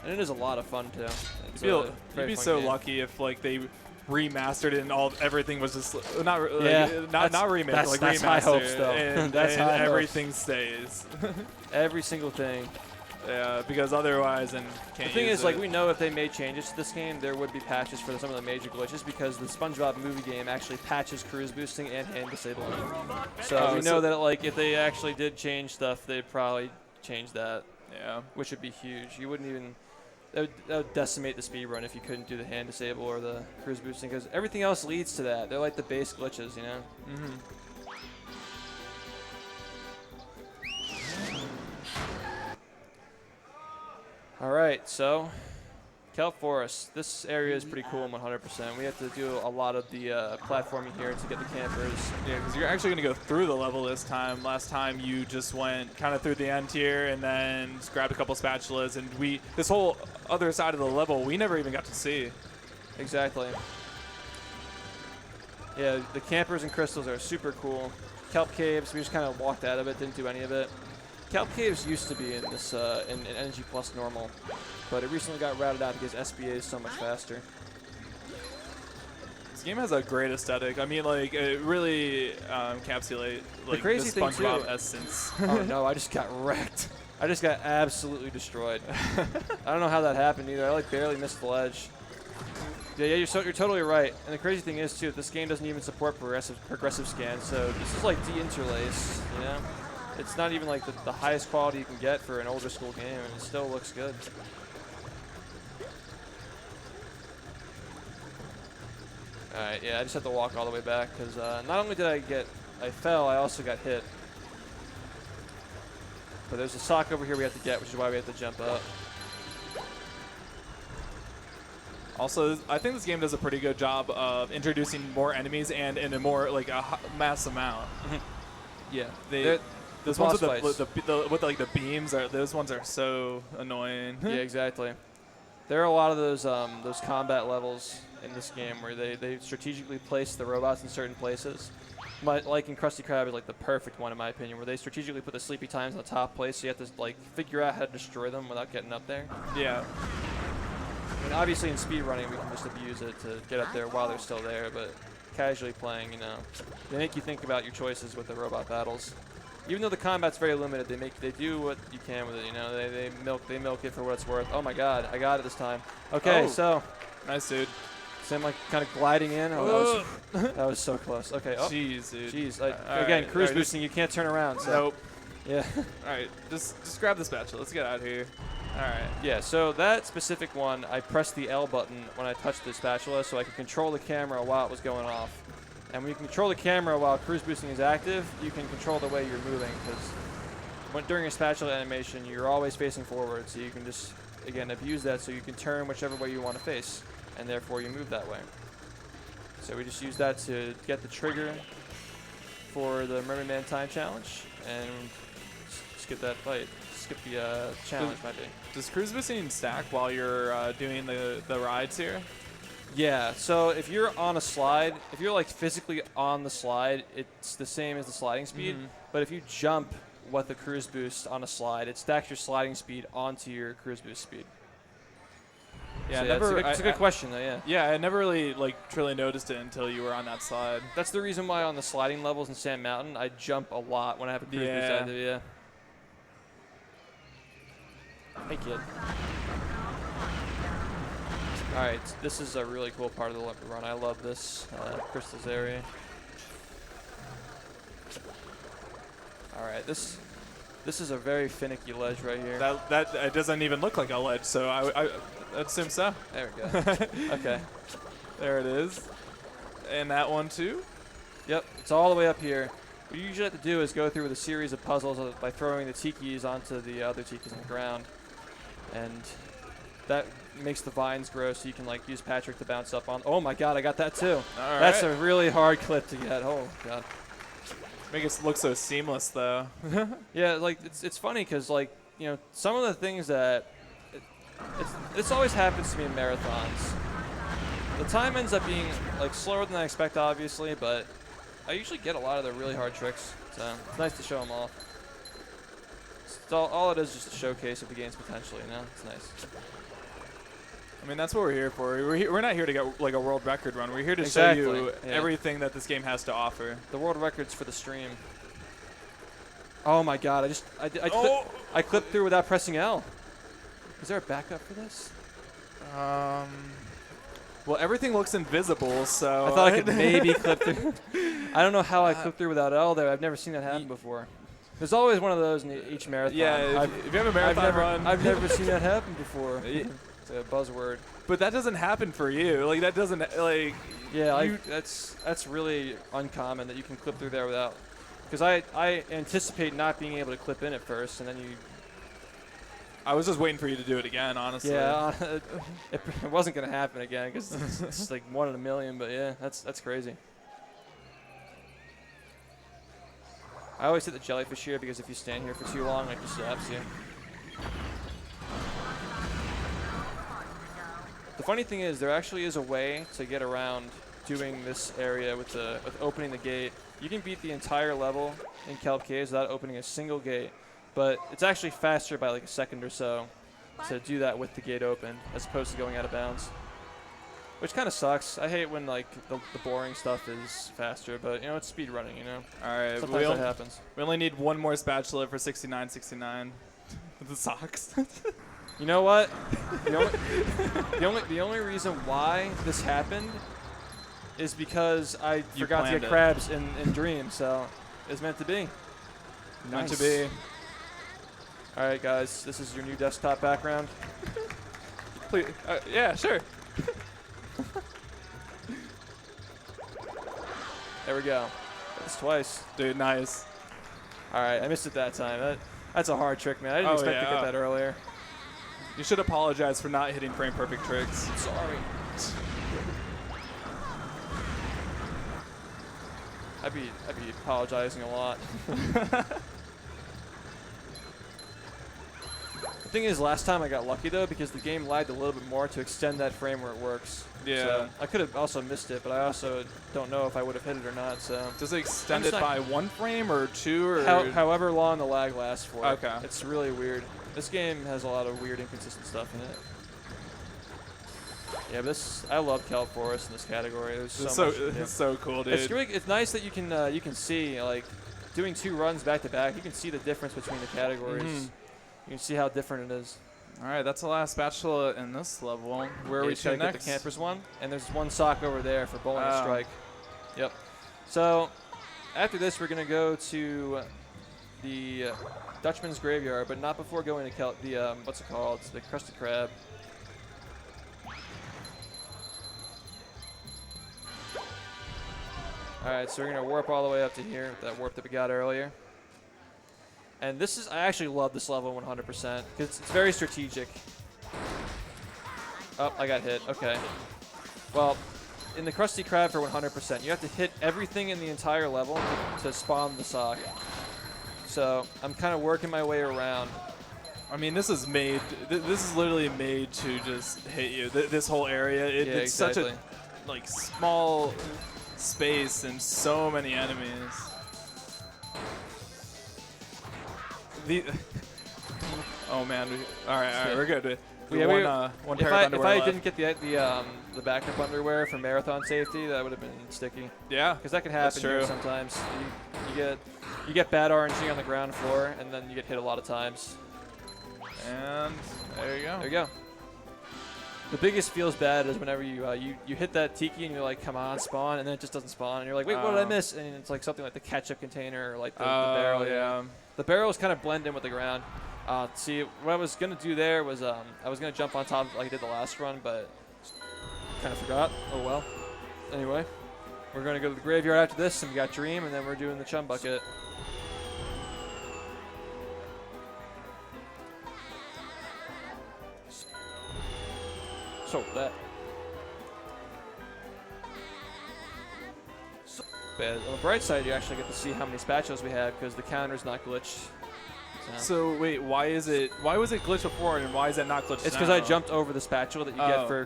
And it is a lot of fun too. You'd be so lucky if like they remastered it and everything was just not remixed, like that's remastered, high hopes though. and, That's high everything hopes. Stays. Every single thing. Yeah, because otherwise, and the thing is, like, we know if they made changes to this game, there would be patches for some of the major glitches because the SpongeBob movie game actually patches cruise boosting and hand disabling. So we know that, like, if they actually did change stuff, they'd probably change that. Yeah. Which would be huge. You wouldn't even. That would decimate the speed run if you couldn't do the hand disable or the cruise boosting because everything else leads to that. They're like the base glitches, All right, so Kelp Forest. This area is pretty cool 100%. We have to do a lot of the platforming here to get the campers. Yeah, because you're actually going to go through the level this time. Last time you just went kind of through the end here and then just grabbed a couple spatulas. And this whole other side of the level, we never even got to see. Exactly. Yeah, the campers and crystals are super cool. Kelp Caves, we just kind of walked out of it, didn't do any of it. Kelp Caves used to be in this in Energy Plus Normal, but it recently got routed out because SBA is so much faster. This game has a great aesthetic. I mean, like, it really encapsulates like the SpongeBob essence. Oh no, I just got wrecked. I just got absolutely destroyed. I don't know how that happened either. I like barely missed the ledge. Yeah, you're totally right. And the crazy thing is too, this game doesn't even support progressive scans, so this is like de-interlaced, It's not even like the highest quality you can get for an older school game, and it still looks good. Alright, yeah, I just have to walk all the way back because not only did I fell, I also got hit. But there's a sock over here we have to get, which is why we have to jump up. Also, I think this game does a pretty good job of introducing more enemies and in a more like a mass amount. Yeah, those ones with the beams those ones are so annoying. Yeah, exactly. There are a lot of those combat levels in this game where they strategically place the robots in certain places. Like in Krusty Krab is like the perfect one in my opinion, where they strategically put the sleepy times in the top place, so you have to like figure out how to destroy them without getting up there. Yeah. I mean, obviously in speedrunning we can just abuse it to get up there while they're still there, but casually playing, you know, they make you think about your choices with the robot battles. Even though the combat's very limited, they do what you can with it. You know, they milk it for what it's worth. Oh my God, I got it this time. Okay, so nice, dude. So I'm like kind of gliding in. Oh, that was so close. Okay. Oh, jeez, dude. Jeez. Again, cruise boosting. You can't turn around. So. Nope. Yeah. All right, just grab the spatula. Let's get out of here. All right. Yeah. So that specific one, I pressed the L button when I touched the spatula, so I could control the camera while it was going off. And when you control the camera while cruise boosting is active, you can control the way you're moving, because during a spatula animation, you're always facing forward, so you can just, again, abuse that so you can turn whichever way you want to face, and therefore you move that way. So we just use that to get the trigger for the Mermaid Man time challenge, and skip that fight. Skip the challenge, might be. Does cruise boosting stack while you're doing the rides here? Yeah, so if you're on a slide, if you're like physically on the slide, it's the same as the sliding speed. But if you jump with the cruise boost on a slide, it stacks your sliding speed onto your cruise boost speed. Yeah, so it's a good question though, yeah. Yeah, I never really like truly noticed it until you were on that slide. That's the reason why on the sliding levels in Sand Mountain, I jump a lot when I have a cruise boost. I do, yeah. Hey, kid. Alright, this is a really cool part of the run. I love this crystals area. Alright, this is a very finicky ledge right here. That it doesn't even look like a ledge, so I assume so. There we go. Okay. There it is. And that one too? Yep, it's all the way up here. What you usually have to do is go through with a series of puzzles by throwing the tikis onto the other tikis on the ground. And that makes the vines grow so you can like use Patrick to bounce up on. Oh my God, I got that too. All That's right. a really hard clip to get. Oh God. Make it look so seamless though. Yeah, like it's funny because like, you know, some of the things that this always happens to me in marathons. The time ends up being like slower than I expect, obviously, but I usually get a lot of the really hard tricks, so it's nice to show them off. All it is just a showcase of the game's potential, you know? It's nice. I mean, that's what we're here for. We're not here to get like a world record run. We're here to Exactly, show you yeah. everything that this game has to offer. The world record's for the stream. Oh my God, I clipped through without pressing L. Is there a backup for this? Well, everything looks invisible, so... I thought I could maybe clip through. I don't know how I clipped through without L there. I've never seen that happen before. There's always one of those in each marathon. Yeah, if you have a marathon run... I've never seen that happen before. It's a buzzword. But that doesn't happen for you. Like, that doesn't, like... Yeah, that's really uncommon that you can clip through there without... Because I anticipate not being able to clip in at first, and then you... I was just waiting for you to do it again, honestly. Yeah, it wasn't going to happen again because it's like 1 in a million, but yeah, that's crazy. I always hit the jellyfish here because if you stand here for too long, it just zaps you. The funny thing is, there actually is a way to get around doing this area with opening the gate. You can beat the entire level in Kelp Caves without opening a single gate. But it's actually faster by like a second or so to do that with the gate open as opposed to going out of bounds. Which kind of sucks. I hate when like the boring stuff is faster, but you know, it's speed running, you know? Alright, sometimes that happens. We only need one more spatula for 69.69 with the socks. You know what? The only reason why this happened is because I forgot to get crabs in Dream, so it's meant to be. Meant to Nice. be. All right, guys, this is your new desktop background. Please, yeah, sure. There we go. That's twice. Dude, nice. All right, I missed it that time. That's a hard trick, man. I didn't expect to get that earlier. You should apologize for not hitting frame perfect tricks. Sorry. I'd be apologizing a lot. The thing is, last time I got lucky though because the game lagged a little bit more to extend that frame where it works. Yeah. So I could have also missed it, but I also don't know if I would have hit it or not. So Does it extend I'm it just by 1 frame or 2 or? however long the lag lasts for. Okay. It's really weird. This game has a lot of weird, inconsistent stuff in it. Yeah, but I love Kelp Forest in this category. There's so much. It's so cool, dude. It's nice that you can see, like, doing 2 runs back to back. You can see the difference between the categories. You can see how different it is. All right, that's the last spatula in this level. Where are we to Get next? the campers one, and there's 1 sock over there for bowling a Oh. strike. Yep. So after this, we're gonna go to the Dutchman's Graveyard, but not before going to the what's it called? It's the Krusty Krab. All right, so we're gonna warp all the way up to here with that warp that we got earlier. And this is, I actually love this level 100% because it's very strategic. Oh, I got hit. Okay. Well, in the Krusty Krab for 100%, you have to hit everything in the entire level to spawn the sock. So I'm kind of working my way around. I mean, this is made. This is literally made to just hit you. This whole area. It's exactly. such a like small space and so many enemies. Oh man. All right, we're good. One pair of if underwear I left. didn't get the backup underwear for marathon safety, that would have been sticky. Yeah, Because that can happen here true. sometimes. You get bad RNG on the ground floor, and then you get hit a lot of times. And there you go. There you go. The biggest feels bad is whenever you hit that tiki and you're like, come on, spawn, and then it just doesn't spawn, and you're like, wait, what did I miss? And it's like something like the ketchup container or like the barrel. Yeah. The barrels kind of blend in with the ground. See, what I was gonna do there was I was gonna jump on top like I did the last run, but kind of forgot. Oh well. Anyway, we're gonna go to the graveyard after this, and we got Dream, and then we're doing the chum bucket. So that. But on the bright side, you actually get to see how many spatulas we have because the counter's not glitched. So wait, why was it glitched before and why is that not glitched It's now? because I jumped over the spatula that you get for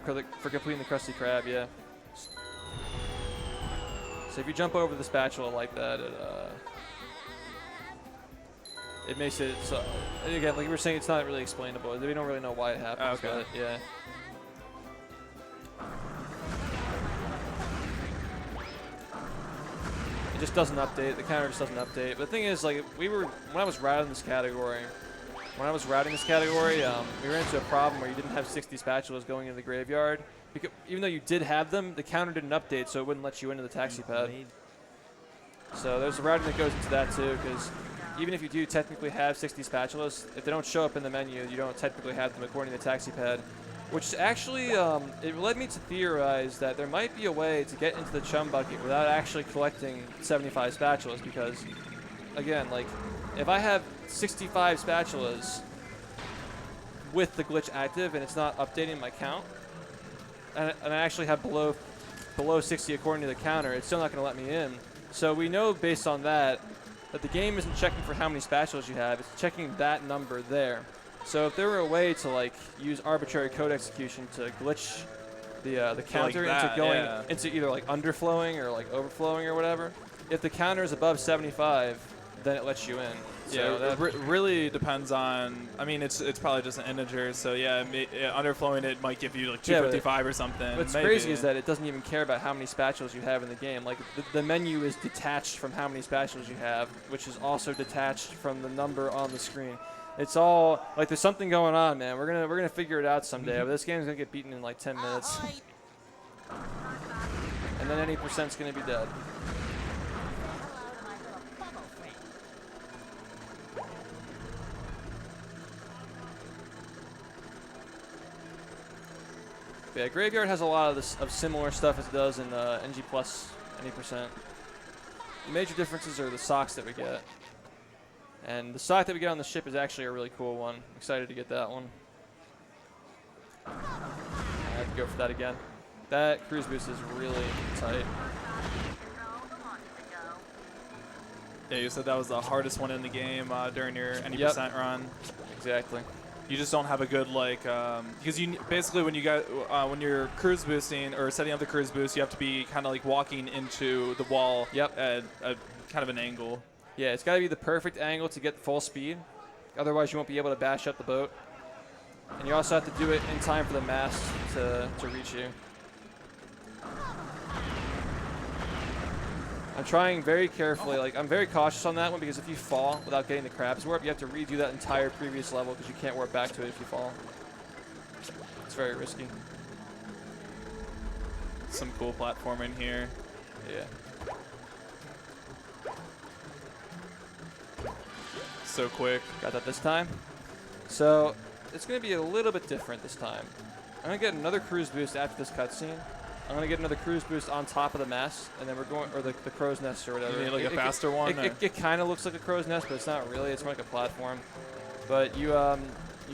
completing the Krusty Krab, yeah. So if you jump over the spatula like that, it makes it so. Again, like you were saying, it's not really explainable. We don't really know why it happens, Okay. but yeah. It just doesn't update. The counter just doesn't update. But the thing is, like, when I was routing this category, we ran into a problem where you didn't have 60 spatulas going into the graveyard. Because even though you did have them, the counter didn't update, so it wouldn't let you into the taxi pad. So there's a routing that goes into that too, because even if you do technically have 60 spatulas, if they don't show up in the menu, you don't technically have them according to the taxi pad. Which actually, it led me to theorize that there might be a way to get into the chum bucket without actually collecting 75 spatulas because, again, like, if I have 65 spatulas with the glitch active and it's not updating my count, and I actually have below 60 according to the counter, it's still not going to let me in. So we know based on that the game isn't checking for how many spatulas you have, it's checking that number there. So if there were a way to like use arbitrary code execution to glitch the counter into going into either like underflowing or like overflowing or whatever, if the counter is above 75, then it lets you in. Yeah, So that really depends on. I mean, it's probably just an integer, so yeah, underflowing it might give you like 255 or something. What's maybe. crazy is that it doesn't even care about how many spatulas you have in the game. Like the menu is detached from how many spatulas you have, which is also detached from the number on the screen. It's all like there's something going on, man. We're gonna figure it out someday. But this game's gonna get beaten in like 10 minutes, and then any percent's gonna be dead. But yeah, Graveyard has a lot of this of similar stuff as it does in NG Plus any percent. The major differences are the socks that we get. And the sock that we get on the ship is actually a really cool one. I'm excited to get that one. I have to go for that again. That cruise boost is really tight. Yeah, you said that was the hardest one in the game during your any percent run. Exactly. You just don't have a good because you basically when you're cruise boosting or setting up the cruise boost, you have to be kind of like walking into the wall at a kind of an angle. Yeah, it's got to be the perfect angle to get full speed. Otherwise, you won't be able to bash up the boat. And you also have to do it in time for the mast to reach you. I'm trying very carefully. Like, I'm very cautious on that one because if you fall without getting the crabs warp, you have to redo that entire previous level because you can't warp back to it if you fall. It's very risky. Some cool platforming here. Yeah. So quick. Got that this time. So it's going to be a little bit different this time. I'm going to get another cruise boost after this cutscene. I'm going to get another cruise boost on top of the mast, and then we're going, or the crow's nest or whatever. You need like a faster one? It kind of looks like a crow's nest, but it's not really. It's more like a platform. But you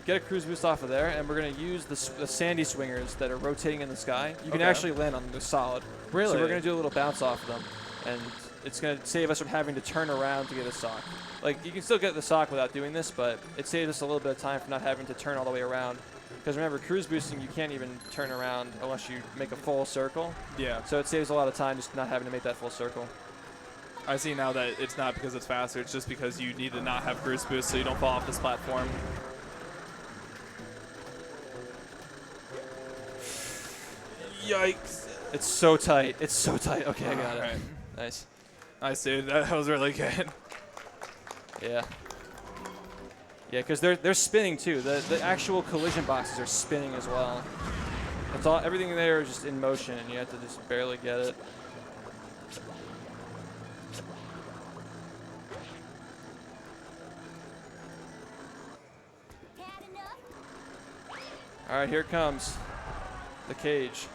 get a cruise boost off of there, and we're going to use the sandy swingers that are rotating in the sky. You can actually land on them. They're solid. Really? So we're going to do a little bounce off of them, and it's going to save us from having to turn around to get a sock. Like, you can still get the sock without doing this, but it saves us a little bit of time for not having to turn all the way around. Because remember, cruise boosting, you can't even turn around unless you make a full circle. Yeah. So it saves a lot of time just not having to make that full circle. I see now that it's not because it's faster, it's just because you need to not have cruise boost so you don't fall off this platform. Yikes. It's so tight. It's so tight. Okay, I got it. Right. Nice. Nice, dude. That was really good. Yeah. Yeah, because they're spinning too. The actual collision boxes are spinning as well. It's all everything there is just in motion, and you have to just barely get it. All right, here it comes. The cage.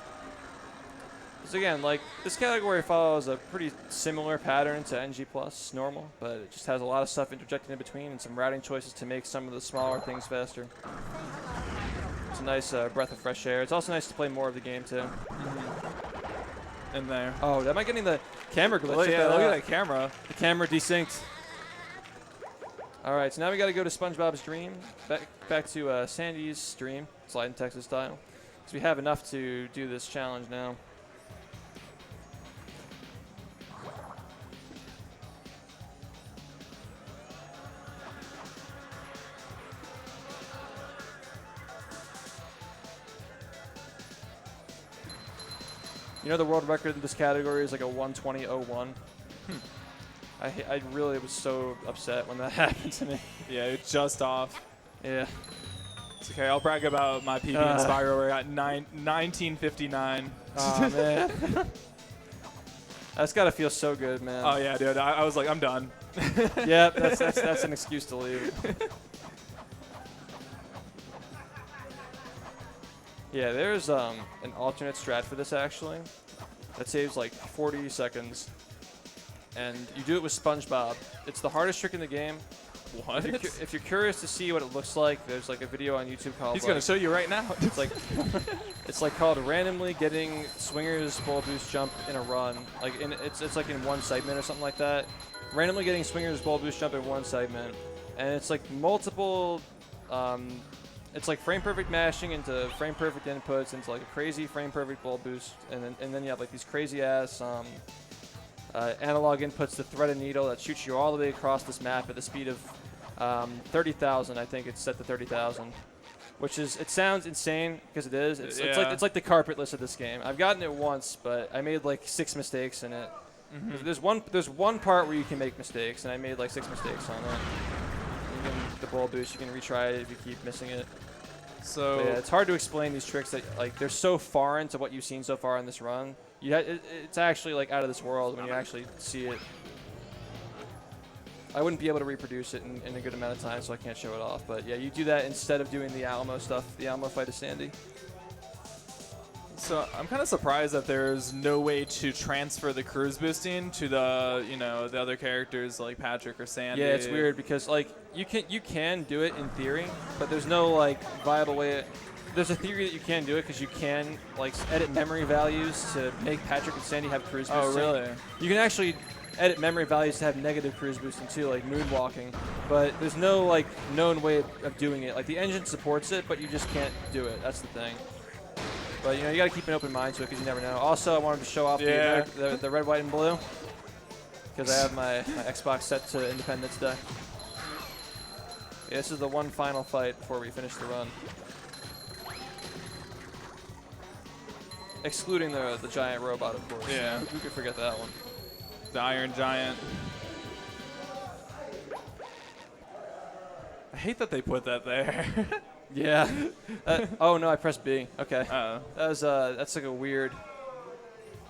So again, like, this category follows a pretty similar pattern to NG Plus normal, but it just has a lot of stuff interjected in between and some routing choices to make some of the smaller things faster. It's a nice breath of fresh air. It's also nice to play more of the game too. In there. Oh, am I getting the camera glitch? Look, yeah, look at that camera. The camera desynced. All right, so now we got to go to SpongeBob's dream, back to Sandy's stream, Slide in Texas style, because we have enough to do this challenge now. You know the world record in this category is like a 1:20.01. I really was so upset when that happened to me. Yeah, it's just off. Yeah. It's okay. I'll brag about my PB in Spyro. We're at 1959. Oh, man. That's got to feel so good, man. Oh, yeah, dude. I was like, I'm done. Yeah, that's an excuse to leave. Yeah, there's an alternate strat for this, actually. That saves like 40 seconds. And you do it with SpongeBob. It's the hardest trick in the game. What? If you're curious to see what it looks like, there's like a video on YouTube called. He's gonna show you right now. It's like called randomly getting swingers ball boost jump in a run. Like it's like in one segment or something like that. Randomly getting swingers ball boost jump in one segment, and it's like multiple. It's like frame perfect mashing into frame perfect inputs into like a crazy frame perfect ball boost, and then you have like these crazy ass. Analog inputs to thread a needle that shoots you all the way across this map at the speed of 30,000. I think it's set to 30,000, which is, it sounds insane because it is. It's like the carpet list of this game. I've gotten it once, but I made like 6 mistakes in it. Mm-hmm. There's one part where you can make mistakes, and I made like 6 mistakes on it. You can the ball boost. You can retry it if you keep missing it. So but yeah, it's hard to explain these tricks that like they're so foreign to what you've seen so far in this run. It's actually like out of this world when you actually see it. I wouldn't be able to reproduce it in a good amount of time, so I can't show it off. But yeah, you do that instead of doing the Alamo stuff, the Alamo fight of Sandy. So I'm kind of surprised that there's no way to transfer the cruise boosting to the the other characters like Patrick or Sandy. Yeah, it's weird because like you can do it in theory, but there's no like viable way. There's a theory that you can do it because you can like edit memory values to make Patrick and Sandy have cruise boosting. Oh, really? You can actually edit memory values to have negative cruise boosting too, like moonwalking. But there's no like known way of doing it. Like the engine supports it, but you just can't do it. That's the thing. But you got to keep an open mind to it because you never know. Also, I wanted to show off the red, white, and blue because I have my Xbox set to Independence Day. Yeah, this is the one final fight before we finish the run. Excluding the giant robot, of course. Yeah. Who could forget that one? The Iron Giant. I hate that they put that there. Yeah. Oh no, I pressed B. Okay. Uh-oh. That's like a weird.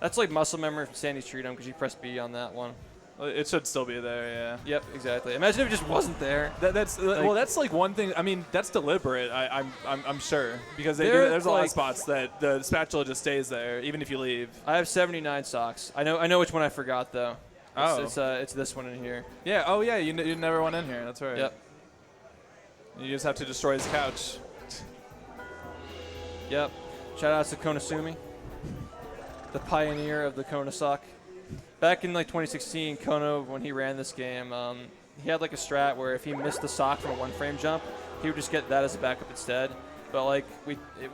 That's like muscle memory from Sandy's Freedom because you pressed B on that one. It should still be there, yeah. Yep, exactly. Imagine if it just wasn't there. That's well, that's like one thing. I mean, that's deliberate. I'm sure because there's a lot of spots that the spatula just stays there even if you leave. I have 79 socks. I know which one I forgot though. It's, Oh. it's this one in here. Yeah. Oh yeah. You never went in here. That's right. Yep. You just have to destroy his couch. Yep. Shout out to Konosumi, the pioneer of the Kona sock. Back in like 2016, Kono, when he ran this game, he had like a strat where if he missed the sock from a one-frame jump, he would just get that as a backup instead. But like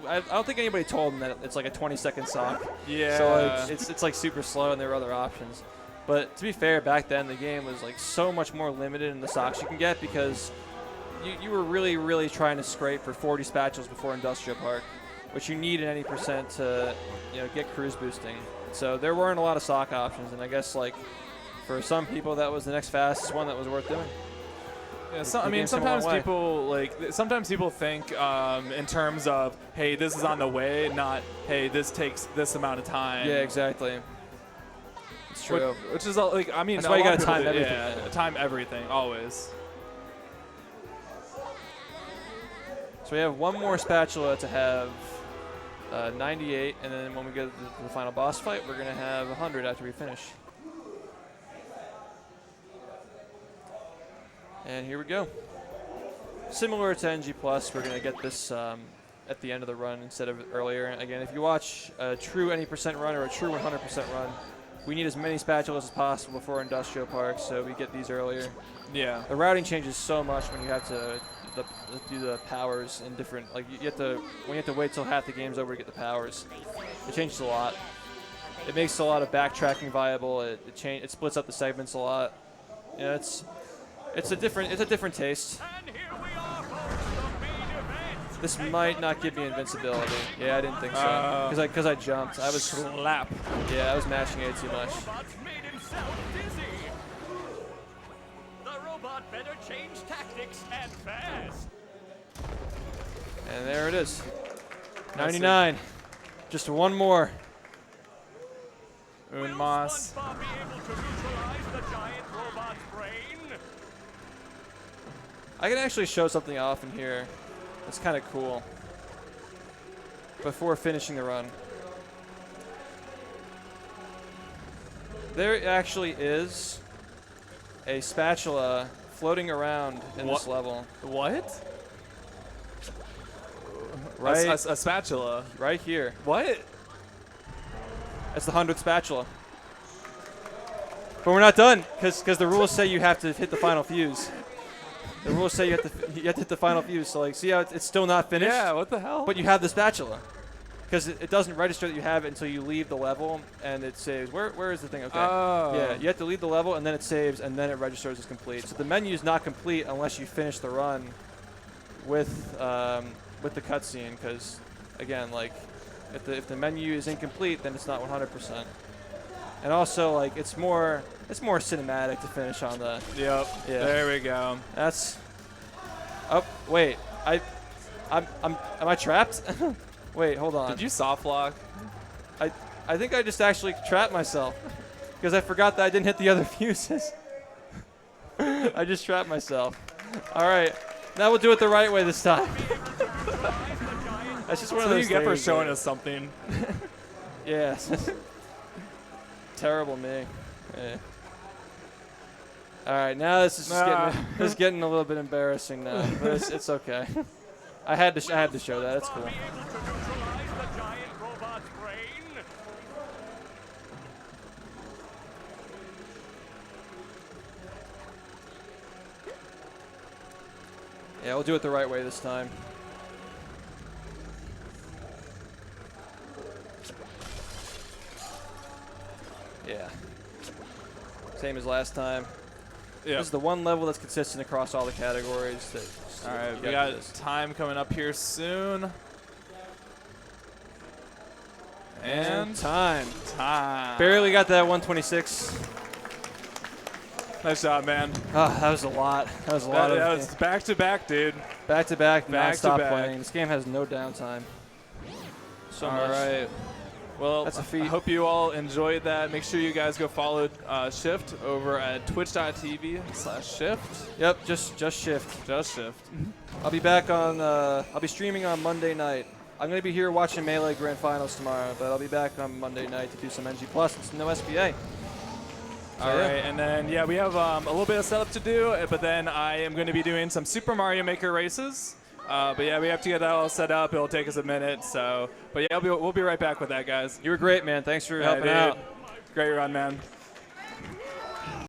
I don't think anybody told him that it's like a 20-second sock. Yeah. So like, it's like super slow, and there were other options. But to be fair, back then the game was like so much more limited in the socks you can get because you were really trying to scrape for 40 spatulas before Industrial Park, which you need in any percent to get cruise boosting. So there weren't a lot of sock options, and I guess like for some people that was the next fastest one that was worth doing. Yeah, sometimes people think in terms of, hey, this is on the way, not, hey, this takes this amount of time. Yeah, exactly. It's true. Which is like, I mean, that's why you gotta time everything. everything. Yeah, time everything always. So we have one more spatula to have 98, and then when we go to the final boss fight, we're going to have 100 after we finish. And here we go. Similar to NG+, we're going to get this at the end of the run instead of earlier. Again, if you watch a true any percent run or a true 100% run, we need as many spatulas as possible before Industrial Park, so we get these earlier. Yeah. The routing changes so much when you have to do the powers in different, like when you have to wait till half the game's over to get the powers. It changes a lot. It makes a lot of backtracking viable. It splits up the segments a lot. Yeah, it's a different taste. This might not give me invincibility. Yeah, I didn't think so. Because I jumped. I was slap. Yeah, I was mashing A too much. Better change tactics and fast. And there it is. 99. Just one more. Un mas. Will SpongeBob be able to neutralize the giant robot's brain? I can actually show something off in here. It's kind of cool. Before finishing the run. There actually is a spatula floating around in this level. What? Right, a spatula. right here. What? That's the 100th spatula. But we're not done, because the rules say you have to hit the final fuse. The rules say you have to hit the final fuse. So like, see how it's still not finished? Yeah. What the hell? But you have the spatula. Because it doesn't register that you have it until you leave the level, and it saves. Where is the thing? Okay. Oh. Yeah, you have to leave the level, and then it saves, and then it registers as complete. So the menu is not complete unless you finish the run with the cutscene. Because again, like, if the menu is incomplete, then it's not 100%. And also, like, it's more cinematic to finish on the. Yep. Yeah. There we go. That's. Oh wait, am I trapped? Wait, hold on. Did you soft lock? I think I just actually trapped myself because I forgot that I didn't hit the other fuses. I just trapped myself. All right, now we'll do it the right way this time. That's just one of those you get for things, showing man. us something. Yes. Terrible me. Yeah. All right, now this is just getting a little bit embarrassing now, but it's okay. I had to show that. That's cool. Be able to neutralize the giant robot's brain. Yeah, we'll do it the right way this time. Yeah. Same as last time. Yeah. This is the one level that's consistent across all the categories. All right, we got time coming up here soon. And time. time. Barely got that 126. Nice job, man. Ah, that was a lot. That was a lot That of was back to back, dude. back to back, Back to non-stop back. playing. This game has no downtime. So All much. right. Well, That's a feat. I hope you all enjoyed that. Make sure you guys go follow SHiFT over at twitch.tv/SHiFT. Yep, just shift. Just SHiFT. I'll be back on. I'll be streaming on Monday night. I'm gonna be here watching Melee Grand Finals tomorrow, but I'll be back on Monday night to do some NG Plus and some no SBA. All right, and then yeah, we have a little bit of setup to do, but then I am going to be doing some Super Mario Maker races. But yeah, we have to get that all set up. It'll take us a minute. So, but yeah, we'll be right back with that, guys. You were great, man. Thanks for Yeah, helping dude. out. Great run, man.